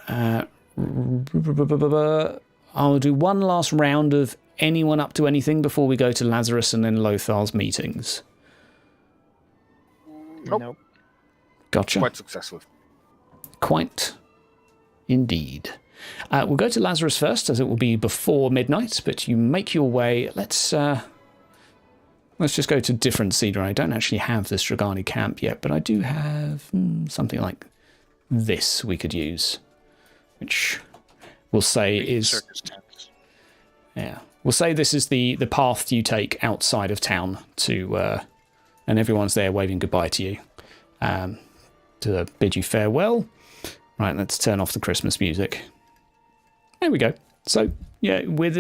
I'll do one last round of anyone up to anything before we go to Lazarus and then Lothar's meetings. Nope. Gotcha. Quite successful. Quite. Indeed. We'll go to Lazarus first, as it will be before midnight, but you make your way. Let's just go to different cedar. I don't actually have the Stragani camp yet, but I do have something like this we could use, which we'll say is... Circus tents. Yeah. We'll say this is the path you take outside of town to... and everyone's there waving goodbye to you, to bid you farewell. Right, let's turn off the Christmas music. There we go. So, yeah, with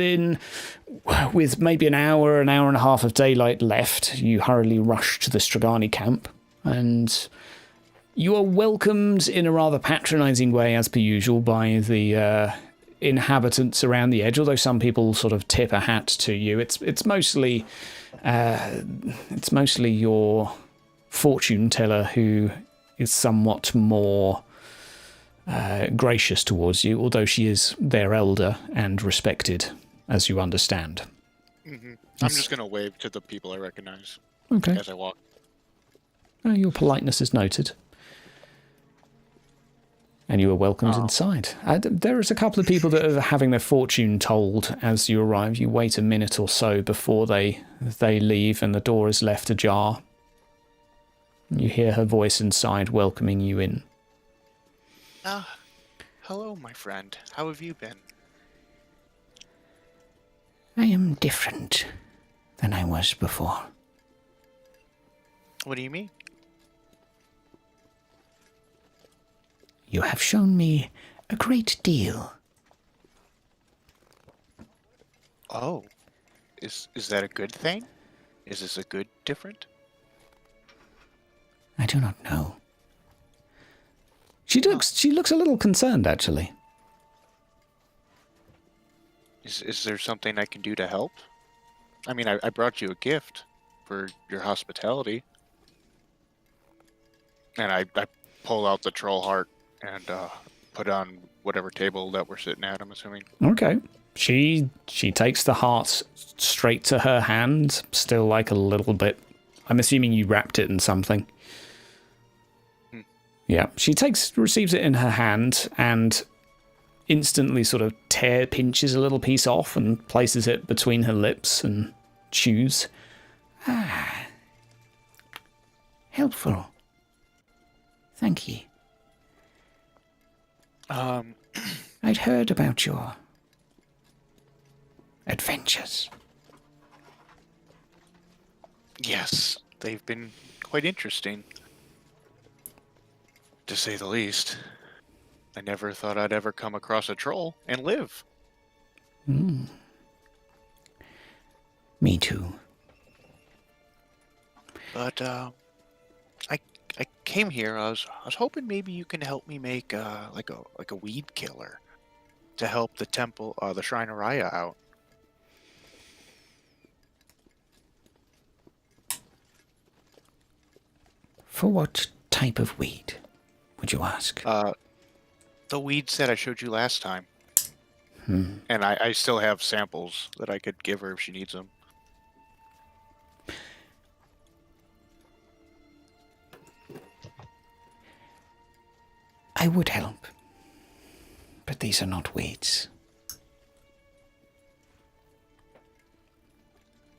maybe an hour and a half of daylight left, you hurriedly rush to the Stragani camp, and you are welcomed in a rather patronising way, as per usual, by the inhabitants around the edge, although some people sort of tip a hat to you. It's mostly your fortune teller who is somewhat more gracious towards you, although she is their elder and respected, as you understand. Mm-hmm. I'm just going to wave to the people I recognize as I walk. Your politeness is noted. And you are welcomed inside. There is a couple of people that are having their fortune told as you arrive. You wait a minute or so before they leave and the door is left ajar. You hear her voice inside welcoming you in. Hello, my friend. How have you been? I am different than I was before. What do you mean? You have shown me a great deal. Oh, is that a good thing? Is this a good different? I do not know. She looks a little concerned, actually. Is there something I can do to help? I mean, I brought you a gift for your hospitality. And I pull out the troll heart and put it on whatever table that we're sitting at, I'm assuming. Okay. She takes the heart straight to her hand, still like a little bit. I'm assuming you wrapped it in something. Yeah, she receives it in her hand and instantly sort of pinches a little piece off and places it between her lips and chews. Helpful. Thank you. I'd heard about your adventures. Yes, they've been quite interesting, to say the least. I never thought I'd ever come across a troll and live. Me too. But I came here. I was hoping maybe you can help me make like a weed killer to help the temple, the Shrine of Raya out. For what type of weed, would you ask? The weeds that I showed you last time. And I still have samples that I could give her if she needs them. I would help, but these are not weeds.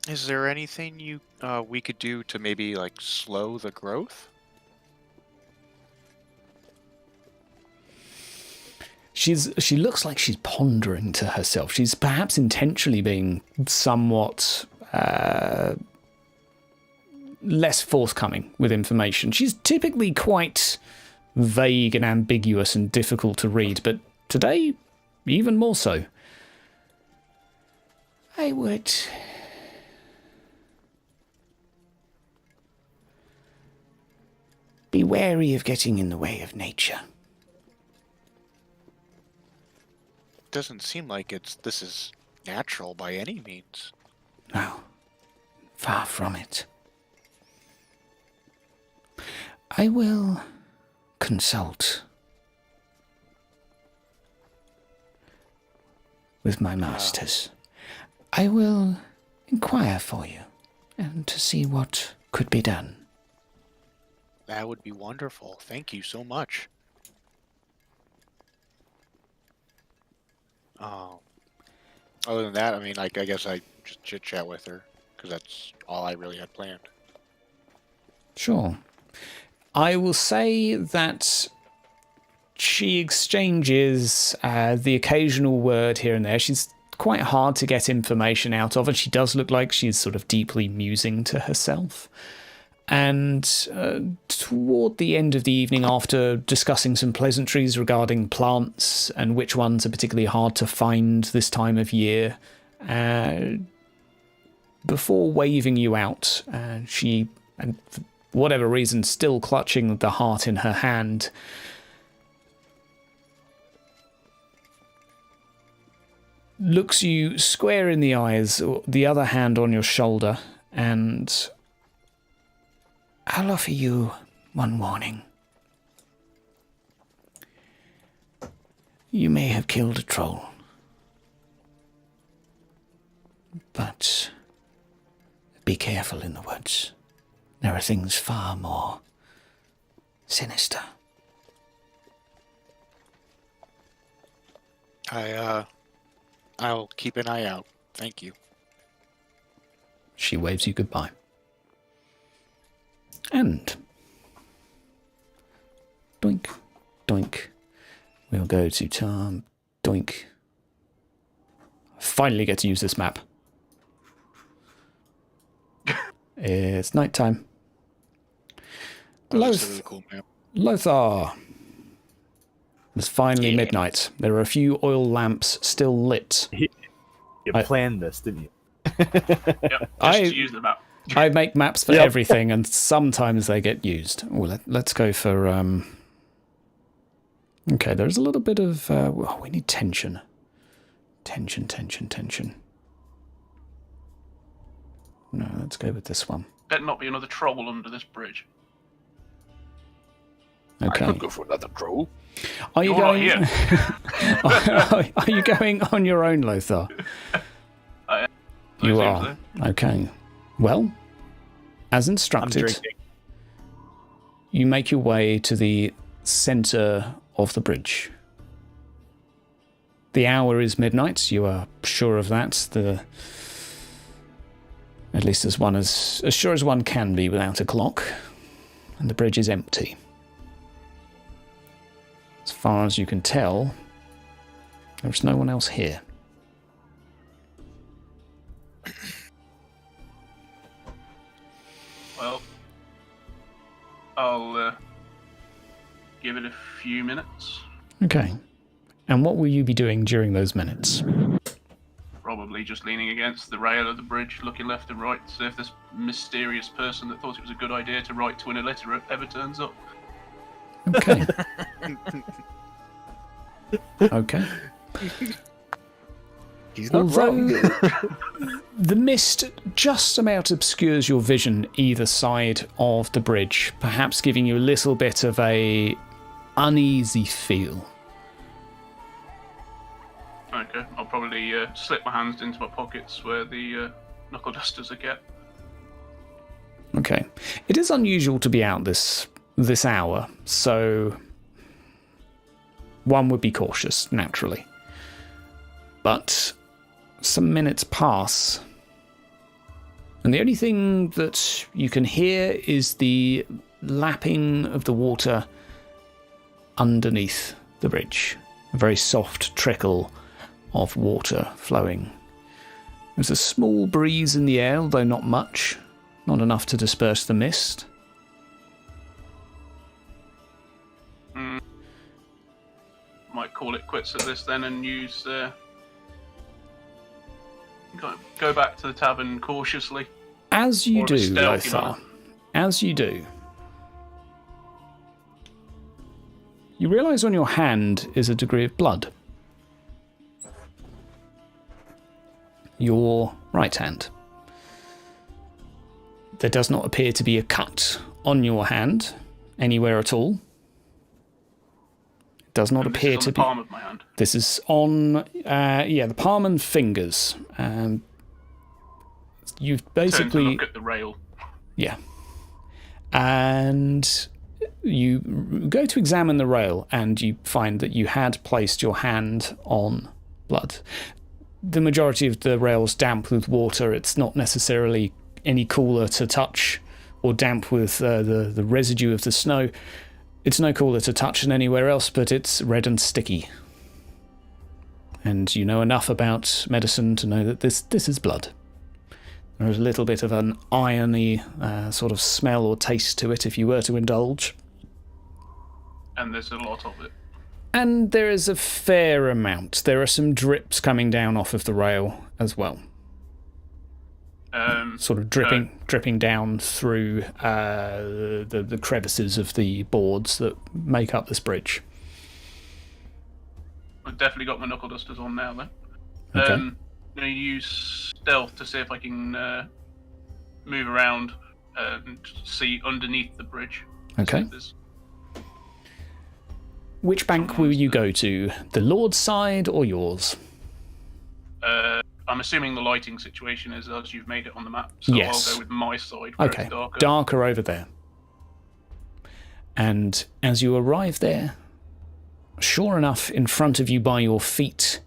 Is there anything we could do to maybe like slow the growth? She looks like she's pondering to herself. She's perhaps intentionally being somewhat less forthcoming with information. She's typically quite vague and ambiguous and difficult to read, but today, even more so. I would be wary of getting in the way of nature. Doesn't seem like this is natural by any means. No, far from it. I will consult with my masters. I will inquire for you and to see what could be done. That would be wonderful. Thank you so much. Other than that, I mean, I guess I just chit-chat with her, because that's all I really had planned. Sure. I will say that she exchanges the occasional word here and there. She's quite hard to get information out of, and she does look like she's sort of deeply musing to herself. And toward the end of the evening, after discussing some pleasantries regarding plants and which ones are particularly hard to find this time of year, before waving you out, she, and for whatever reason, still clutching the heart in her hand, looks you square in the eyes, the other hand on your shoulder, and I'll offer you one warning. You may have killed a troll, but be careful in the woods. There are things far more sinister. I'll keep an eye out. Thank you. she waves you goodbye. And doink, doink. We'll go to Tom. Doink. Finally get to use this map. It's nighttime. That's a really cool map. Lothar. It's finally midnight. There are a few oil lamps still lit. You planned this, didn't you? Yep, just to use the map. I make maps for everything, and sometimes they get used. Oh, let's go for... Okay, there's a little bit of... we need tension. Tension. No, let's go with this one. Better not be another troll under this bridge. Okay. I could go for another troll. Are you You're not going? here. Are you going on your own, Lothar? I You assume are. so. Okay. Well, as I'm instructed, drinking. you make your way to the center of the bridge. The hour is midnight. You are sure of that. At least as sure as one can be without a clock. And the bridge is empty. As far as you can tell, there's no one else here. Well, I'll give it a few minutes. Okay. And what will you be doing during those minutes? Probably just leaning against the rail of the bridge, looking left and right to see if this mysterious person that thought it was a good idea to write to an illiterate ever turns up. Okay. Okay. He's not Although wrong. the mist just about obscures your vision either side of the bridge, perhaps giving you a little bit of a uneasy feel. Okay, I'll probably slip my hands into my pockets where the knuckle dusters are kept. Okay. It is unusual to be out this hour, so one would be cautious, naturally. But some minutes pass, and the only thing that you can hear is the lapping of the water underneath the bridge. A very soft trickle of water flowing. There's a small breeze in the air, although not much Not enough to disperse the mist. Might call it quits at this then and use... go back to the tavern cautiously. As you Or do, a stealthy Lothar, manner. as you do, you realise on your hand is a degree of blood. Your right hand. There does not appear to be a cut on your hand anywhere at all. It does not And appear this is to on the be. palm of my hand. This is on, the palm and fingers. You've Turn to basically, look at the rail. yeah, and you go to examine the rail, and you find that you had placed your hand on blood. The majority of the rail's damp with water. It's not necessarily any cooler to touch, or damp with the residue of the snow. It's no cooler to touch than anywhere else, but it's red and sticky. And you know enough about medicine to know that this is blood. There is a little bit of an irony sort of smell or taste to it if you were to indulge. And there's a lot of it. And there is a fair amount. There are some drips coming down off of the rail as well. Sort of dripping down through the crevices of the boards that make up this bridge. I've definitely got my knuckle dusters on now then. Okay. I'm going to use stealth to see if I can move around and see underneath the bridge. Okay. See if there's- Which bank will you go to? The Lord's side or yours? I'm assuming the lighting situation is as you've made it on the map, so Yes. I'll go with my side where Okay, it's darker. darker over there. And as you arrive there, sure enough, in front of you by your feet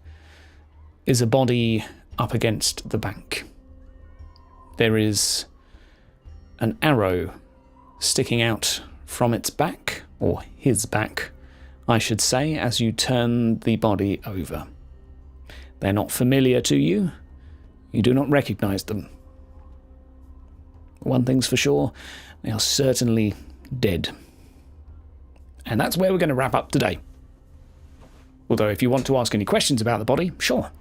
is a body up against the bank. There is an arrow sticking out from its back, or his back, I should say, as you turn the body over. They're not familiar to you. You do not recognise them. One thing's for sure, they are certainly dead. And that's where we're going to wrap up today. Although if you want to ask any questions about the body, sure.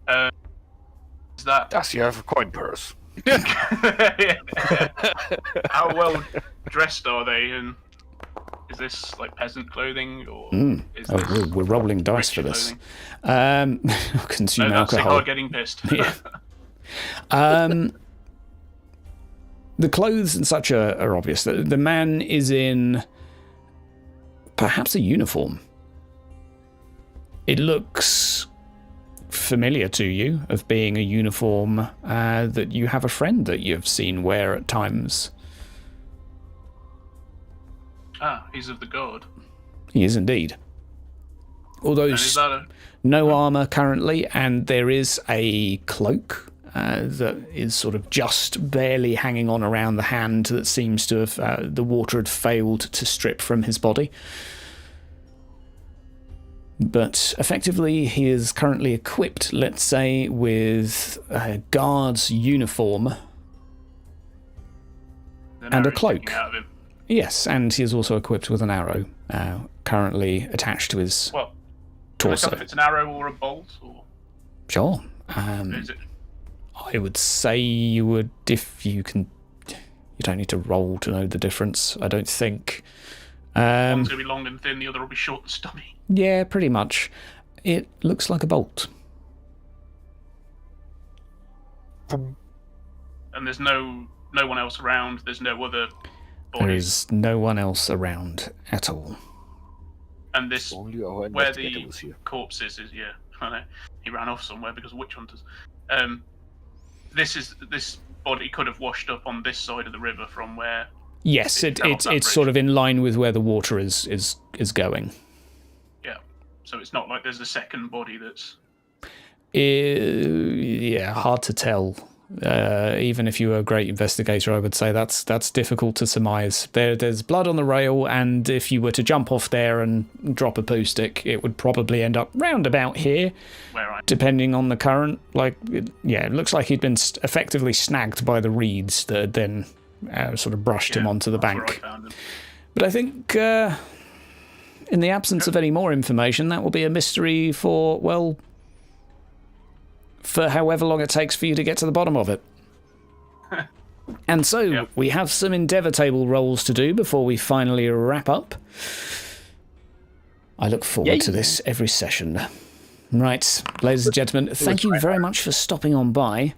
Is that Does you have a coin purse? how well dressed are they, and is this like peasant clothing, or is Oh, this we're rolling dice rich for this. clothing? Consume No, that's alcohol. hard getting pissed. Yeah. The clothes and such are obvious. The man is in perhaps a uniform. It looks familiar to you of being a uniform that you have a friend that you've seen wear at times. He's of the guard. He is indeed. Although And is that no armour currently, and there is a cloak that is sort of just barely hanging on around the hand that seems to have the water had failed to strip from his body. But effectively, he is currently equipped, let's say, with a guard's uniform and a cloak. Out of him? Yes, and he is also equipped with an arrow, currently attached to his Well, can I tell torso. if it's an arrow or a bolt, or Sure. is it? I would say you would, if you can. You don't need to roll to know the difference, I don't think. One's gonna be long and thin, the other will be short and stubby. Yeah, pretty much. It looks like a bolt. And there's no one else around. There's no other There bodies. is no one else around at all. And this Only our where investigator the was here. corpse is yeah. I know he ran off somewhere because of witch hunters. This body could have washed up on this side of the river from where. Yes, It fell off that it's bridge. sort of in line with where the water is going. Yeah. So it's not like there's a second body that's. Yeah, hard to tell Even if you were a great investigator, I would say that's difficult to surmise. There's blood on the rail, and if you were to jump off there and drop a poo stick, it would probably end up round about here, depending on the current. It looks like he'd been effectively snagged by the reeds that had then sort of brushed him onto the bank. But I think, in the absence of any more information, that will be a mystery for however long it takes for you to get to the bottom of it. And so, we have some Endeavour table rolls to do before we finally wrap up. I look forward to this every session. Right, ladies and gentlemen, thank you very much for stopping on by.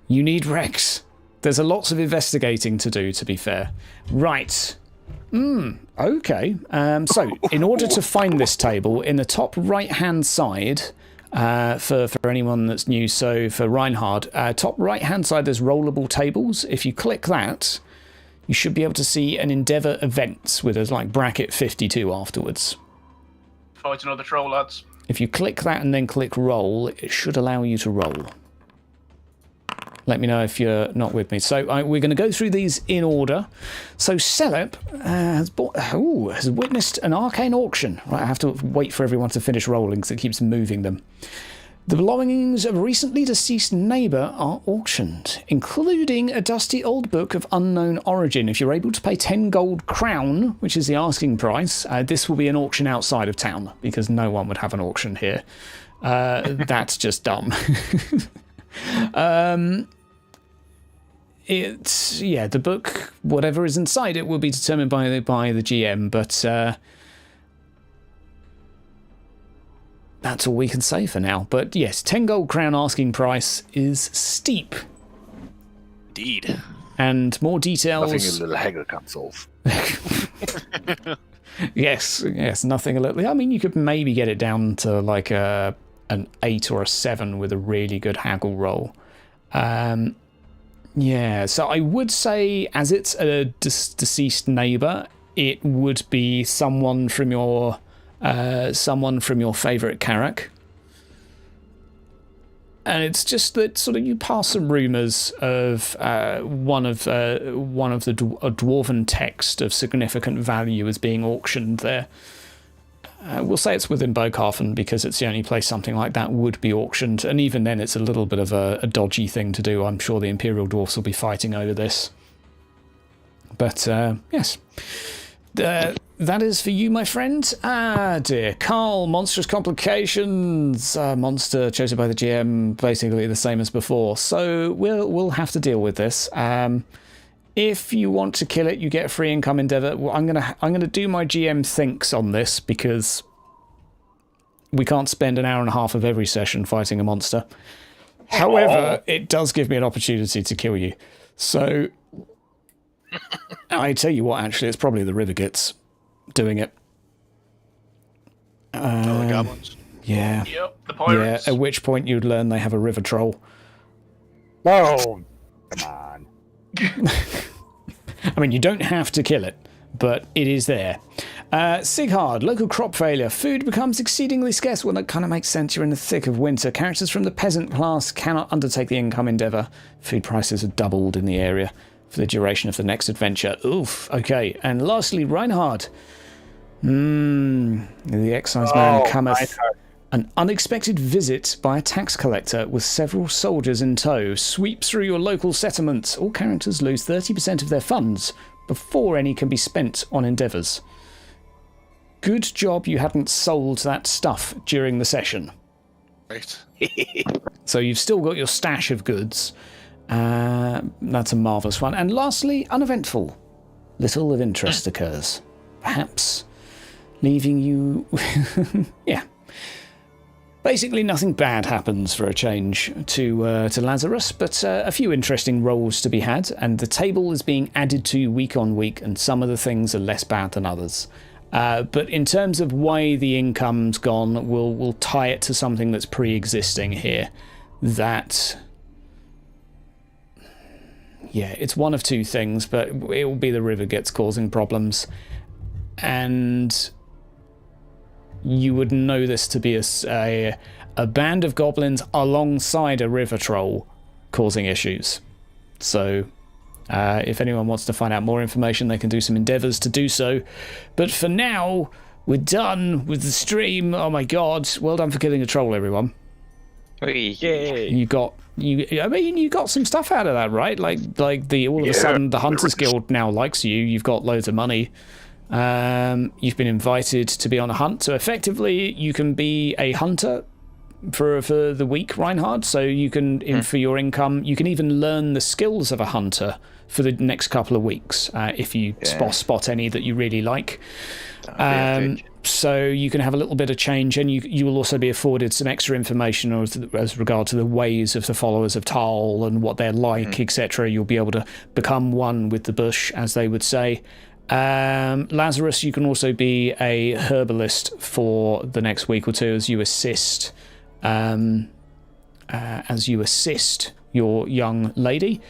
You need Rex. There's lots of investigating to do, to be fair. Right. Okay. So, in order to find this table, in the top right-hand side... for anyone that's new, so for Reinhard, top right hand side there's rollable tables. If you click that, you should be able to see an Endeavour events with a bracket 52 afterwards. Fight another troll, lads. If you click that and then click roll, it should allow you to roll. Let me know if you're not with me. So we're going to go through these in order. So Celeb has witnessed an arcane auction. Right, I have to wait for everyone to finish rolling because it keeps moving them. The belongings of a recently deceased neighbour are auctioned, including a dusty old book of unknown origin. If you're able to pay 10 gold crown, which is the asking price, this will be an auction outside of town because no one would have an auction here. That's just dumb. The book, whatever is inside it, will be determined by the GM, but that's all we can say for now. But yes, 10 gold crown asking price is steep. Indeed. And more details... Nothing a little hanger can't solve. Yes, nothing a little... I mean, you could maybe get it down to like an 8 or a 7 with a really good haggle roll. Yeah, so I would say, as it's a deceased neighbour, it would be someone from your favourite Carrack. And it's just that sort of you pass some rumours of one of the dwarven text of significant value is being auctioned there. We'll say it's within Bokarfen because it's the only place something like that would be auctioned, and even then it's a little bit of a dodgy thing to do. I'm sure the Imperial Dwarfs will be fighting over this. But, yes. That is for you, my friend. Ah, dear. Carl, monstrous complications. Monster chosen by the GM, basically the same as before. So we'll have to deal with this. If you want to kill it, you get a free income Endeavour. Well, I'm gonna do my GM thinks on this because we can't spend an hour and a half of every session fighting a monster. However, it does give me an opportunity to kill you. So I tell you what, actually, it's probably the Rivergits doing it. The goblins. Yeah. Yep, the pirates. Yeah. At which point you'd learn they have a river troll. Oh, come on. I mean, you don't have to kill it, but it is there. Sighard, local crop failure. Food becomes exceedingly scarce. Well, that kind of makes sense. You're in the thick of winter. Characters from the peasant class cannot undertake the income endeavour. Food prices have doubled in the area for the duration of the next adventure. Oof. Okay. And lastly, Reinhard. The excise man cometh. Reinhard. An unexpected visit by a tax collector with several soldiers in tow sweeps through your local settlement. All characters lose 30% of their funds before any can be spent on endeavours. Good job you hadn't sold that stuff during the session. Right. So you've still got your stash of goods. That's a marvellous one. And lastly, uneventful. Little of interest occurs. Perhaps leaving you... yeah. Basically, nothing bad happens for a change to Lazarus, but a few interesting rolls to be had, and the table is being added to week on week, and some of the things are less bad than others. But in terms of why the income's gone, we'll tie it to something that's pre-existing here. That... yeah, it's one of two things, but it will be the Rivergits causing problems. And... you would know this to be a band of goblins alongside a river troll causing issues. So if anyone wants to find out more information, they can do some endeavours to do so. But for now, we're done with the stream. Oh my god, well done for killing a troll, everyone. Yay. You got some stuff out of that, right? Like all of a sudden the Hunters Guild now likes you. You've got loads of money. You've been invited to be on a hunt, so effectively you can be a hunter for the week, Reinhard. So you can, for your income, you can even learn the skills of a hunter for the next couple of weeks if you spot any that you really like. So you can have a little bit of change, and you will also be afforded some extra information as regard to the ways of the followers of Tal and what they're like, etc. You'll be able to become one with the bush, as they would say. Lazarus, you can also be a herbalist for the next week or two as you assist your young lady,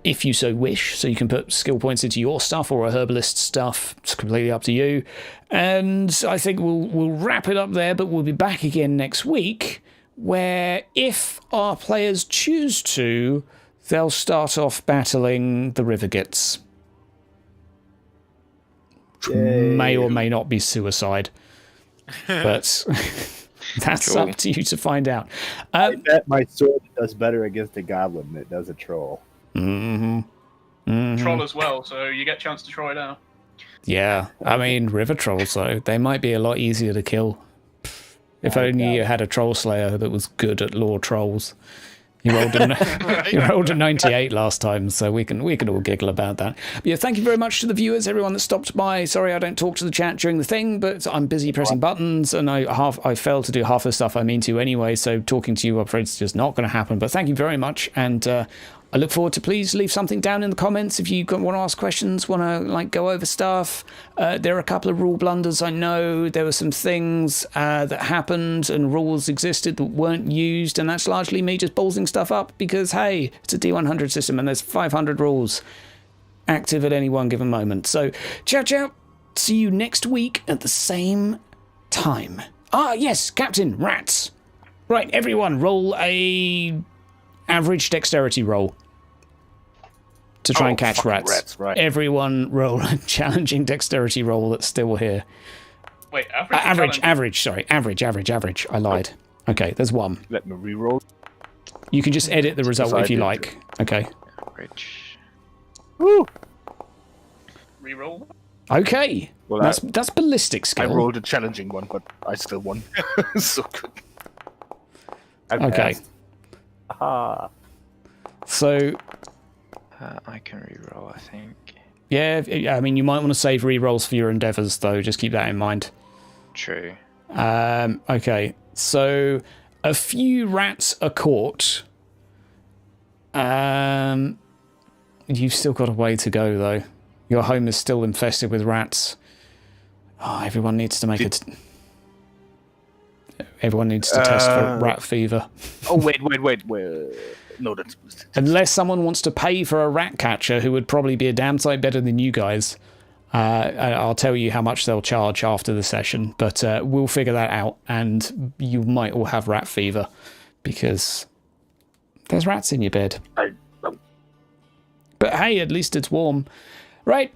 if you so wish. So you can put skill points into your stuff or a herbalist stuff. It's completely up to you. And I think we'll wrap it up there, but we'll be back again next week, where if our players choose to, they'll start off battling the Rivergits. May or may not be suicide, but that's up to you to find out. I bet my sword does better against a goblin than it does a troll. Troll as well, so you get a chance to try it out. Yeah, I mean, river trolls, though, they might be a lot easier to kill. If only you had a troll slayer that was good at lore trolls. You rolled a 98 last time, so we can all giggle about that. But yeah, thank you very much to the viewers, everyone that stopped by. Sorry I don't talk to the chat during the thing, but I'm busy pressing buttons, and I failed to do half the stuff I mean to anyway, so talking to you, I'm afraid it's just not going to happen. But thank you very much, and I look forward to, please leave something down in the comments if you want to ask questions, want to go over stuff. There are a couple of rule blunders. I know there were some things that happened and rules existed that weren't used, and that's largely me just ballsing stuff up because, hey, it's a D100 system and there's 500 rules active at any one given moment. So, ciao. See you next week at the same time. Ah, yes, Captain, rats. Right, everyone, roll a average dexterity roll to try and catch rats. Right. Everyone roll a challenging dexterity roll that's still here. Wait, average? Average. I lied. Okay, there's one. Let me reroll. You can just edit the result if you like. Okay. Average. Woo! Reroll? Okay. Well, that's ballistic skill. I rolled a challenging one, but I still won. So good. Okay. Aha. So I can reroll, I think. yeah, I mean, you might want to save rerolls for your endeavours, though. Just keep that in mind. True. Okay, so a few rats are caught. You've still got a way to go, though. Your home is still infested with rats. Oh, everyone needs to make it. Everyone needs to test for rat fever. Oh, wait. No, that's... Unless someone wants to pay for a rat catcher, who would probably be a damn sight better than you guys. I'll tell you how much they'll charge after the session, but we'll figure that out, and you might all have rat fever, because there's rats in your bed. But hey, at least it's warm. Right,